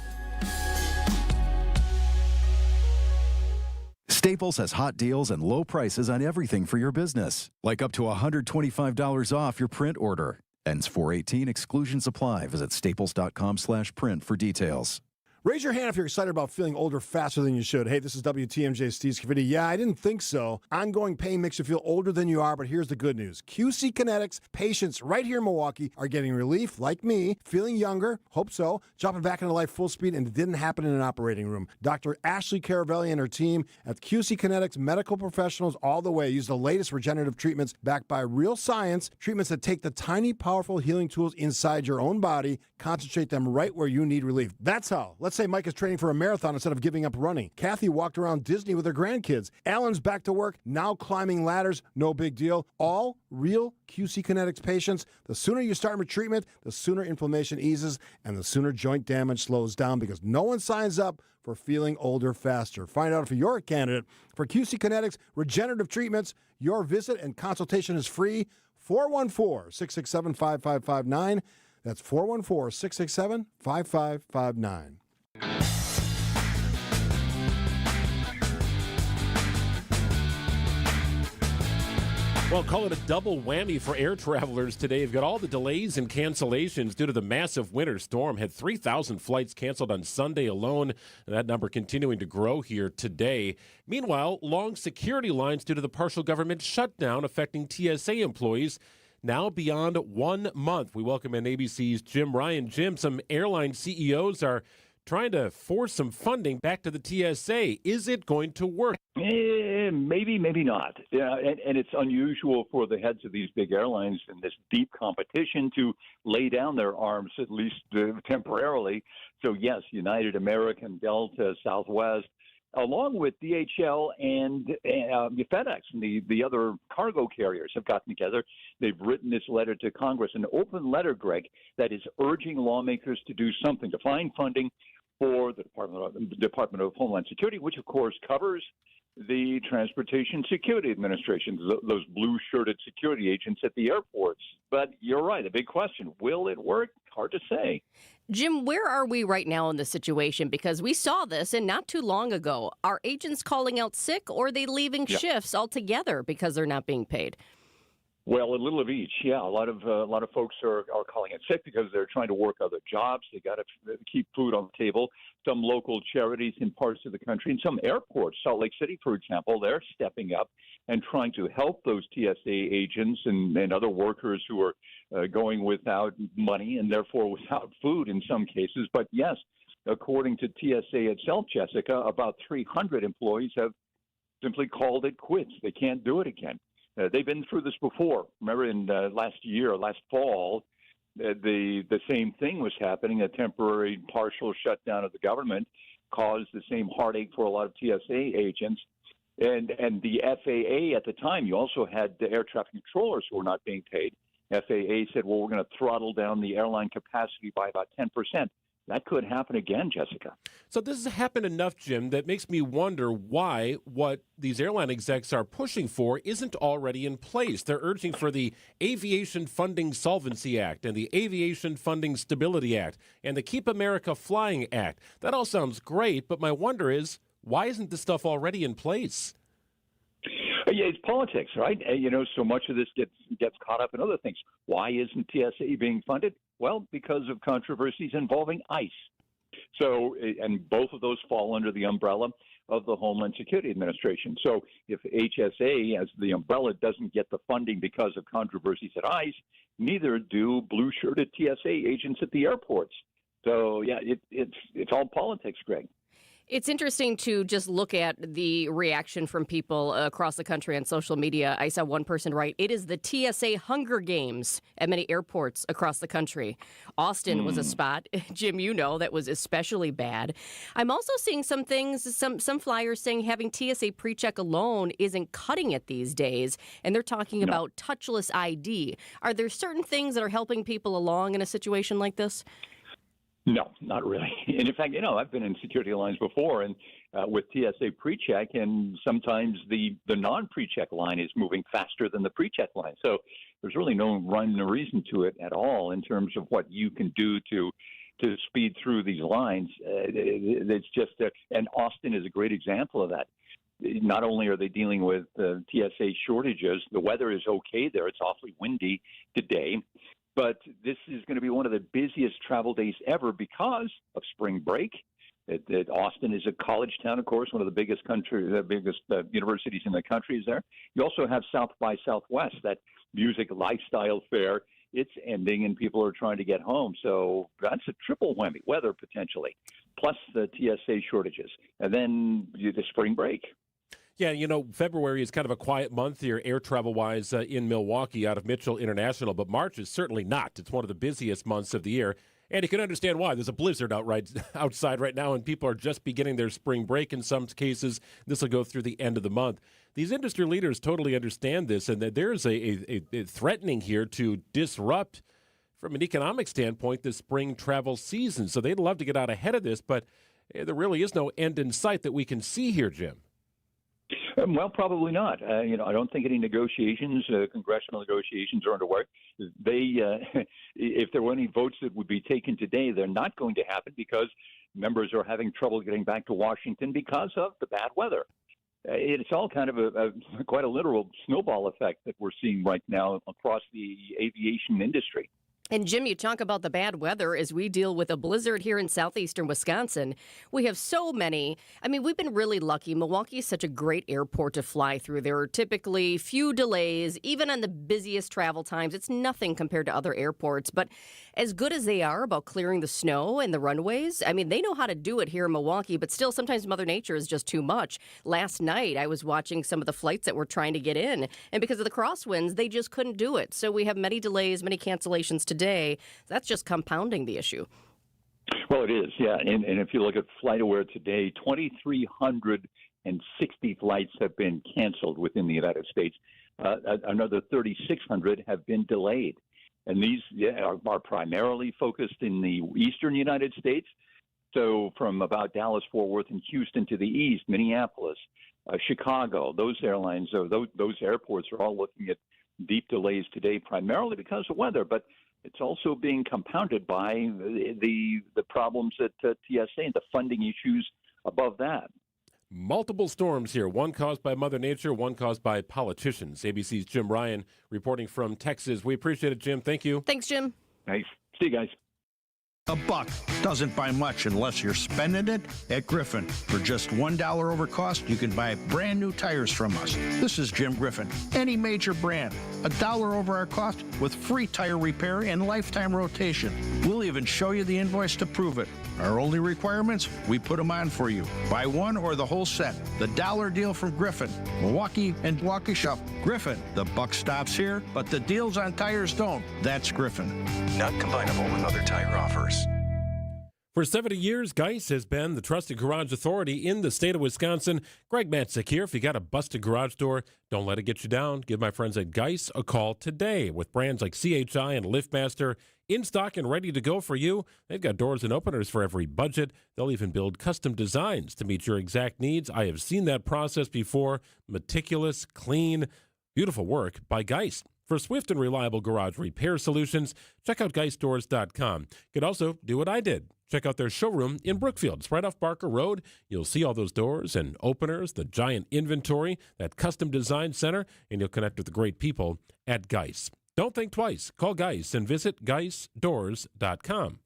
Staples has hot deals and low prices on everything for your business, like up to $125 off your print order. Ends 4/18, exclusions apply. Visit staples.com/print for details. Raise your hand if you're excited about feeling older faster than you should. Hey, this is WTMJ Steve Scavini. Yeah, I didn't think so. Ongoing pain makes you feel older than you are, but here's the good news. QC Kinetics patients right here in Milwaukee are getting relief, like me, feeling younger, hope so, jumping back into life full speed, and it didn't happen in an operating room. Dr. Ashley Caravelli and her team at QC Kinetics, medical professionals all the way, use the latest regenerative treatments backed by real science, treatments that take the tiny, powerful healing tools inside your own body, concentrate them right where you need relief. That's how. Let's say Mike is training for a marathon instead of giving up running. Kathy walked around Disney with her grandkids. Alan's back to work, now climbing ladders, no big deal. All real QC Kinetics patients. The sooner you start with treatment, the sooner inflammation eases and the sooner joint damage slows down, because no one signs up for feeling older faster. Find out if you're a candidate for QC Kinetics regenerative treatments. Your visit and consultation is free. 414-667-5559. That's 414-667-5559. Well, call it a double whammy for air travelers today. You've got all the delays and cancellations due to the massive winter storm. Had 3,000 flights canceled on Sunday alone. That number continuing to grow here today. Meanwhile, long security lines due to the partial government shutdown affecting TSA employees now beyond 1 month. We welcome in ABC's Jim Ryan. Jim, some airline CEOs are trying to force some funding back to the TSA. Is it going to work? Maybe, maybe not. Yeah, and it's unusual for the heads of these big airlines in this deep competition to lay down their arms, at least temporarily. So, yes, United, American, Delta, Southwest, along with DHL and FedEx and the other cargo carriers have gotten together. They've written this letter to Congress, an open letter, Greg, that is urging lawmakers to do something, to find funding for the Department of Homeland Security, which, of course, covers the Transportation Security Administration, those blue-shirted security agents at the airports. But you're right, a big question. Will it work? Hard to say. Jim, where are we right now in the situation? Because we saw this, and not too long ago. Are agents calling out sick, or are they leaving shifts altogether because they're not being paid? Well, a little of each. Yeah, a lot of folks are calling it sick because they're trying to work other jobs. They got to keep food on the table. Some local charities in parts of the country and some airports, Salt Lake City, for example, they're stepping up and trying to help those TSA agents and other workers who are going without money and therefore without food in some cases. But yes, according to TSA itself, Jessica, about 300 employees have simply called it quits. They can't do it again. They've been through this before. Remember in last fall, the same thing was happening. A temporary partial shutdown of the government caused the same heartache for a lot of TSA agents. And the FAA at the time, you also had the air traffic controllers who were not being paid. FAA said, well, we're going to throttle down the airline capacity by about 10%. That could happen again, Jessica. So this has happened enough, Jim, that makes me wonder why what these airline execs are pushing for isn't already in place. They're urging for the Aviation Funding Solvency Act and the Aviation Funding Stability Act and the Keep America Flying Act. That all sounds great, but my wonder is, why isn't this stuff already in place? Yeah, it's politics, right? So much of this gets caught up in other things. Why isn't TSA being funded? Well, because of controversies involving ICE. So, and both of those fall under the umbrella of the Homeland Security Administration. So if HSA, as the umbrella, doesn't get the funding because of controversies at ICE, neither do blue-shirted TSA agents at the airports. So, yeah, it's all politics, Greg. It's interesting to just look at the reaction from people across the country on social media. I saw one person write, it is the TSA Hunger Games at many airports across the country. Austin was a spot, Jim, that was especially bad. I'm also seeing some things, some flyers saying having TSA PreCheck alone isn't cutting it these days, and they're talking about touchless ID. Are there certain things that are helping people along in a situation like this? No, not really. And in fact, I've been in security lines before, and with TSA PreCheck, and sometimes the non-PreCheck line is moving faster than the PreCheck line. So there's really no rhyme or reason to it at all in terms of what you can do to speed through these lines. It's just, and Austin is a great example of that. Not only are they dealing with TSA shortages, the weather is okay there. It's awfully windy today. But this is going to be one of the busiest travel days ever because of spring break. Austin is a college town, of course, one of the biggest universities in the country is there. You also have South by Southwest, that music lifestyle fair. It's ending and people are trying to get home. So that's a triple whammy, weather potentially, plus the TSA shortages, and then the spring break. Yeah, February is kind of a quiet month here, air travel-wise, in Milwaukee out of Mitchell International, but March is certainly not. It's one of the busiest months of the year, and you can understand why. There's a blizzard outside right now, and people are just beginning their spring break in some cases. This will go through the end of the month. These industry leaders totally understand this, and that there's a threatening here to disrupt, from an economic standpoint, the spring travel season. So they'd love to get out ahead of this, but there really is no end in sight that we can see here, Jim. Well, probably not. I don't think any negotiations, congressional negotiations, are underway. If there were any votes that would be taken today, they're not going to happen because members are having trouble getting back to Washington because of the bad weather. It's all kind of quite a literal snowball effect that we're seeing right now across the aviation industry. And Jim, you talk about the bad weather as we deal with a blizzard here in southeastern Wisconsin. We have so many. We've been really lucky. Milwaukee is such a great airport to fly through. There are typically few delays, even on the busiest travel times. It's nothing compared to other airports. But as good as they are about clearing the snow and the runways, they know how to do it here in Milwaukee, but still sometimes Mother Nature is just too much. Last night, I was watching some of the flights that were trying to get in, and because of the crosswinds, they just couldn't do it. So we have many delays, many cancellations today. That's just compounding the issue. Well, it is, yeah. And if you look at FlightAware today, 2,360 flights have been canceled within the United States. Another 3,600 have been delayed. And these are primarily focused in the eastern United States. So from about Dallas, Fort Worth, and Houston to the east, Minneapolis, Chicago, those airlines, those airports are all looking at deep delays today, primarily because of weather. But it's also being compounded by the problems at TSA and the funding issues above that. Multiple storms here, one caused by Mother Nature, one caused by politicians. ABC's Jim Ryan reporting from Texas. We appreciate it, Jim. Thank you. Thanks, Jim. Nice. See you guys. $1 doesn't buy much unless you're spending it at Griffin. For just $1 over cost, you can buy brand new tires from us. This is Jim Griffin. Any major brand, $1 over our cost with free tire repair and lifetime rotation. We'll even show you the invoice to prove it. Our only requirements, we put them on for you. Buy one or the whole set. The dollar deal from Griffin. Milwaukee and Waukesha. Griffin. The buck stops here, but the deals on tires don't. That's Griffin. Not combinable with other tire offers. For 70 years, Geis has been the trusted garage authority in the state of Wisconsin. Greg Matzik here. If you got a busted garage door, don't let it get you down. Give my friends at Geis a call today. With brands like CHI and LiftMaster in stock and ready to go for you, they've got doors and openers for every budget. They'll even build custom designs to meet your exact needs. I have seen that process before. Meticulous, clean, beautiful work by Geis. For swift and reliable garage repair solutions, check out GeisDoors.com. You could also do what I did. Check out their showroom in Brookfield. It's right off Barker Road. You'll see all those doors and openers, the giant inventory, that custom design center, and you'll connect with the great people at Geis. Don't think twice. Call Geis and visit GeisDoors.com.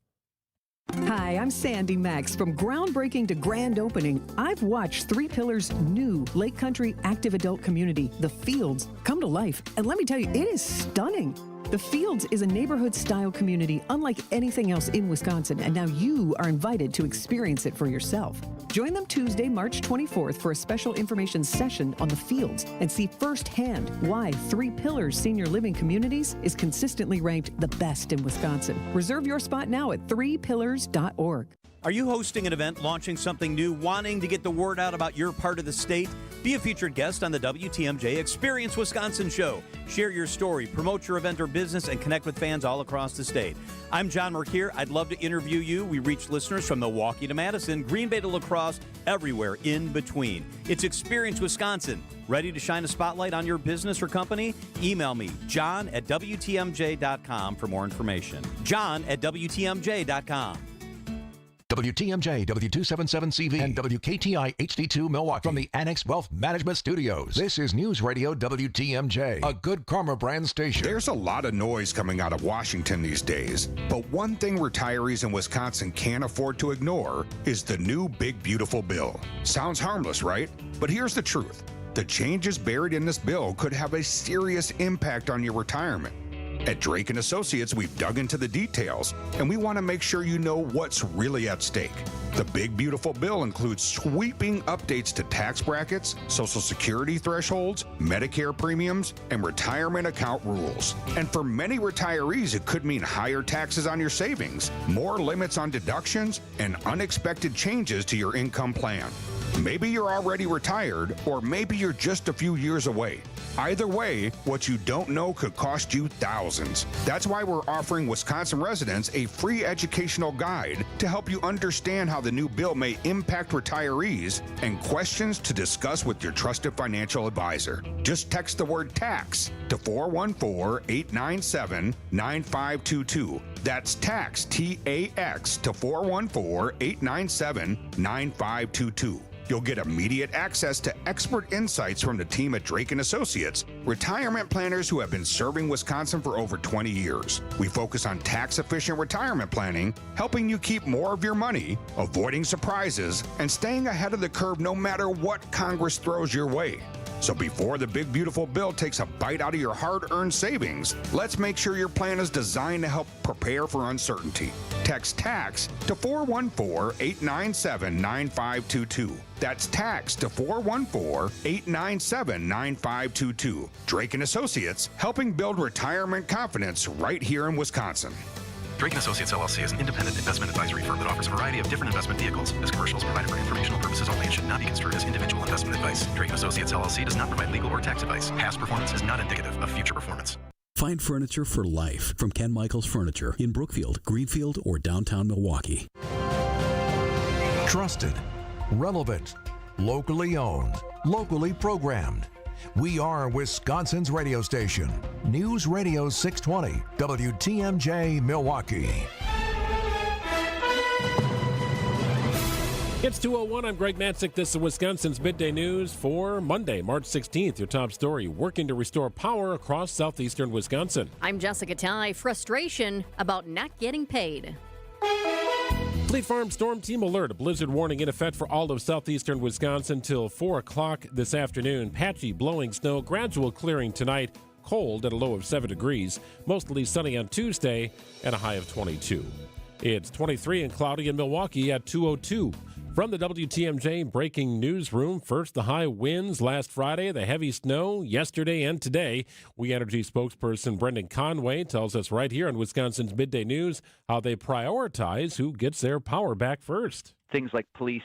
Hi, I'm Sandy Max. From groundbreaking to grand opening, I've watched Three Pillars' new Lake Country active adult community, The Fields, come to life. And let me tell you, it is stunning. The Fields is a neighborhood-style community unlike anything else in Wisconsin, and now you are invited to experience it for yourself. Join them Tuesday, March 24th for a special information session on The Fields and see firsthand why Three Pillars Senior Living Communities is consistently ranked the best in Wisconsin. Reserve your spot now at threepillars.org. Are you hosting an event, launching something new, wanting to get the word out about your part of the state? Be a featured guest on the WTMJ Experience Wisconsin show. Share your story, promote your event or business, and connect with fans all across the state. I'm John Merkier. I'd love to interview you. We reach listeners from Milwaukee to Madison, Green Bay to La Crosse, everywhere in between. It's Experience Wisconsin. Ready to shine a spotlight on your business or company? Email me, john@WTMJ.com for more information. john@WTMJ.com. WTMJ, W277CV, and WKTI HD2 Milwaukee from the Annex Wealth Management Studios. This is News Radio WTMJ, a Good Karma brand station. There's a lot of noise coming out of Washington these days, but one thing retirees in Wisconsin can't afford to ignore is the new Big Beautiful Bill. Sounds harmless, right? But here's the truth. The changes buried in this bill could have a serious impact on your retirement. At Drake & Associates, we've dug into the details, and we want to make sure you know what's really at stake. The Big Beautiful Bill includes sweeping updates to tax brackets, Social Security thresholds, Medicare premiums, and retirement account rules. And for many retirees, it could mean higher taxes on your savings, more limits on deductions, and unexpected changes to your income plan. Maybe you're already retired, or maybe you're just a few years away. Either way, what you don't know could cost you thousands. That's why we're offering Wisconsin residents a free educational guide to help you understand how the new bill may impact retirees and questions to discuss with your trusted financial advisor. Just text the word tax to 414-897-9522. That's tax, T-A-X, to 414-897-9522. You'll get immediate access to expert insights from the team at Drake & Associates, retirement planners who have been serving Wisconsin for over 20 years. We focus on tax-efficient retirement planning, helping you keep more of your money, avoiding surprises, and staying ahead of the curve no matter what Congress throws your way. So before the Big Beautiful Bill takes a bite out of your hard-earned savings, let's make sure your plan is designed to help prepare for uncertainty. Text TAX to 414-897-9522. That's TAX to 414-897-9522. Drake & Associates, helping build retirement confidence right here in Wisconsin. Drake & Associates LLC is an independent investment advisory firm that offers a variety of different investment vehicles. This commercial is provided for informational purposes only and should not be construed as individual investment advice. Drake & Associates LLC does not provide legal or tax advice. Past performance is not indicative of future performance. Find furniture for life from Ken Michaels Furniture in Brookfield, Greenfield, or downtown Milwaukee. Trusted, relevant, locally owned, locally programmed. We are Wisconsin's radio station. News Radio 620, WTMJ Milwaukee. It's 2:01. I'm Greg Matzik. This is Wisconsin's Midday News for Monday, March 16th. Your top story, working to restore power across southeastern Wisconsin. I'm Jessica Ty. Frustration about not getting paid. Fleet Farm Storm Team Alert. A blizzard warning in effect for all of southeastern Wisconsin till 4 o'clock this afternoon. Patchy, blowing snow, gradual clearing tonight. Cold at a low of 7 degrees. Mostly sunny on Tuesday and a high of 22. It's 23 and cloudy in Milwaukee at 2:02. From the WTMJ breaking newsroom, first the high winds last Friday, the heavy snow yesterday and today. We Energy spokesperson Brendan Conway tells us right here on Wisconsin's Midday News how they prioritize who gets their power back first. Things like police,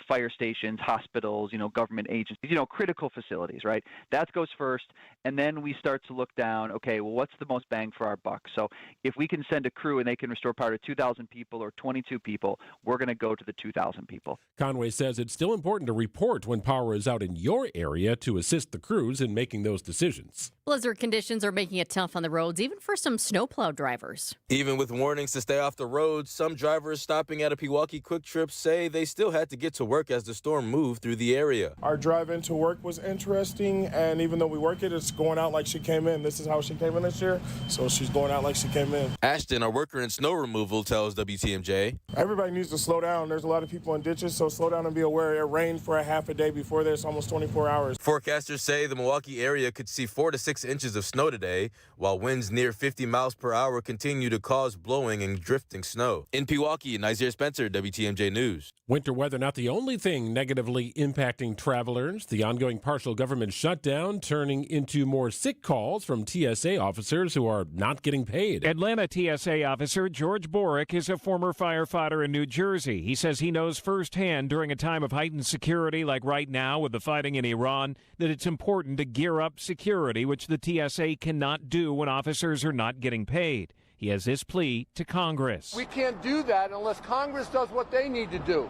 fire stations, hospitals, government agencies, critical facilities, right? That goes first. And then we start to look down, okay, well, what's the most bang for our buck? So if we can send a crew and they can restore power to 2,000 people or 22 people, we're going to go to the 2,000 people. Conway says it's still important to report when power is out in your area to assist the crews in making those decisions. Blizzard conditions are making it tough on the roads, even for some snowplow drivers. Even with warnings to stay off the road, some drivers stopping at a Pewaukee Quick Trip say they still had to get to work as the storm moved through the area. Our drive into work was interesting, and even though we work it, it's going out like she came in. This is how she came in this year, so she's going out like she came in. Ashton, a worker in snow removal, tells WTMJ. Everybody needs to slow down. There's a lot of people in ditches, so slow down and be aware. It rained for a half a day before this, almost 24 hours. Forecasters say the Milwaukee area could see 4 to 6 inches of snow today, while winds near 50 miles per hour continue to cause blowing and drifting snow. In Pewaukee, Nazir Spencer, WTMJ News. Winter weather not the only thing negatively impacting travelers. The ongoing partial government shutdown turning into more sick calls from TSA officers who are not getting paid. Atlanta TSA officer George Borick is a former firefighter in New Jersey. He says he knows firsthand during a time of heightened security like right now with the fighting in Iran that it's important to gear up security, which the TSA cannot do when officers are not getting paid. He has this plea to Congress. We can't do that unless Congress does what they need to do.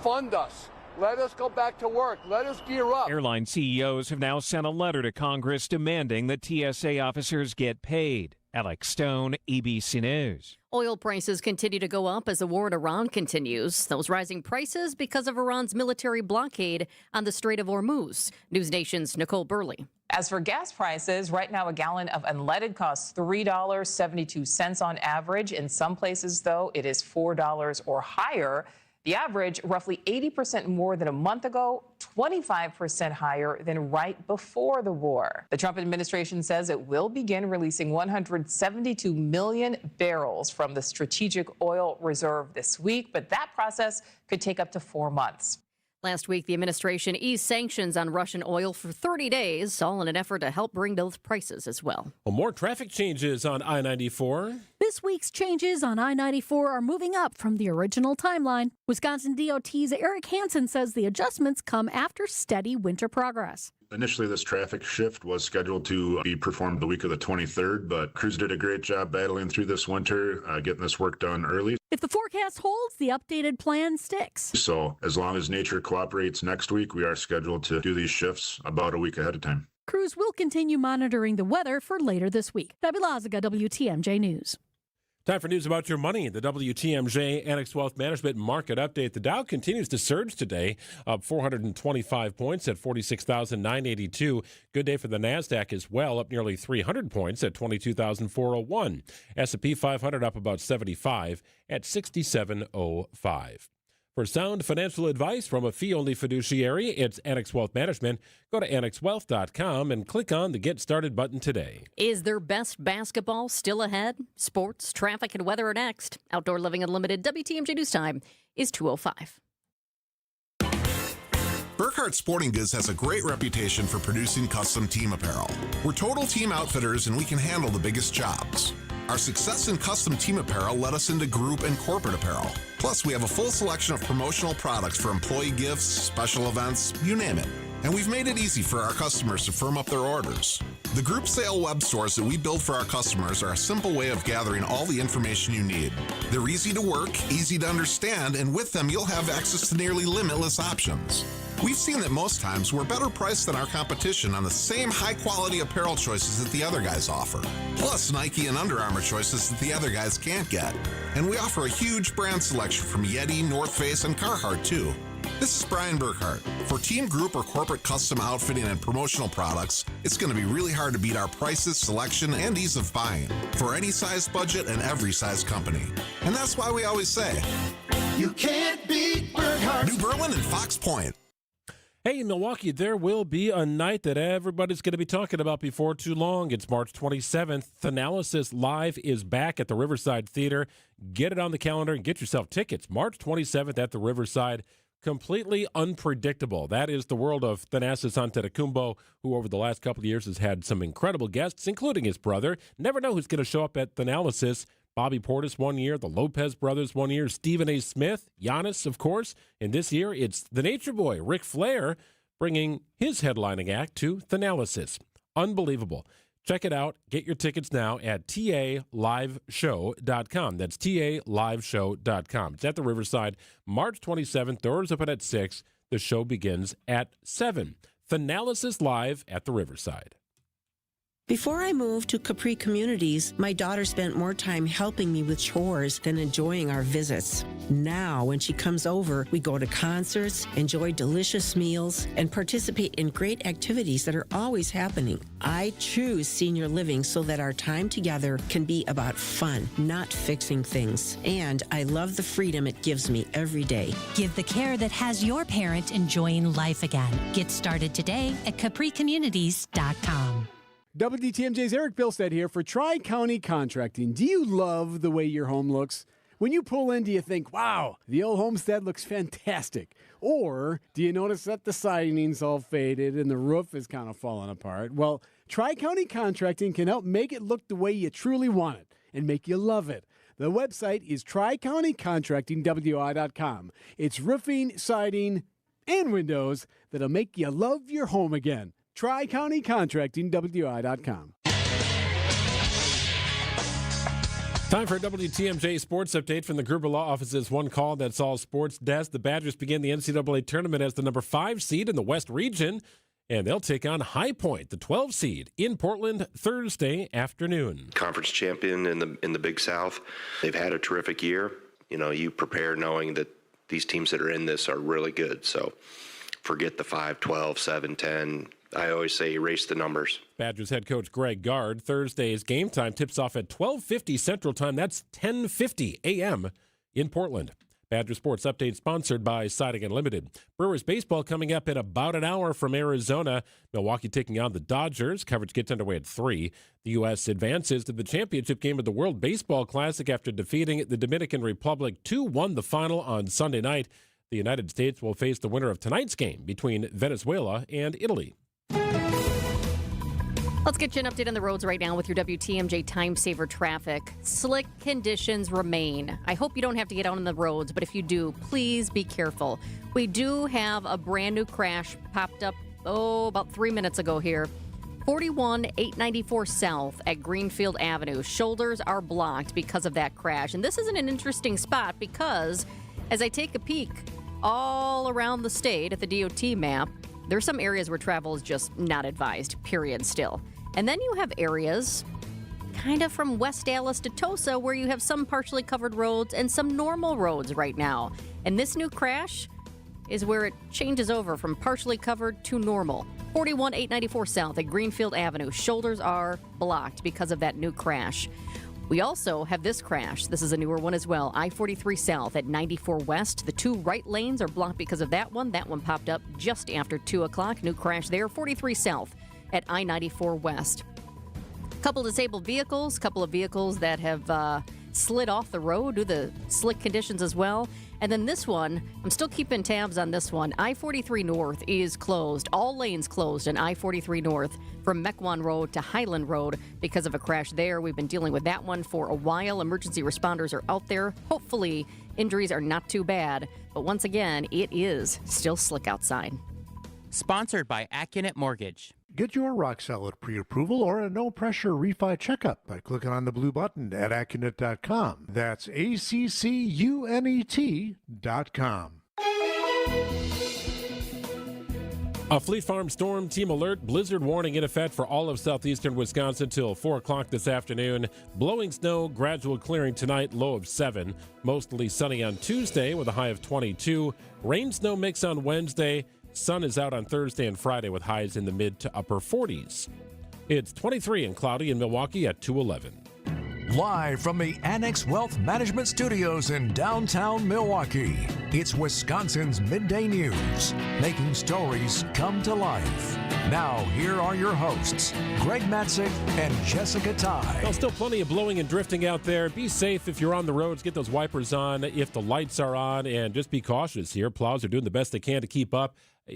Fund us. Let us go back to work. Let us gear up. Airline CEOs have now sent a letter to Congress demanding that TSA officers get paid. Alex Stone, ABC News. Oil prices continue to go up as the war in Iran continues. Those rising prices because of Iran's military blockade on the Strait of Hormuz. News Nation's Nicole Burley. As for gas prices, right now a gallon of unleaded costs $3.72 on average. In some places, though, it is $4 or higher. The average, roughly 80% more than a month ago, 25% higher than right before the war. The Trump administration says it will begin releasing 172 million barrels from the strategic oil reserve this week, but that process could take up to 4 months. Last week, the administration eased sanctions on Russian oil for 30 days, all in an effort to help bring those prices as well. Well, more traffic changes on I-94. This week's changes on I-94 are moving up from the original timeline. Wisconsin DOT's Eric Hansen says the adjustments come after steady winter progress. Initially, this traffic shift was scheduled to be performed the week of the 23rd, but crews did a great job battling through this winter, getting this work done early. If the forecast holds, the updated plan sticks. So as long as nature cooperates next week, we are scheduled to do these shifts about a week ahead of time. Crews will continue monitoring the weather for later this week. Debbie Lazaga, WTMJ News. Time for news about your money. The WTMJ Annex Wealth Management Market Update. The Dow continues to surge today, up 425 points at 46,982. Good day for the NASDAQ as well, up nearly 300 points at 22,401. S&P 500 up about 75 at 6705. For sound financial advice from a fee-only fiduciary, it's Annex Wealth Management. Go to annexwealth.com and click on the Get Started button today. Is their best basketball still ahead? Sports, traffic, and weather are next. Outdoor Living Unlimited WTMJ News Time is 2:05. Burkhart Sporting Goods has a great reputation for producing custom team apparel. We're total team outfitters and we can handle the biggest jobs. Our success in custom team apparel led us into group and corporate apparel. Plus, we have a full selection of promotional products for employee gifts, special events, you name it. And we've made it easy for our customers to firm up their orders. The group sale web stores that we build for our customers are a simple way of gathering all the information you need. They're easy to work, easy to understand, and with them you'll have access to nearly limitless options. We've seen that most times we're better priced than our competition on the same high-quality apparel choices that the other guys offer. Plus Nike and Under Armour choices that the other guys can't get. And we offer a huge brand selection from Yeti, North Face, and Carhartt too. This is Brian Burkhart. For team, group, or corporate custom outfitting and promotional products, it's going to be really hard to beat our prices, selection, and ease of buying for any size budget and every size company. And that's why we always say, You can't beat Burghart's. New Berlin and Fox Point. Hey, in Milwaukee, there will be a night that everybody's going to be talking about before too long. It's March 27th. Thanalysis Live is back at the Riverside Theater. Get it on the calendar and get yourself tickets. March 27th at the Riverside. Completely unpredictable. That is the world of Thanasis Antetokounmpo, who over the last couple of years has had some incredible guests, including his brother. Never know who's going to show up at Thanalysis. Bobby Portis 1 year, the Lopez brothers 1 year, Stephen A. Smith, Giannis, of course. And this year, it's the Nature Boy, Ric Flair, bringing his headlining act to Thanalysis. Unbelievable. Check it out. Get your tickets now at taliveshow.com. That's taliveshow.com. It's at the Riverside, March 27th. Doors open at 6. The show begins at 7. Thanalysis Live at the Riverside. Before I moved to Capri Communities, my daughter spent more time helping me with chores than enjoying our visits. Now, when she comes over, we go to concerts, enjoy delicious meals, and participate in great activities that are always happening. I choose senior living so that our time together can be about fun, not fixing things. And I love the freedom it gives me every day. Give the care that has your parent enjoying life again. Get started today at capricommunities.com. WTMJ's Eric Bilstead here for Tri-County Contracting. Do you love the way your home looks? When you pull in, do you think, wow, the old homestead looks fantastic? Or do you notice that the siding's all faded and the roof is kind of falling apart? Well, Tri-County Contracting can help make it look the way you truly want it and make you love it. The website is tricountycontractingwi.com. It's roofing, siding, and windows that'll make you love your home again. TriCountyContractingWI.com. Time for a WTMJ Sports Update from the Gruber Law Office's One Call That's All Sports Desk. The Badgers begin the NCAA tournament as the number 5 seed in the West region, and they'll take on High Point, the 12 seed, in Portland Thursday afternoon. Conference champion in the Big South. They've had a terrific year. You know, you prepare knowing that these teams that are in this are really good. So forget the 5, 12, 7, 10. I always say erase the numbers. Badgers head coach Greg Gard. Thursday's game time tips off at 12:50 Central Time. That's 10:50 a.m. in Portland. Badger Sports Update sponsored by Siding Unlimited. Brewers baseball coming up in about an hour from Arizona. Milwaukee taking on the Dodgers. Coverage gets underway at 3. The U.S. advances to the championship game of the World Baseball Classic after defeating the Dominican Republic 2-1 the final on Sunday night. The United States will face the winner of tonight's game between Venezuela and Italy. Let's get you an update on the roads right now with your WTMJ Time Saver traffic. Slick conditions remain. I hope you don't have to get out on the roads, but if you do, please be careful. We do have a brand new crash popped up, about 3 minutes ago here. 41-894 South at Greenfield Avenue. Shoulders are blocked because of that crash. And this isn't an interesting spot because as I take a peek all around the state at the DOT map, there's some areas where travel is just not advised, period, still. And then you have areas kind of from West Dallas to Tosa where you have some partially covered roads and some normal roads right now. And this new crash is where it changes over from partially covered to normal. 41-894 South at Greenfield Avenue. Shoulders are blocked because of that new crash. We also have this crash. This is a newer one as well. I-43 South at 94 West. The 2 right lanes are blocked because of that one. That one popped up just after 2 o'clock. New crash there. 43 South at I-94 West. Couple disabled vehicles. Couple of vehicles that have slid off the road due to the slick conditions as well. And then this one, I'm still keeping tabs on this one. I-43 North is closed. All lanes closed in I-43 North from Mequon Road to Highland Road because of a crash there. We've been dealing with that one for a while. Emergency responders are out there. Hopefully, injuries are not too bad. But once again, it is still slick outside. Sponsored by Accunet Mortgage. Get your rock-solid pre-approval or a no-pressure refi checkup by clicking on the blue button at Accunet.com. That's ACCUNET.com. A Fleet Farm storm team alert, blizzard warning in effect for all of southeastern Wisconsin till 4 o'clock this afternoon. Blowing snow, gradual clearing tonight, low of 7. Mostly sunny on Tuesday with a high of 22. Rain snow mix on Wednesday. Sun is out on Thursday and Friday with highs in the mid to upper 40s. It's 23 and cloudy in Milwaukee at 211. Live from the Annex Wealth Management Studios in downtown Milwaukee, it's Wisconsin's Midday News, making stories come to life. Now, here are your hosts, Greg Matzik and Jessica Ty. Well, still plenty of blowing and drifting out there. Be safe if you're on the roads. Get those wipers on if the lights are on, and just be cautious here. Plows are doing the best they can to keep up.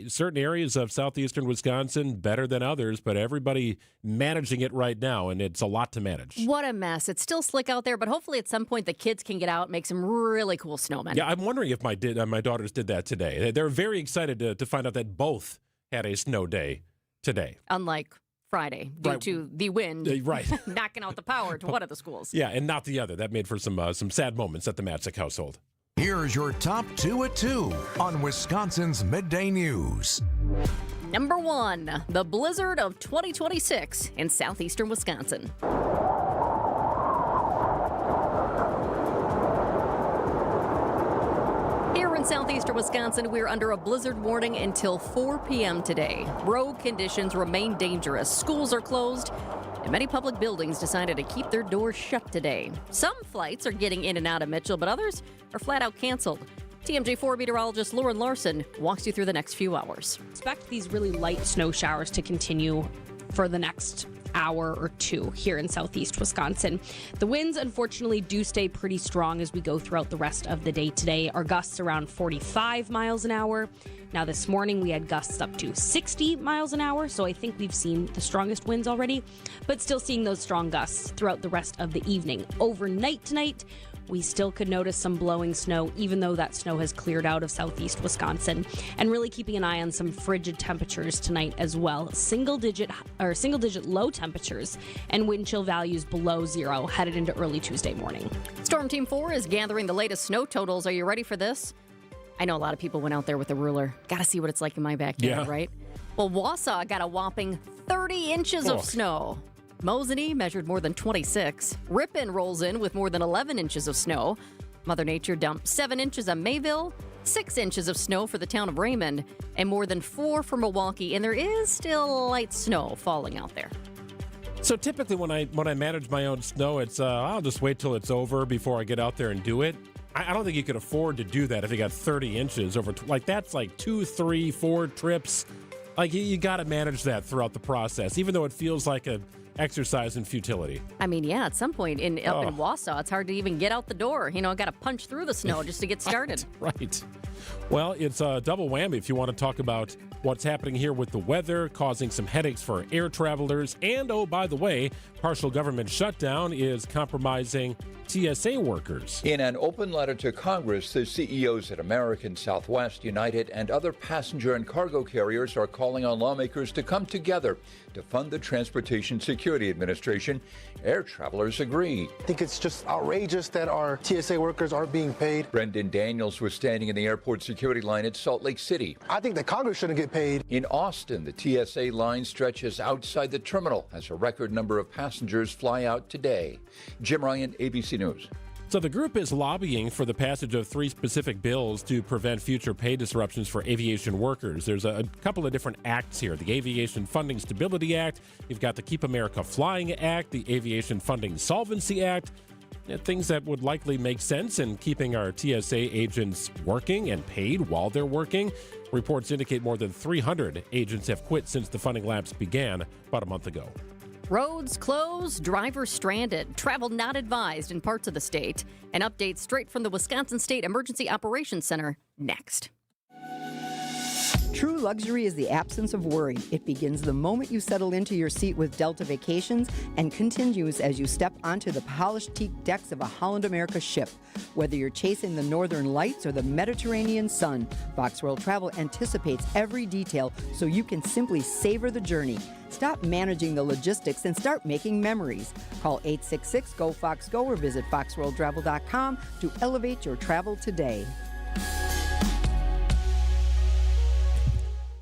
Certain areas of southeastern Wisconsin better than others, but everybody managing it right now, and it's a lot to manage. What a mess. It's still slick out there, but hopefully at some point the kids can get out and make some really cool snowmen. Yeah, I'm wondering if my daughters did that today. They're very excited to find out that both had a snow day today. Unlike Friday, due to the wind knocking out the power to one of the schools. Yeah, and not the other. That made for some sad moments at the Matzik household. Here's your top 2 at 2 on Wisconsin's Midday News. Number 1, the blizzard of 2026 in southeastern Wisconsin. Here in southeastern Wisconsin, we're under a blizzard warning until 4 p.m. today. Road conditions remain dangerous. Schools are closed, and many public buildings decided to keep their doors shut today. Some flights are getting in and out of Mitchell, but others are flat out canceled. TMJ4 meteorologist Lauren Larson walks you through the next few hours. Expect these really light snow showers to continue for the next hour or two here in southeast Wisconsin. The winds, unfortunately, do stay pretty strong as we go throughout the rest of the day today. Our gusts around 45 miles an hour. Now, this morning, we had gusts up to 60 miles an hour, so I think we've seen the strongest winds already, but still seeing those strong gusts throughout the rest of the evening. Overnight tonight, we still could notice some blowing snow, even though that snow has cleared out of southeast Wisconsin. And really keeping an eye on some frigid temperatures tonight as well. Single-digit low temperatures and wind chill values below 0 headed into early Tuesday morning. Storm Team 4 is gathering the latest snow totals. Are you ready for this? I know a lot of people went out there with a ruler. Got to see what it's like in my backyard, right? Well, Wausau got a whopping 30 inches of snow. Mosinee measured more than 26. Ripon rolls in with more than 11 inches of snow. Mother Nature dumped 7 inches on Mayville, 6 inches of snow for the town of Raymond, and more than 4 for Milwaukee. And there is still light snow falling out there. So typically when I manage my own snow, it's I'll just wait till it's over before I get out there and do it. I don't think you could afford to do that if you got 30 inches over. That's like 2, 3, 4 trips. Like you got to manage that throughout the process, even though it feels like a exercise in futility. I mean, yeah, at some point up in Wausau, it's hard to even get out the door. You know, got to punch through the snow just to get started. Right. Well, it's a double whammy if you want to talk about what's happening here with the weather, causing some headaches for air travelers. And, oh, by the way, partial government shutdown is compromising TSA workers. In an open letter to Congress, the CEOs at American, Southwest, United, and other passenger and cargo carriers are calling on lawmakers to come together to fund the Transportation Security Administration. Air travelers agree. I think it's just outrageous that our TSA workers aren't being paid. Brendan Daniels was standing in the airport security line at Salt Lake City. I think that Congress shouldn't get paid. In Austin, the TSA line stretches outside the terminal as a record number of passengers fly out today. Jim Ryan, ABC News. So the group is lobbying for the passage of 3 specific bills to prevent future pay disruptions for aviation workers. There's a couple of different acts here. The Aviation Funding Stability Act. You've got the Keep America Flying Act, the Aviation Funding Solvency Act. Things that would likely make sense in keeping our TSA agents working and paid while they're working. Reports indicate more than 300 agents have quit since the funding lapse began about a month ago. Roads closed, drivers stranded, travel not advised in parts of the state. An update straight from the Wisconsin State Emergency Operations Center next. True luxury is the absence of worry. It begins the moment you settle into your seat with Delta Vacations and continues as you step onto the polished teak decks of a Holland America ship. Whether you're chasing the northern lights or the Mediterranean sun, Fox World Travel anticipates every detail so you can simply savor the journey. Stop managing the logistics and start making memories. Call 866-GO-FOX-GO or visit foxworldtravel.com to elevate your travel today.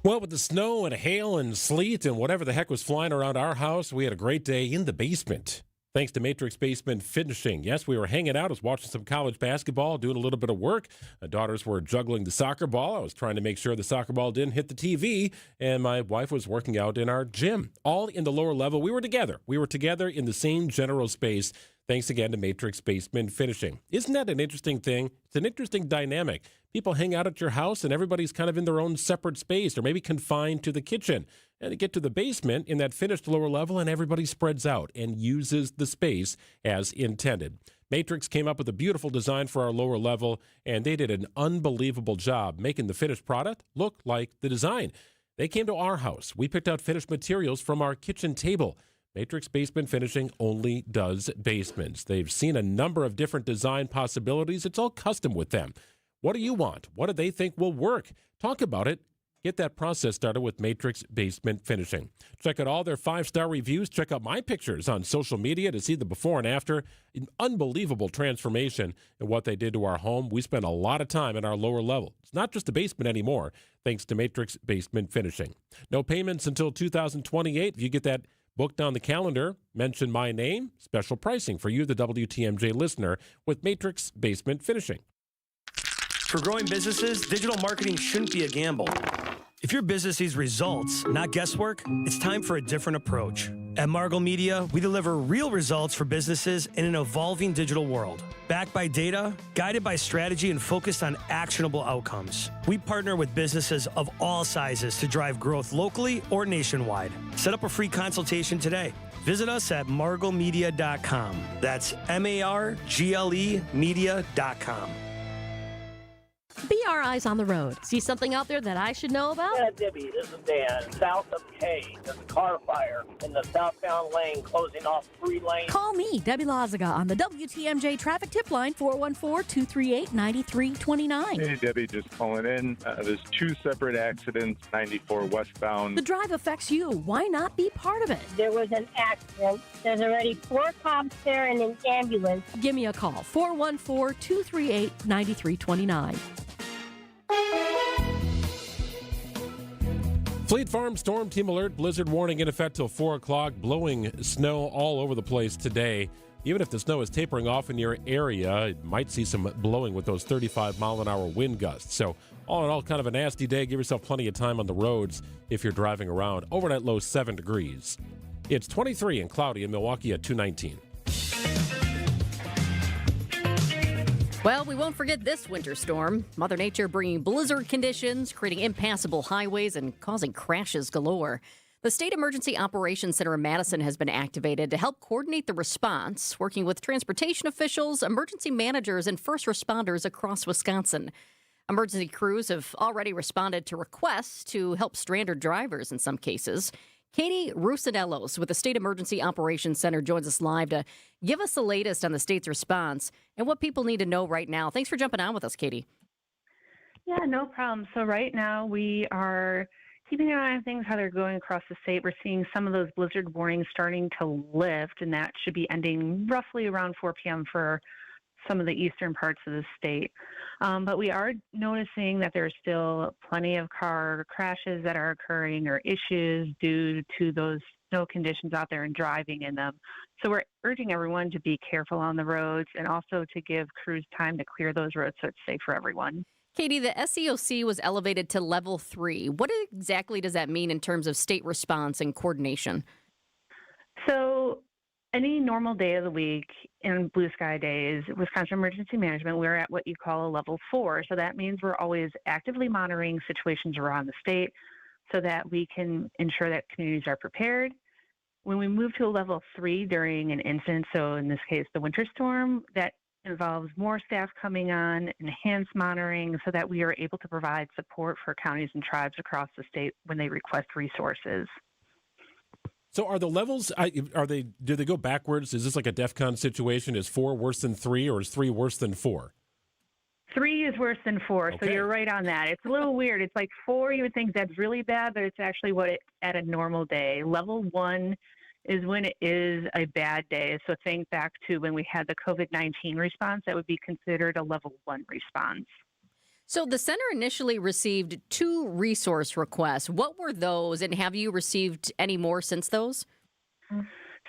Well, with the snow and hail and sleet and whatever the heck was flying around our house, we had a great day in the basement. Thanks to Matrix Basement Finishing. Yes, we were hanging out. I was watching some college basketball, doing a little bit of work. My daughters were juggling the soccer ball. I was trying to make sure the soccer ball didn't hit the TV. And my wife was working out in our gym, all in the lower level. We were together. We were together in the same general space. Thanks again to Matrix Basement Finishing. Isn't that an interesting thing? It's an interesting dynamic. People hang out at your house and everybody's kind of in their own separate space or maybe confined to the kitchen. And you get to the basement in that finished lower level and everybody spreads out and uses the space as intended. Matrix came up with a beautiful design for our lower level, and they did an unbelievable job making the finished product look like the design. They came to our house. We picked out finished materials from our kitchen table. Matrix Basement Finishing only does basements. They've seen a number of different design possibilities. It's all custom with them. What do you want? What do they think will work? Talk about it. Get that process started with Matrix Basement Finishing. Check out all their 5-star reviews. Check out my pictures on social media to see the before and after. An unbelievable transformation in what they did to our home. We spent a lot of time in our lower level. It's not just a basement anymore, thanks to Matrix Basement Finishing. No payments until 2028. If you get that booked on the calendar, mention my name, special pricing for you, the WTMJ listener, with Matrix Basement Finishing. For growing businesses, digital marketing shouldn't be a gamble. If your business needs results, not guesswork, it's time for a different approach. At Margle Media, we deliver real results for businesses in an evolving digital world. Backed by data, guided by strategy, and focused on actionable outcomes. We partner with businesses of all sizes to drive growth locally or nationwide. Set up a free consultation today. Visit us at marglemedia.com. That's MARGLE media.com. Be our eyes on the road. See something out there that I should know about? Yeah, Debbie, this is Dan. South of K, there's a car fire in the southbound lane closing off 3 lanes. Call me, Debbie Lazaga, on the WTMJ traffic tip line, 414-238-9329. Hey, Debbie, just calling in. There's 2 separate accidents, 94 westbound. The drive affects you. Why not be part of it? There was an accident. There's already 4 cops there and an ambulance. Give me a call, 414-238-9329. Fleet Farm storm team alert, blizzard warning in effect till 4 o'clock, blowing snow all over the place today. Even if the snow is tapering off in your area, it might see some blowing with those 35-mile-an-hour wind gusts. So all in all, kind of a nasty day. Give yourself plenty of time on the roads if you're driving around. Overnight low 7 degrees. It's 23 and cloudy in Milwaukee at 219. Well, we won't forget this winter storm. Mother Nature bringing blizzard conditions, creating impassable highways, and causing crashes galore. The State Emergency Operations Center in Madison has been activated to help coordinate the response, working with transportation officials, emergency managers, and first responders across Wisconsin. Emergency crews have already responded to requests to help stranded drivers in some cases. Katie Rusidellos with the State Emergency Operations Center joins us live to give us the latest on the state's response and what people need to know right now. Thanks for jumping on with us, Katie. Yeah, no problem. So right now we are keeping an eye on things, how they're going across the state. We're seeing some of those blizzard warnings starting to lift, and that should be ending roughly around 4 p.m. for some of the eastern parts of the state. But we are noticing that there's still plenty of car crashes that are occurring or issues due to those snow conditions out there and driving in them. So we're urging everyone to be careful on the roads and also to give crews time to clear those roads so it's safe for everyone. Katie, the SEOC was elevated to level 3. What exactly does that mean in terms of state response and coordination? So any normal day of the week in blue sky days, Wisconsin Emergency Management, we're at what you call a level 4. So that means we're always actively monitoring situations around the state so that we can ensure that communities are prepared. When we move to a level 3 during an incident, so in this case, the winter storm, that involves more staff coming on, enhanced monitoring so that we are able to provide support for counties and tribes across the state when they request resources. So are the levels, do they go backwards? Is this like a DEFCON situation? Is 4 worse than 3 or is 3 worse than 4? 3 is worse than 4, Okay. so you're right on that. It's a little weird. It's like 4, you would think that's really bad, but it's actually at a normal day. Level 1 is when it is a bad day. So think back to when we had the COVID-19 response, that would be considered a level 1 response. So the center initially received 2 resource requests. What were those, and have you received any more since those?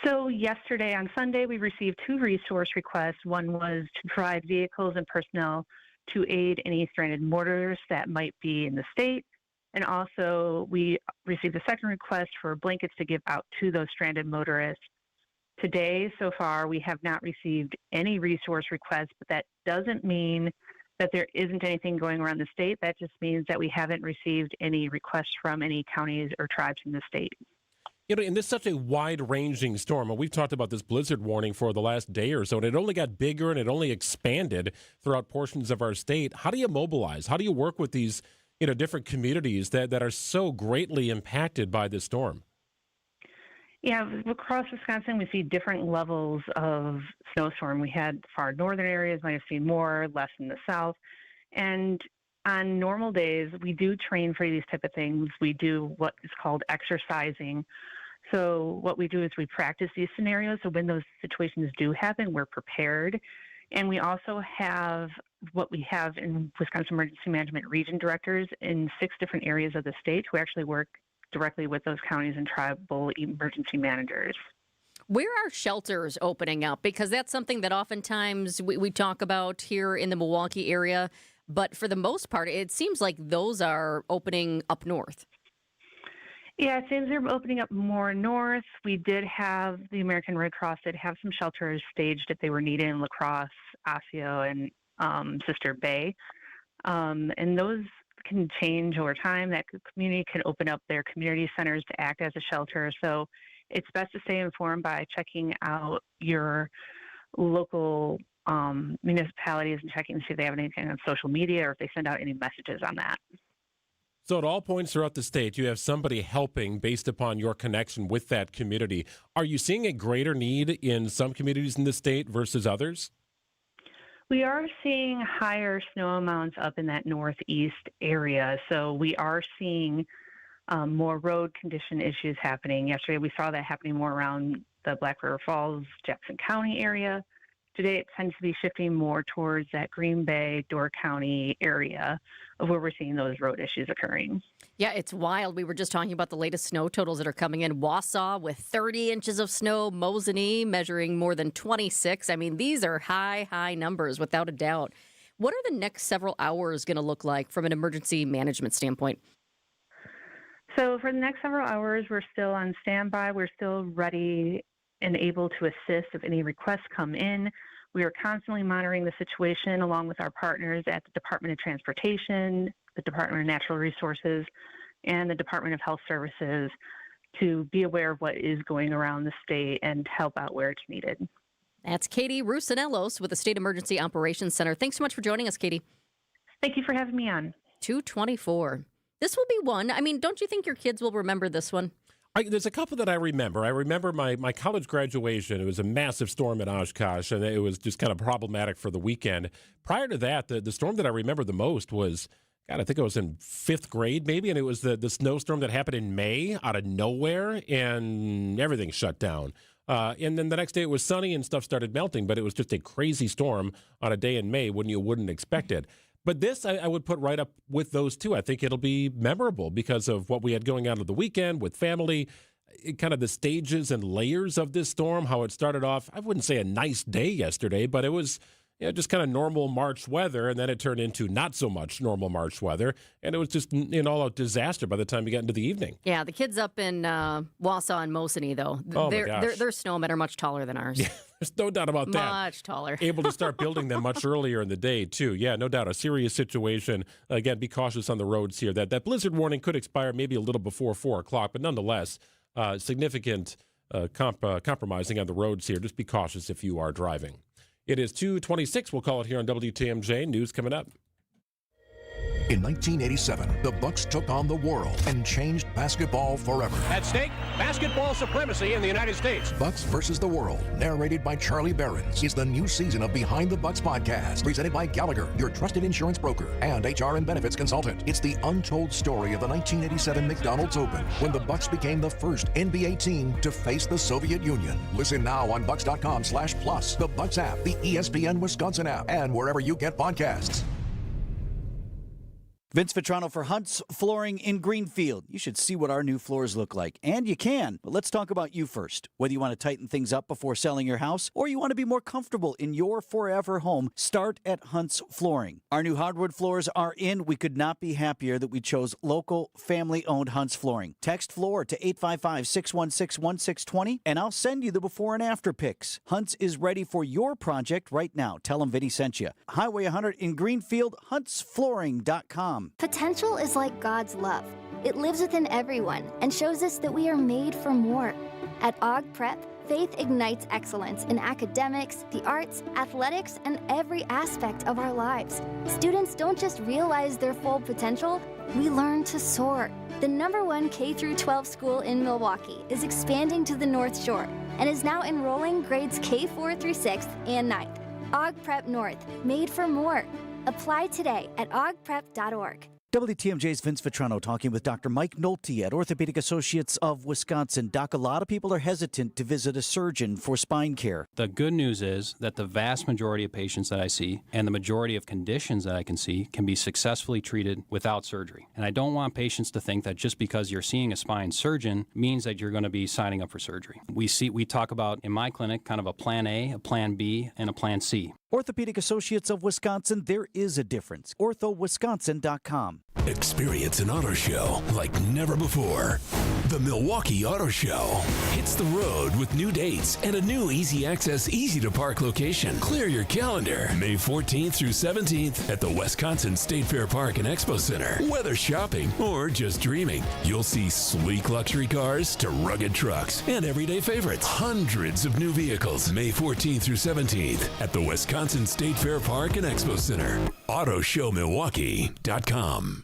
So yesterday on Sunday, we received 2 resource requests. One was to provide vehicles and personnel to aid any stranded motorists that might be in the state. And also we received a second request for blankets to give out to those stranded motorists. Today, so far, we have not received any resource requests, but that doesn't mean that there isn't anything going around the state. That just means that we haven't received any requests from any counties or tribes in the state. And this is such a wide-ranging storm, and we've talked about this blizzard warning for the last day or so, and it only got bigger and it only expanded throughout portions of our state. How do you mobilize? How do you work with these, different communities that are so greatly impacted by this storm? Yeah, across Wisconsin, we see different levels of snowstorm. We had far northern areas might have seen more, less in the south. And on normal days, we do train for these type of things. We do what is called exercising. So what we do is we practice these scenarios. So when those situations do happen, we're prepared. And we also have what we have in Wisconsin Emergency Management region directors in 6 different areas of the state who actually work directly with those counties and tribal emergency managers. Where are shelters opening up? Because that's something that oftentimes we talk about here in the Milwaukee area. But for the most part, it seems like those are opening up north. Yeah, it seems they're opening up more north. We did have the American Red Cross did have some shelters staged if they were needed in La Crosse, Osseo, and Sister Bay. And those can change over time. That community can open up their community centers to act as a shelter. So it's best to stay informed by checking out your local municipalities and checking to see if they have anything on social media or if they send out any messages on that. So at all points throughout the state, you have somebody helping based upon your connection with that community. Are you seeing a greater need in some communities in the state versus others? We are seeing higher snow amounts up in that northeast area. So we are seeing more road condition issues happening. Yesterday, we saw that happening more around the Black River Falls, Jackson County area. Today, it tends to be shifting more towards that Green Bay, Door County area of where we're seeing those road issues occurring. Yeah, it's wild. We were just talking about the latest snow totals that are coming in. Wausau with 30 inches of snow, Mosinee measuring more than 26. I mean, these are high numbers without a doubt. What are the next several hours going to look like from an emergency management standpoint? So for the next several hours, we're still on standby. We're still ready and able to assist if any requests come in. We are constantly monitoring the situation along with our partners at the Department of Transportation, the Department of Natural Resources, and the Department of Health Services to be aware of what is going around the state and help out where it's needed. That's Katie Rusinellos with the State Emergency Operations Center. Thanks so much for joining us, Katie. Thank you for having me on. 224. This will be one. I mean, don't you think your kids will remember this one? There's a couple that I remember. I remember my college graduation. It was a massive storm in Oshkosh, and it was just kind of problematic for the weekend. Prior to that, the storm that I remember the most was, God, I think I was in 5th grade maybe, and it was the snowstorm that happened in May out of nowhere, and everything shut down. And then the next day it was sunny and stuff started melting, but it was just a crazy storm on a day in May when you wouldn't expect it. But this, I would put right up with those two. I think it'll be memorable because of what we had going on of the weekend with family, kind of the stages and layers of this storm, how it started off. I wouldn't say a nice day yesterday, but it was just kind of normal March weather, and then it turned into not so much normal March weather, and it was just an all-out disaster by the time we got into the evening. Yeah, the kids up in Wausau and Mosinee, though, their snowmen are much taller than ours. Yeah, there's no doubt about that. Much taller. Able to start building them much earlier in the day, too. Yeah, no doubt. A serious situation. Again, be cautious on the roads here. That blizzard warning could expire maybe a little before 4 o'clock, but nonetheless, significant compromising on the roads here. Just be cautious if you are driving. It is 2:26. We'll call it here on WTMJ. News coming up. In 1987, the Bucks took on the world and changed basketball forever. At stake, basketball supremacy in the United States. Bucks versus the World, narrated by Charlie Behrens, is the new season of Behind the Bucks podcast, presented by Gallagher, your trusted insurance broker and HR and benefits consultant. It's the untold story of the 1987 McDonald's Open, when the Bucks became the first NBA team to face the Soviet Union. Listen now on Bucks.com/plus, the Bucks app, the ESPN Wisconsin app, and wherever you get podcasts. Vince Vitrano for Hunt's Flooring in Greenfield. You should see what our new floors look like. And you can. But let's talk about you first. Whether you want to tighten things up before selling your house or you want to be more comfortable in your forever home, start at Hunt's Flooring. Our new hardwood floors are in. We could not be happier that we chose local, family-owned Hunt's Flooring. Text FLOOR to 855-616-1620 and I'll send you the before and after pics. Hunt's is ready for your project right now. Tell them Vinny sent you. Highway 100 in Greenfield, huntsflooring.com. Potential is like God's love. It lives within everyone and shows us that we are made for more. At Aug Prep, faith ignites excellence in academics, the arts, athletics, and every aspect of our lives. Students don't just realize their full potential, we learn to soar. The #1 K-12 school in Milwaukee is expanding to the North Shore and is now enrolling grades K4 through 6th and 9th. Aug Prep North, made for more. Apply today at augprep.org. WTMJ's Vince Vitrano talking with Dr. Mike Nolte at Orthopedic Associates of Wisconsin. Doc, a lot of people are hesitant to visit a surgeon for spine care. The good news is that the vast majority of patients that I see and the majority of conditions that I can see can be successfully treated without surgery. And I don't want patients to think that just because you're seeing a spine surgeon means that you're going to be signing up for surgery. We talk about, in my clinic, kind of a plan A, a plan B, and a plan C. Orthopedic Associates of Wisconsin, there is a difference. orthowisconsin.com. Experience an auto show like never before. The Milwaukee Auto Show hits the road with new dates and a new easy access, easy to park location. Clear your calendar. May 14th through 17th at the Wisconsin State Fair Park and Expo Center. Whether shopping or just dreaming, you'll see sleek luxury cars to rugged trucks and everyday favorites. Hundreds of new vehicles. May 14th through 17th at the Wisconsin State Fair Park and Expo Center. AutoShowMilwaukee.com.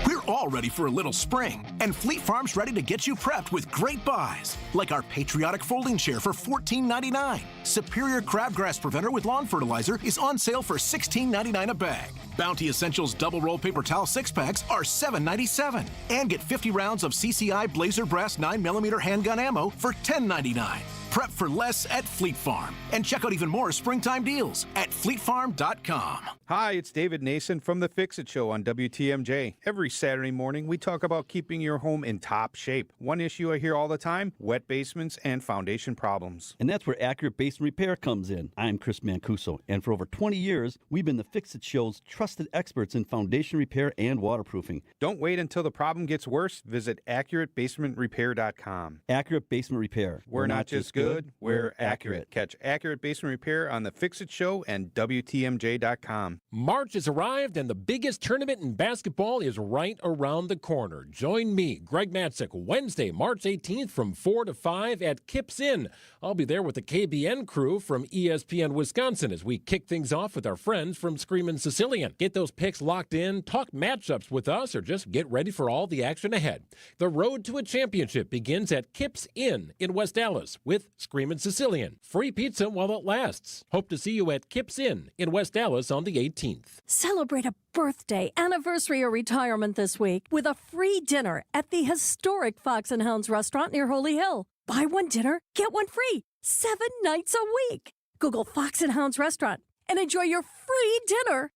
We're all ready for a little spring, and Fleet Farm's ready to get you prepped with great buys, like our patriotic folding chair for $14.99. Superior crabgrass preventer with lawn fertilizer is on sale for $16.99 a bag. Bounty Essentials double roll paper towel 6-packs are $7.97. And get 50 rounds of CCI Blazer Brass 9mm handgun ammo for $10.99. Prep for less at Fleet Farm. And check out even more springtime deals at fleetfarm.com. Hi, it's David Nason from The Fix-It Show on WTMJ. Every Saturday morning, we talk about keeping your home in top shape. One issue I hear all the time, wet basements and foundation problems. And that's where Accurate Basement Repair comes in. I'm Chris Mancuso, and for over 20 years, we've been The Fix-It Show's trusted experts in foundation repair and waterproofing. Don't wait until the problem gets worse. Visit AccurateBasementRepair.com. Accurate Basement Repair. We're not just good, we're accurate. Catch Accurate Basement Repair on The Fix-It Show and WTMJ.com. March has arrived, and the biggest tournament in basketball is right around the corner. Join me, Greg Matzik, Wednesday, March 18th from 4 to 5 at Kips Inn. I'll be there with the KBN crew from ESPN Wisconsin as we kick things off with our friends from Screamin' Sicilian. Get those picks locked in, talk matchups with us, or just get ready for all the action ahead. The road to a championship begins at Kips Inn in West Dallas with Screamin' Sicilian. Free pizza while it lasts. Hope to see you at Kips Inn in West Dallas on the 18th. Celebrate a birthday, anniversary, or retirement this week with a free dinner at the historic Fox and Hounds restaurant near Holy Hill. Buy one dinner, get one free, 7 nights a week. Google Fox and Hounds restaurant and enjoy your free dinner.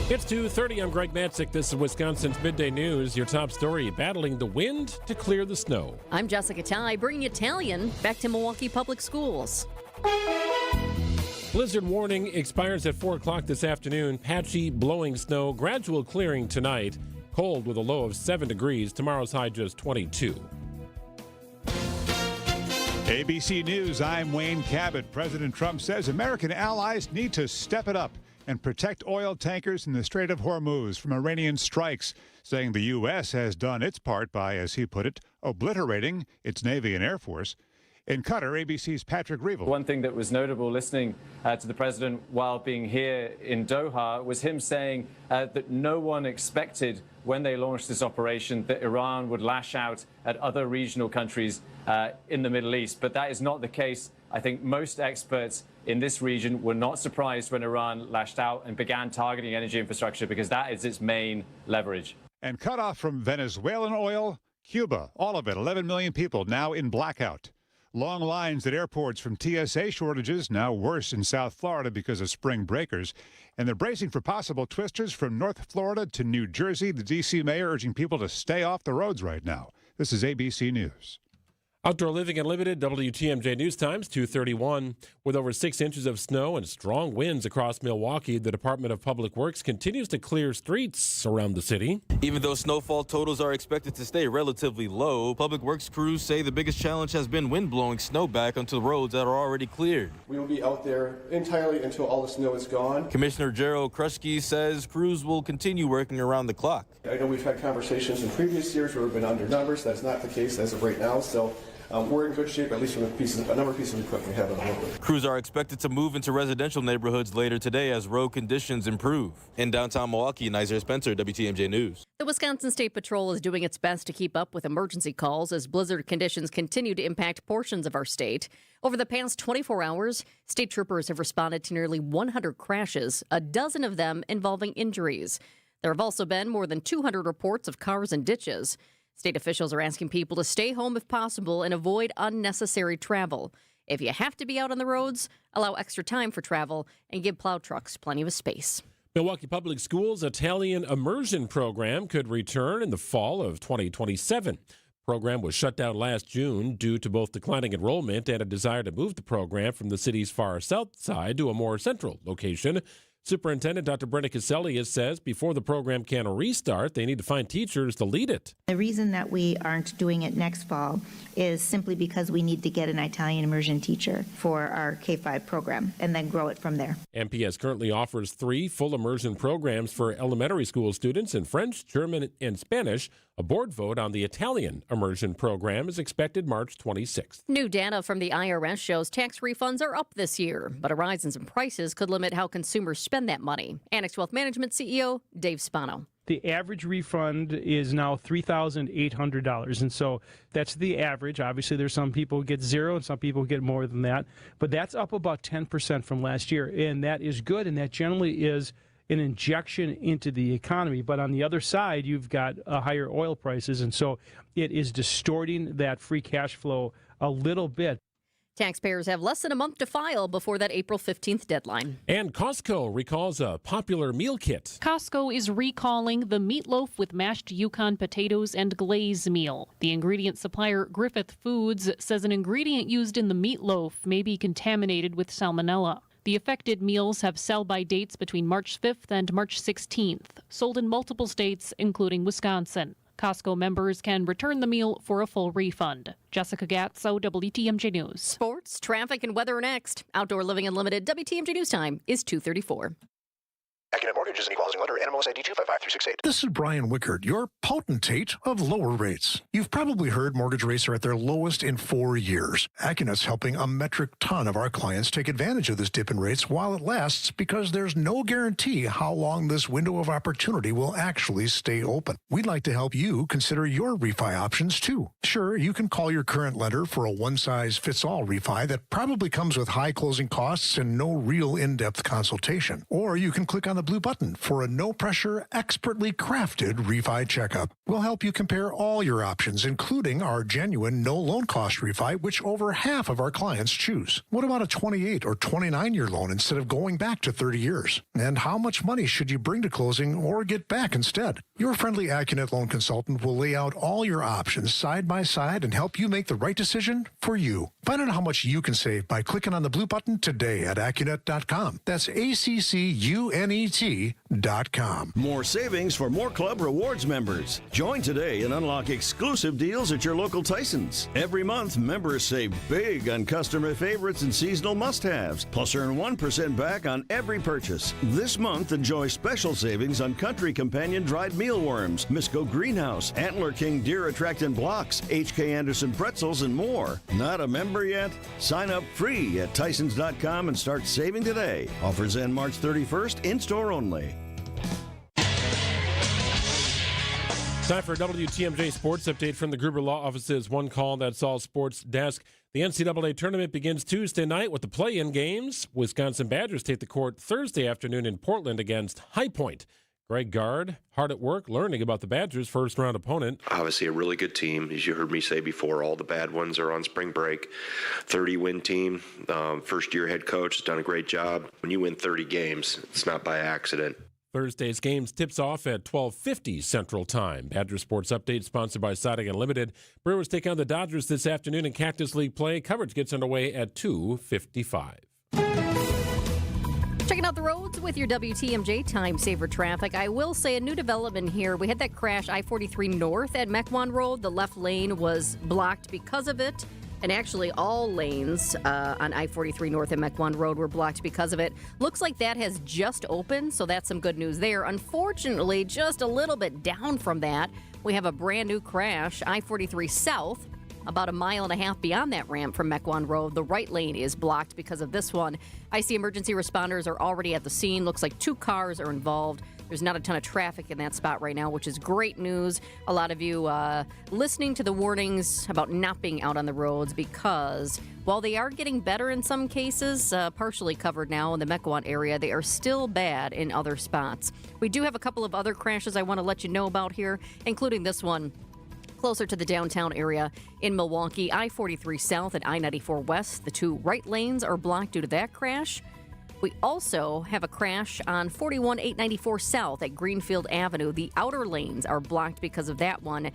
It's 2:30. I'm Greg Matzik. This is Wisconsin's Midday News. Your top story, battling the wind to clear the snow. I'm Jessica Ty, bringing Italian back to Milwaukee Public Schools. Blizzard warning expires at 4 o'clock this afternoon. Patchy, blowing snow, gradual clearing tonight. Cold with a low of 7 degrees. Tomorrow's high just 22. ABC News, I'm Wayne Cabot. President Trump says American allies need to step it up and protect oil tankers in the Strait of Hormuz from Iranian strikes, saying the U.S. has done its part by, as he put it, obliterating its Navy and Air Force. In Qatar, ABC's Patrick Reevell. One thing that was notable listening to the president while being here in Doha was him saying that no one expected when they launched this operation that Iran would lash out at other regional countries in the Middle East. But that is not the case. I think most experts in this region were not surprised when Iran lashed out and began targeting energy infrastructure because that is its main leverage. And cut off from Venezuelan oil, Cuba, all of it, 11 million people now in blackout. Long lines at airports from TSA shortages, now worse in South Florida because of spring breakers. And they're bracing for possible twisters from North Florida to New Jersey. The D.C. mayor urging people to stay off the roads right now. This is ABC News. Outdoor Living Unlimited, WTMJ News Times, 2:31. With over 6 inches of snow and strong winds across Milwaukee, the Department of Public Works continues to clear streets around the city. Even though snowfall totals are expected to stay relatively low, Public Works crews say the biggest challenge has been wind blowing snow back onto the roads that are already cleared. We will be out there entirely until all the snow is gone. Commissioner Gerald Kruschke says crews will continue working around the clock. I know we've had conversations in previous years where we've been under numbers. That's not the case as of right now, so we're in good shape, at least from a number of pieces of equipment we have on the road. Crews are expected to move into residential neighborhoods later today as road conditions improve. In downtown Milwaukee, Nizer Spencer, WTMJ News. The Wisconsin State Patrol is doing its best to keep up with emergency calls as blizzard conditions continue to impact portions of our state. Over the past 24 hours, state troopers have responded to nearly 100 crashes, a dozen of them involving injuries. There have also been more than 200 reports of cars in ditches. State officials are asking people to stay home if possible and avoid unnecessary travel. If you have to be out on the roads, allow extra time for travel and give plow trucks plenty of space. Milwaukee Public Schools' Italian immersion program could return in the fall of 2027. The program was shut down last June due to both declining enrollment and a desire to move the program from the city's far south side to a more central location. Superintendent Dr. Brenda Caselli says before the program can restart, they need to find teachers to lead it. The reason that we aren't doing it next fall is simply because we need to get an Italian immersion teacher for our K-5 program and then grow it from there. MPS currently offers 3 full immersion programs for elementary school students in French, German, and Spanish. A board vote on the Italian immersion program is expected March 26th. New data from the IRS shows tax refunds are up this year, but a rise in some prices could limit how consumers spend that money. Annex Wealth Management CEO Dave Spano. The average refund is now $3,800, and so that's the average. Obviously, there's some people who get zero and some people who get more than that, but that's up about 10% from last year, and that is good, and that generally is an injection into the economy. But on the other side, you've got higher oil prices, and so it is distorting that free cash flow a little bit. Taxpayers have less than a month to file before that April 15th deadline. And Costco recalls a popular meal kit. Costco is recalling the meatloaf with mashed Yukon potatoes and glaze meal. The ingredient supplier Griffith Foods says an ingredient used in the meatloaf may be contaminated with salmonella. The affected meals have sell-by dates between March 5th and March 16th, sold in multiple states, including Wisconsin. Costco members can return the meal for a full refund. Jessica Gatso, WTMJ News. Sports, traffic, and weather next. Outdoor Living Unlimited, WTMJ News Time is 2:34. Accunet Mortgage is an equal housing lender. NMLS ID 255368. This is Brian Wickard, your potentate of lower rates. You've probably heard mortgage rates are at their lowest in 4 years. Accunet's helping a metric ton of our clients take advantage of this dip in rates while it lasts because there's no guarantee how long this window of opportunity will actually stay open. We'd like to help you consider your refi options too. Sure, you can call your current lender for a one-size-fits-all refi that probably comes with high closing costs and no real in-depth consultation. Or you can click on the blue button for a no-pressure, expertly crafted refi checkup. We'll help you compare all your options, including our genuine no-loan cost refi, which over half of our clients choose. What about a 28 or 29-year loan instead of going back to 30 years? And how much money should you bring to closing or get back instead? Your friendly Accunet loan consultant will lay out all your options side by side and help you make the right decision for you. Find out how much you can save by clicking on the blue button today at Accunet.com. That's ACCUNET.com. More savings for more Club Rewards members. Join today and unlock exclusive deals at your local Tyson's. Every month, members save big on customer favorites and seasonal must-haves, plus earn 1% back on every purchase. This month, enjoy special savings on Country Companion dried mealworms, Misco Greenhouse, Antler King Deer Attractant Blocks, H.K. Anderson Pretzels, and more. Not a member yet? Sign up free at Tysons.com and start saving today. Offers end March 31st, in-store only. Time for a WTMJ Sports Update from the Gruber Law Office's One Call, That's All Sports desk. The NCAA tournament begins Tuesday night with the play-in games. Wisconsin Badgers take the court Thursday afternoon in Portland against High Point. Greg Gard, hard at work learning about the Badgers' first-round opponent. Obviously a really good team. As you heard me say before, all the bad ones are on spring break. 30-win team. First-year head coach has done a great job. When you win 30 games, it's not by accident. Thursday's games tips off at 12:50 Central Time. Badger Sports Update sponsored by Siding Unlimited. Brewers take on the Dodgers this afternoon in Cactus League play. Coverage gets underway at 2:55. Checking out the roads with your WTMJ time saver traffic. I will say a new development here. We had that crash I-43 north at Mequon Road. The left lane was blocked because of it. And actually all lanes on I-43 north at Mequon Road were blocked because of it. Looks like that has just opened, so that's some good news there. Unfortunately, just a little bit down from that, we have a brand new crash, I-43 south. About a mile and a half beyond that ramp from Mequon Road, the right lane is blocked because of this one. I see emergency responders are already at the scene. Looks like 2 cars are involved. There's not a ton of traffic in that spot right now, which is great news. A lot of you listening to the warnings about not being out on the roads because while they are getting better in some cases, partially covered now in the Mequon area, they are still bad in other spots. We do have a couple of other crashes I want to let you know about here, including this one closer to the downtown area in Milwaukee. I-43 south and I-94 west. The 2 right lanes are blocked due to that crash. We also have a crash on 41-894 south at Greenfield Avenue. The outer lanes are blocked because of that one.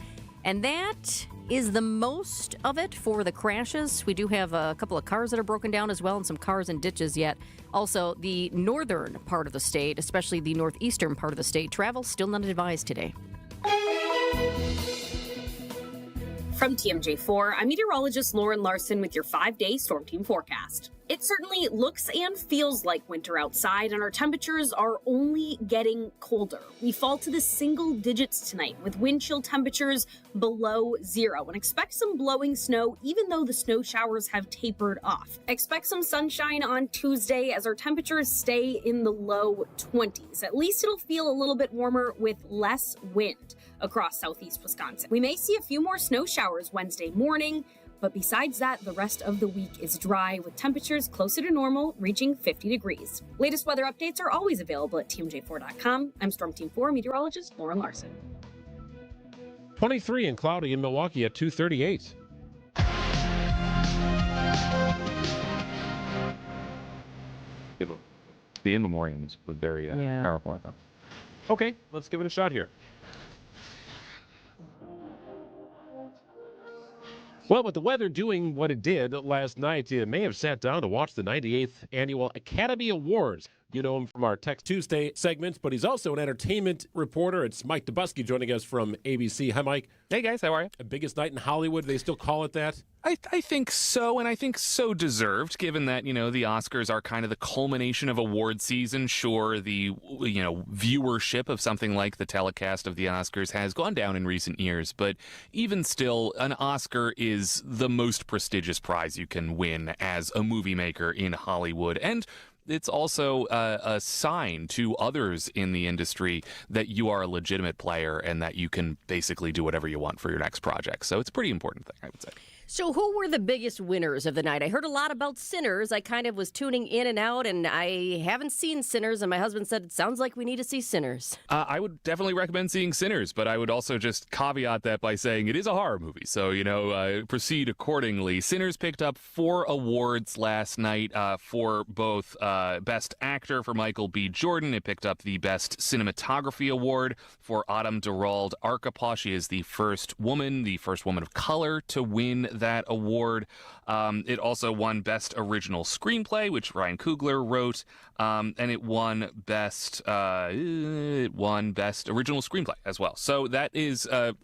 And that is the most of it for the crashes. We do have a couple of cars that are broken down as well and some cars in ditches yet. Also, the northern part of the state, especially the northeastern part of the state, travel still not advised today. From TMJ4, I'm meteorologist Lauren Larson with your 5-day storm team forecast. It certainly looks and feels like winter outside, and our temperatures are only getting colder. We fall to the single digits tonight with wind chill temperatures below 0, and expect some blowing snow even though the snow showers have tapered off. Expect some sunshine on Tuesday as our temperatures stay in the low 20s. At least it'll feel a little bit warmer with less wind across southeast Wisconsin. We may see a few more snow showers Wednesday morning, but besides that, the rest of the week is dry with temperatures closer to normal, reaching 50 degrees. Latest weather updates are always available at TMJ4.com. I'm Storm Team 4 meteorologist Lauren Larson. 23 and cloudy in Milwaukee at 2:38. The in memoriams was very powerful, I thought. Okay, let's give it a shot here. Well, with the weather doing what it did last night, you may have sat down to watch the 98th Annual Academy Awards. You know him from our Text Tuesday segments, but he's also an entertainment reporter. It's Mike Dubusky joining us from ABC. Hi, Mike. Hey, guys. How are you? The biggest night in Hollywood. They still call it that? I think so, and I think so deserved, given that, the Oscars are kind of the culmination of award season. Sure, the, viewership of something like the telecast of the Oscars has gone down in recent years, but even still, an Oscar is the most prestigious prize you can win as a movie maker in Hollywood. And it's also a sign to others in the industry that you are a legitimate player and that you can basically do whatever you want for your next project. So it's a pretty important thing, I would say. So who were the biggest winners of the night? I heard a lot about Sinners. I kind of was tuning in and out, and I haven't seen Sinners, and my husband said, it sounds like we need to see Sinners. I would definitely recommend seeing Sinners, but I would also just caveat that by saying it is a horror movie, so, proceed accordingly. Sinners picked up 4 awards last night for both Best Actor for Michael B. Jordan. It picked up the Best Cinematography Award for Autumn Durald Arkapaw. She is the first woman of color to win that award. It also won Best Original Screenplay, which Ryan Coogler wrote, and it won Best Original Screenplay as well. So that is a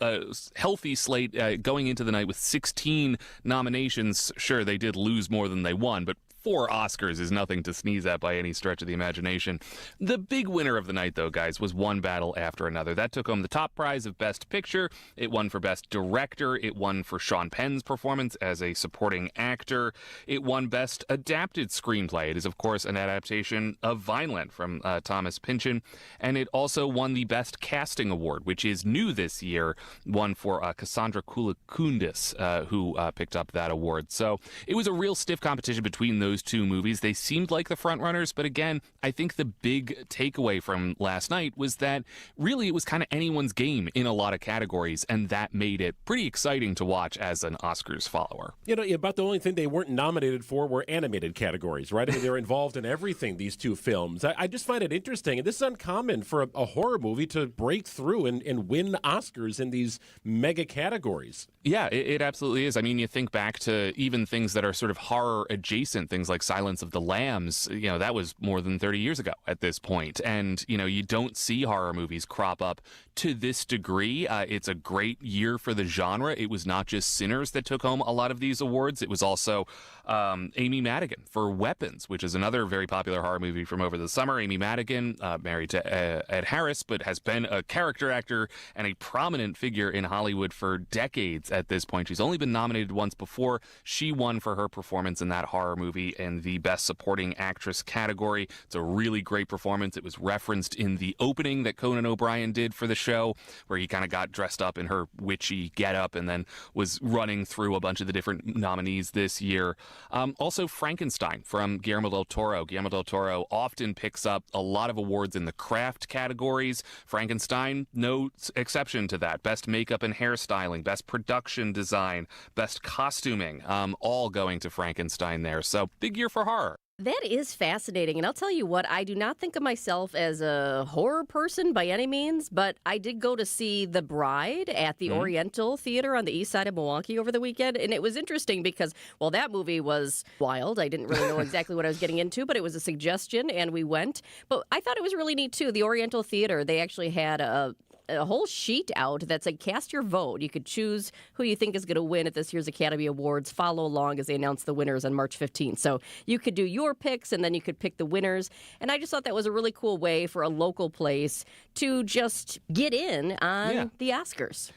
healthy slate going into the night with 16 nominations. Sure, they did lose more than they won, but 4 Oscars is nothing to sneeze at by any stretch of the imagination. The big winner of the night, though, guys, was One Battle After Another. That took home the top prize of Best Picture. It won for Best Director. It won for Sean Penn's performance as a supporting actor. It won Best Adapted Screenplay. It is, of course, an adaptation of Vineland from Thomas Pynchon. And it also won the Best Casting Award, which is new this year, one for Cassandra Koulakundis, who picked up that award. So it was a real stiff competition between those those two movies. They seemed like the front runners, but again, I think the big takeaway from last night was that really it was kind of anyone's game in a lot of categories, and that made it pretty exciting to watch as an Oscars follower. You know, about the only thing they weren't nominated for were animated categories, right? I mean, they're involved in everything, these two films. I just find it interesting, and this is uncommon for a horror movie to break through and win Oscars in these mega categories. Yeah, it absolutely is. I mean, you think back to even things that are sort of horror adjacent, things like Silence of the Lambs, you know, that was more than 30 years ago at this point. And, you know, you don't see horror movies crop up to this degree. It's a great year for the genre. It was not just Sinners that took home a lot of these awards. It was also Amy Madigan for Weapons, which is another very popular horror movie from over the summer. Amy Madigan, married to Ed Harris, but has been a character actor and a prominent figure in Hollywood for decades at this point. She's only been nominated once before. She won for her performance in that horror movie in the Best Supporting Actress category. It's a really great performance. It was referenced in the opening that Conan O'Brien did for the show, where he kind of got dressed up in her witchy getup and then was running through a bunch of the different nominees this year. Also, Frankenstein from Guillermo del Toro. Guillermo del Toro often picks up a lot of awards in the craft categories. Frankenstein, no exception to that. Best makeup and hairstyling, best production design, best costuming, all going to Frankenstein there. So big year for horror. That is fascinating. And I'll tell you what, I do not think of myself as a horror person by any means, but I did go to see The Bride at the Oriental Theater on the east side of Milwaukee over the weekend. And it was interesting because, well, that movie was wild. I didn't really know exactly what I was getting into, but it was a suggestion and we went. But I thought it was really neat, too. The Oriental Theater, they actually had a whole sheet out that said cast your vote. You could choose who you think is going to win at this year's Academy Awards. Follow along as they announce the winners on March 15th. So you could do your picks and then you could pick the winners. And I just thought that was a really cool way for a local place to just get in on the Oscars.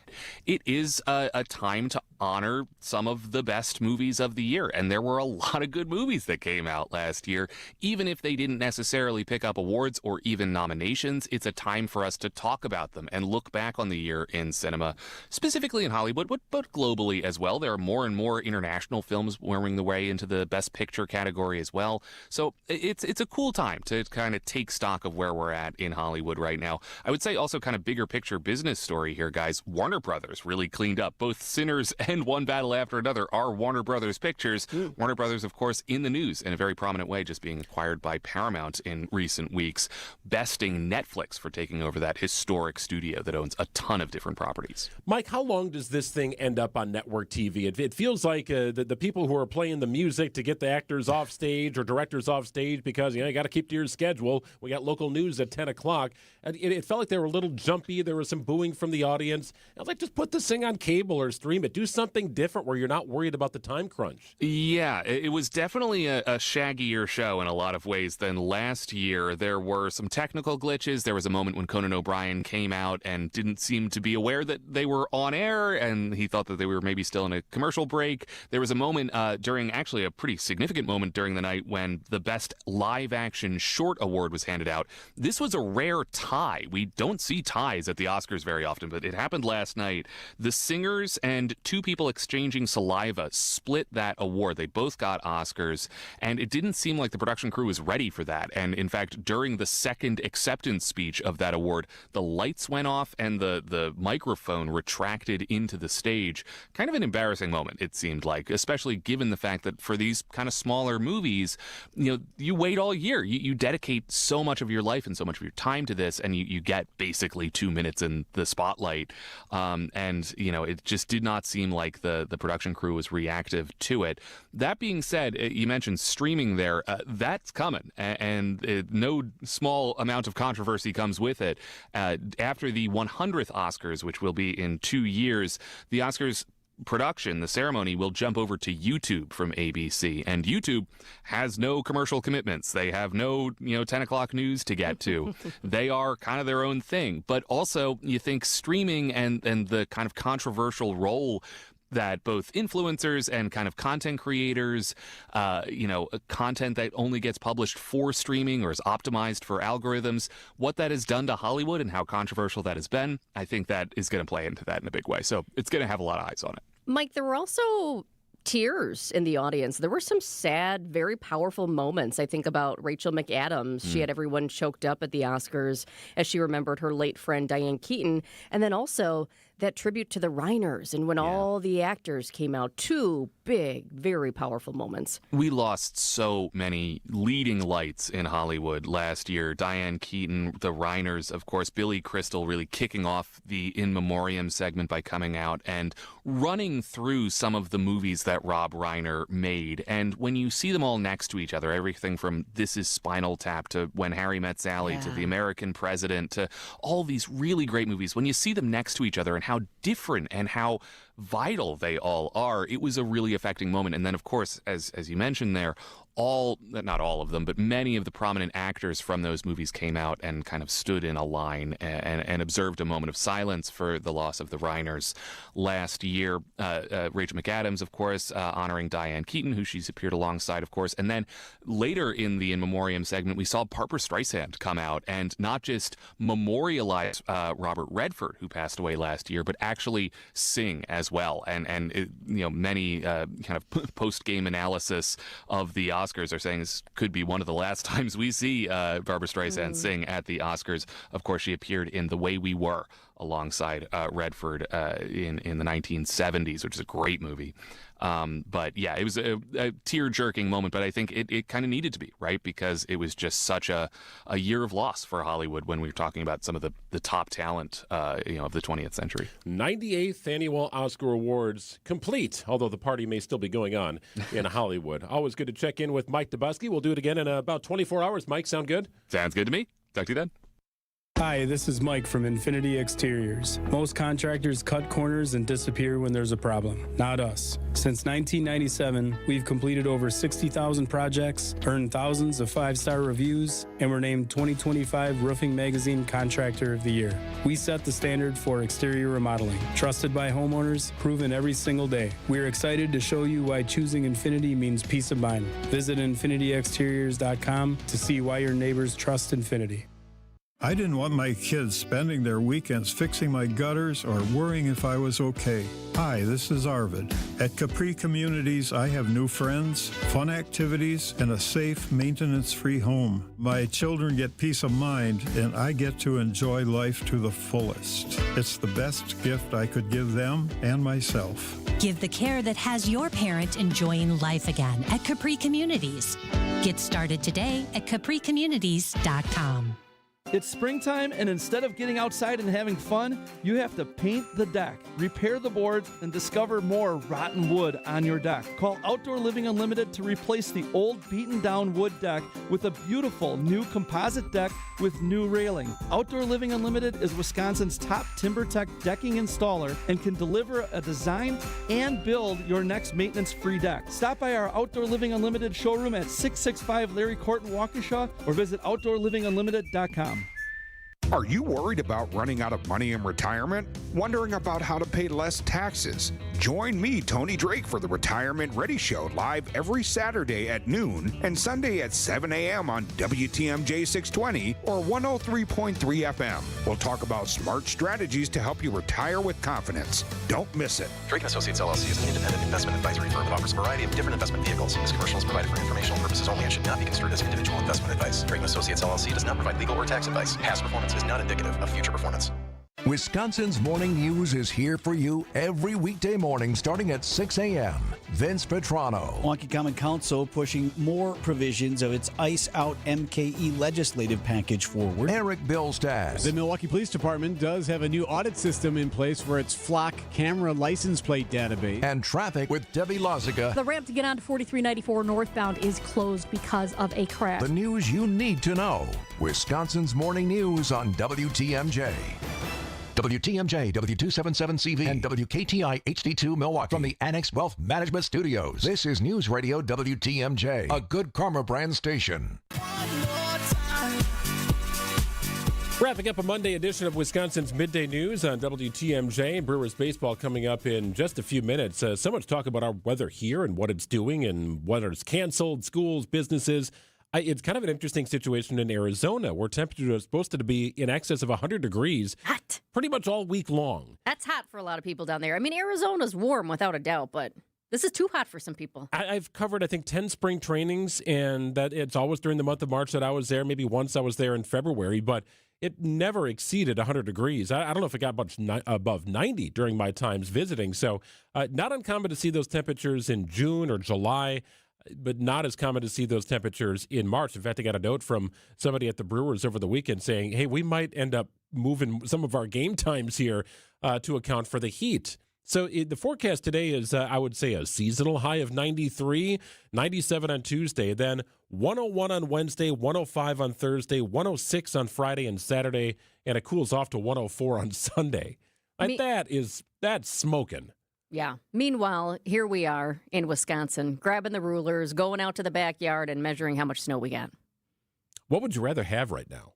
It is a time to honor some of the best movies of the year. And there were a lot of good movies that came out last year. Even if they didn't necessarily pick up awards or even nominations, it's a time for us to talk about them and look back on the year in cinema, specifically in Hollywood, but globally as well. There are more and more international films worming their way into the Best Picture category as well. So it's a cool time to kind of take stock of where we're at in Hollywood right now. I would say also kind of bigger picture business story here, guys. Warner Brothers really cleaned up. Both Sinners and One Battle After Another are Warner Brothers pictures. Warner Brothers, of course, in the news in a very prominent way, just being acquired by Paramount in recent weeks, besting Netflix for taking over that historic studio that owns a ton of different properties. Mike, how long does this thing end up on network TV? It feels like the people who are playing the music to get the actors off stage or directors off stage because, you got to keep to your schedule. We got local news at 10 o'clock. And it felt like they were a little jumpy. There was some booing from the audience. I was like, just put this thing on cable or stream it. Do something different where you're not worried about the time crunch. Yeah, it was definitely a shaggier show in a lot of ways than last year. There were some technical glitches. There was a moment when Conan O'Brien came out and didn't seem to be aware that they were on air, and he thought that they were maybe still in a commercial break. There was a moment during, actually a pretty significant moment during the night, when the Best Live Action Short Award was handed out. This was a rare tie. We don't see ties at the Oscars very often, but it happened last night. The singers and two people exchanging saliva split that award. They both got Oscars, and it didn't seem like the production crew was ready for that. And in fact, during the second acceptance speech of that award, the lights went off and the microphone retracted into the stage. Kind of an embarrassing moment, it seemed like, especially given the fact that for these kind of smaller movies, you wait all year. You dedicate so much of your life and so much of your time to this, and you get basically 2 minutes in the spotlight. And it just did not seem like the production crew was reactive to it. That being said, you mentioned streaming there. That's coming, and no small amount of controversy comes with it. After the 100th Oscars, which will be in 2 years, the Oscars production, the ceremony, will jump over to YouTube from ABC, and YouTube has no commercial commitments. They have no 10 o'clock news to get to. They are kind of their own thing. But also, you think streaming and the kind of controversial role that both influencers and kind of content creators, content that only gets published for streaming or is optimized for algorithms, what that has done to Hollywood and how controversial that has been, I think that is going to play into that in a big way. So it's going to have a lot of eyes on it. Mike, there were also tears in the audience. There were some sad, very powerful moments. I think about Rachel McAdams. She had everyone choked up at the Oscars as she remembered her late friend Diane Keaton. And then also that tribute to the Reiners and when all the actors came out. Two big, very powerful moments. We lost so many leading lights in Hollywood last year. Diane Keaton, the Reiners, of course, Billy Crystal really kicking off the In Memoriam segment by coming out and running through some of the movies that Rob Reiner made. And when you see them all next to each other, everything from This Is Spinal Tap to When Harry Met Sally to The American President to all these really great movies, when you see them next to each other and how different and how vital they all are, it was a really affecting moment. And then, of course, as you mentioned there, not all of them, but many of the prominent actors from those movies came out and kind of stood in a line and observed a moment of silence for the loss of the Reiners last year. Rachel McAdams, of course, honoring Diane Keaton, who she's appeared alongside, of course. And then later in the In Memoriam segment, we saw Barbra Streisand come out and not just memorialize Robert Redford, who passed away last year, but actually sing as well. And it, many kind of post-game analysis of the Oscars are saying this could be one of the last times we see Barbra Streisand sing at the Oscars. Of course, she appeared in The Way We Were alongside Redford in the 1970s, which is a great movie. But yeah, it was a tear-jerking moment, but I think it kind of needed to be, right? Because it was just such a year of loss for Hollywood when we were talking about some of the top talent of the 20th century. 98th Annual Oscar Awards complete, although the party may still be going on in Hollywood. Always good to check in with Mike Dubusky. We'll do it again in about 24 hours. Mike, sound good? Sounds good to me. Talk to you then. Hi, this is Mike from Infinity Exteriors. Most contractors cut corners and disappear when there's a problem. Not us. Since 1997, we've completed over 60,000 projects, earned thousands of 5-star reviews, and were named 2025 Roofing Magazine Contractor of the Year. We set the standard for exterior remodeling. Trusted by homeowners, proven every single day. We're excited to show you why choosing Infinity means peace of mind. Visit infinityexteriors.com to see why your neighbors trust Infinity. I didn't want my kids spending their weekends fixing my gutters or worrying if I was okay. Hi, this is Arvid. At Capri Communities, I have new friends, fun activities, and a safe, maintenance-free home. My children get peace of mind, and I get to enjoy life to the fullest. It's the best gift I could give them and myself. Give the care that has your parent enjoying life again at Capri Communities. Get started today at capricommunities.com. It's springtime, and instead of getting outside and having fun, you have to paint the deck, repair the boards, and discover more rotten wood on your deck. Call Outdoor Living Unlimited to replace the old beaten-down wood deck with a beautiful new composite deck with new railing. Outdoor Living Unlimited is Wisconsin's top TimberTech decking installer and can deliver a design and build your next maintenance-free deck. Stop by our Outdoor Living Unlimited showroom at 665 Larry Court in Waukesha or visit OutdoorLivingUnlimited.com. Are you worried about running out of money in retirement? Wondering about how to pay less taxes? Join me, Tony Drake, for the Retirement Ready Show live every Saturday at noon and Sunday at 7 a.m. on WTMJ 620 or 103.3 FM. We'll talk about smart strategies to help you retire with confidence. Don't miss it. Drake & Associates LLC is an independent investment advisory firm that offers a variety of different investment vehicles. This commercial is provided for informational purposes only and should not be construed as individual investment advice. Drake & Associates LLC does not provide legal or tax advice. Past performance is not indicative of future performance. Wisconsin's Morning News is here for you every weekday morning starting at 6 a.m. Vince Petrano. Milwaukee Common Council pushing more provisions of its Ice Out MKE legislative package forward. Eric Billstad. The Milwaukee Police Department does have a new audit system in place for its flock camera license plate database. And traffic with Debbie Lozica. The ramp to get onto 4394 northbound is closed because of a crash. The news you need to know. Wisconsin's Morning News on WTMJ. WTMJ, W277CV, and WKTI HD2 Milwaukee from the Annex Wealth Management Studios. This is News Radio WTMJ, a Good Karma brand station. Wrapping up a Monday edition of Wisconsin's Midday News on WTMJ. Brewers baseball coming up in just a few minutes. So much talk about our weather here and what it's doing and whether it's canceled, schools, businesses. It's kind of an interesting situation in Arizona where temperatures are supposed to be in excess of 100 degrees Hot. pretty much all week long. That's hot for a lot of people down there. I mean, Arizona's warm without a doubt, but This is too hot for some people. I've covered, I think, 10 spring trainings, and that it's always during the month of March that I was there. Maybe once I was there in February, but it never exceeded 100 degrees. I don't know if it got much above 90 during my times visiting. So not uncommon to see those temperatures in June or July, but not as common to see those temperatures in March. In fact, I got a note from somebody at the Brewers over the weekend saying, hey, we might end up moving some of our game times here to account for the heat. So the forecast today is, I would say, a seasonal high of 93, 97 on Tuesday, then 101 on Wednesday, 105 on Thursday, 106 on Friday and Saturday, and it cools off to 104 on Sunday. That's smoking. Yeah. Meanwhile, here we are in Wisconsin, grabbing the rulers, going out to the backyard and measuring how much snow we got. What would you rather have right now?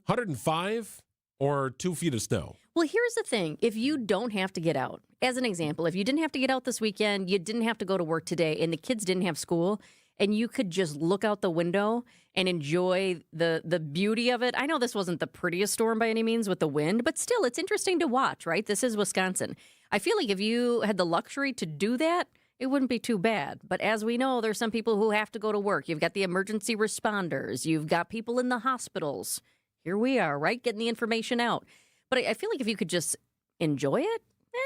105 or 2 feet of snow? Well, here's the thing. If you don't have to get out, as an example, if you didn't have to get out this weekend, you didn't have to go to work today, and the kids didn't have school, and you could just look out the window and enjoy the beauty of it. I know this wasn't the prettiest storm by any means with the wind, but still, it's interesting to watch, right? This is Wisconsin. I feel like if you had the luxury to do that, it wouldn't be too bad. But as we know, there's some people who have to go to work. You've got the emergency responders. You've got people in the hospitals. Here we are, right? Getting the information out. But I feel like if you could just enjoy it,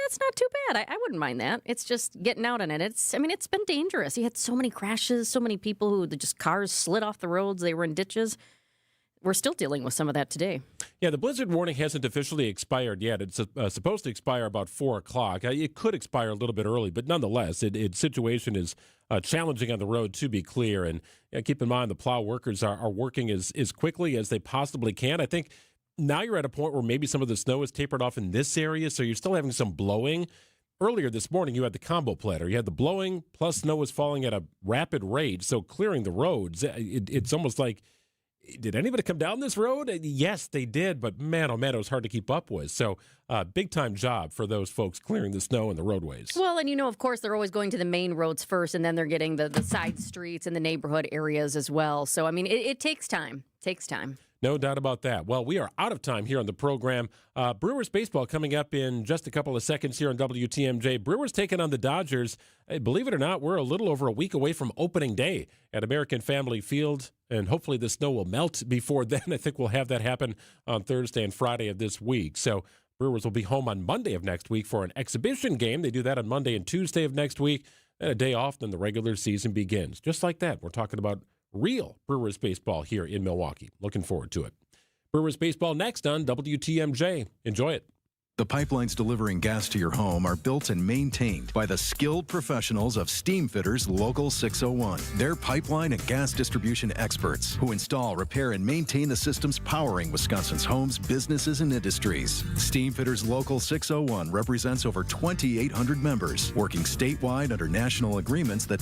it's not too bad. I wouldn't mind that. It's just getting out on it. It's been dangerous. You had so many crashes, so many people who just cars slid off the roads. They were in ditches. We're still dealing with some of that today. Yeah, the blizzard warning hasn't officially expired yet. It's supposed to expire about 4 o'clock. It could expire a little bit early, but nonetheless, its situation is challenging on the road, to be clear. And keep in mind, the plow workers are working as quickly as they possibly can. I think now you're at a point where maybe some of the snow is tapered off in this area, so you're still having some blowing. Earlier this morning, you had the combo platter. You had the blowing, plus snow was falling at a rapid rate, so clearing the roads, it's almost like, did anybody come down this road? Yes, they did, but man, oh man, it was hard to keep up with. So big-time job for those folks clearing the snow in the roadways. Well, and of course, they're always going to the main roads first, and then they're getting the side streets and the neighborhood areas as well. So, it takes time. No doubt about that. Well, we are out of time here on the program. Brewers baseball coming up in just a couple of seconds here on WTMJ. Brewers taking on the Dodgers. Believe it or not, we're a little over a week away from opening day at American Family Field, and hopefully the snow will melt before then. I think we'll have that happen on Thursday and Friday of this week. So Brewers will be home on Monday of next week for an exhibition game. They do that on Monday and Tuesday of next week, and a day off, then the regular season begins. Just like that, we're talking about real Brewers baseball here in Milwaukee. Looking forward to it. Brewers baseball next on WTMJ. Enjoy it. The pipelines delivering gas to your home are built and maintained by the skilled professionals of Steamfitters Local 601. They're pipeline and gas distribution experts who install, repair, and maintain the systems powering Wisconsin's homes, businesses, and industries. Steamfitters Local 601 represents over 2,800 members working statewide under national agreements that set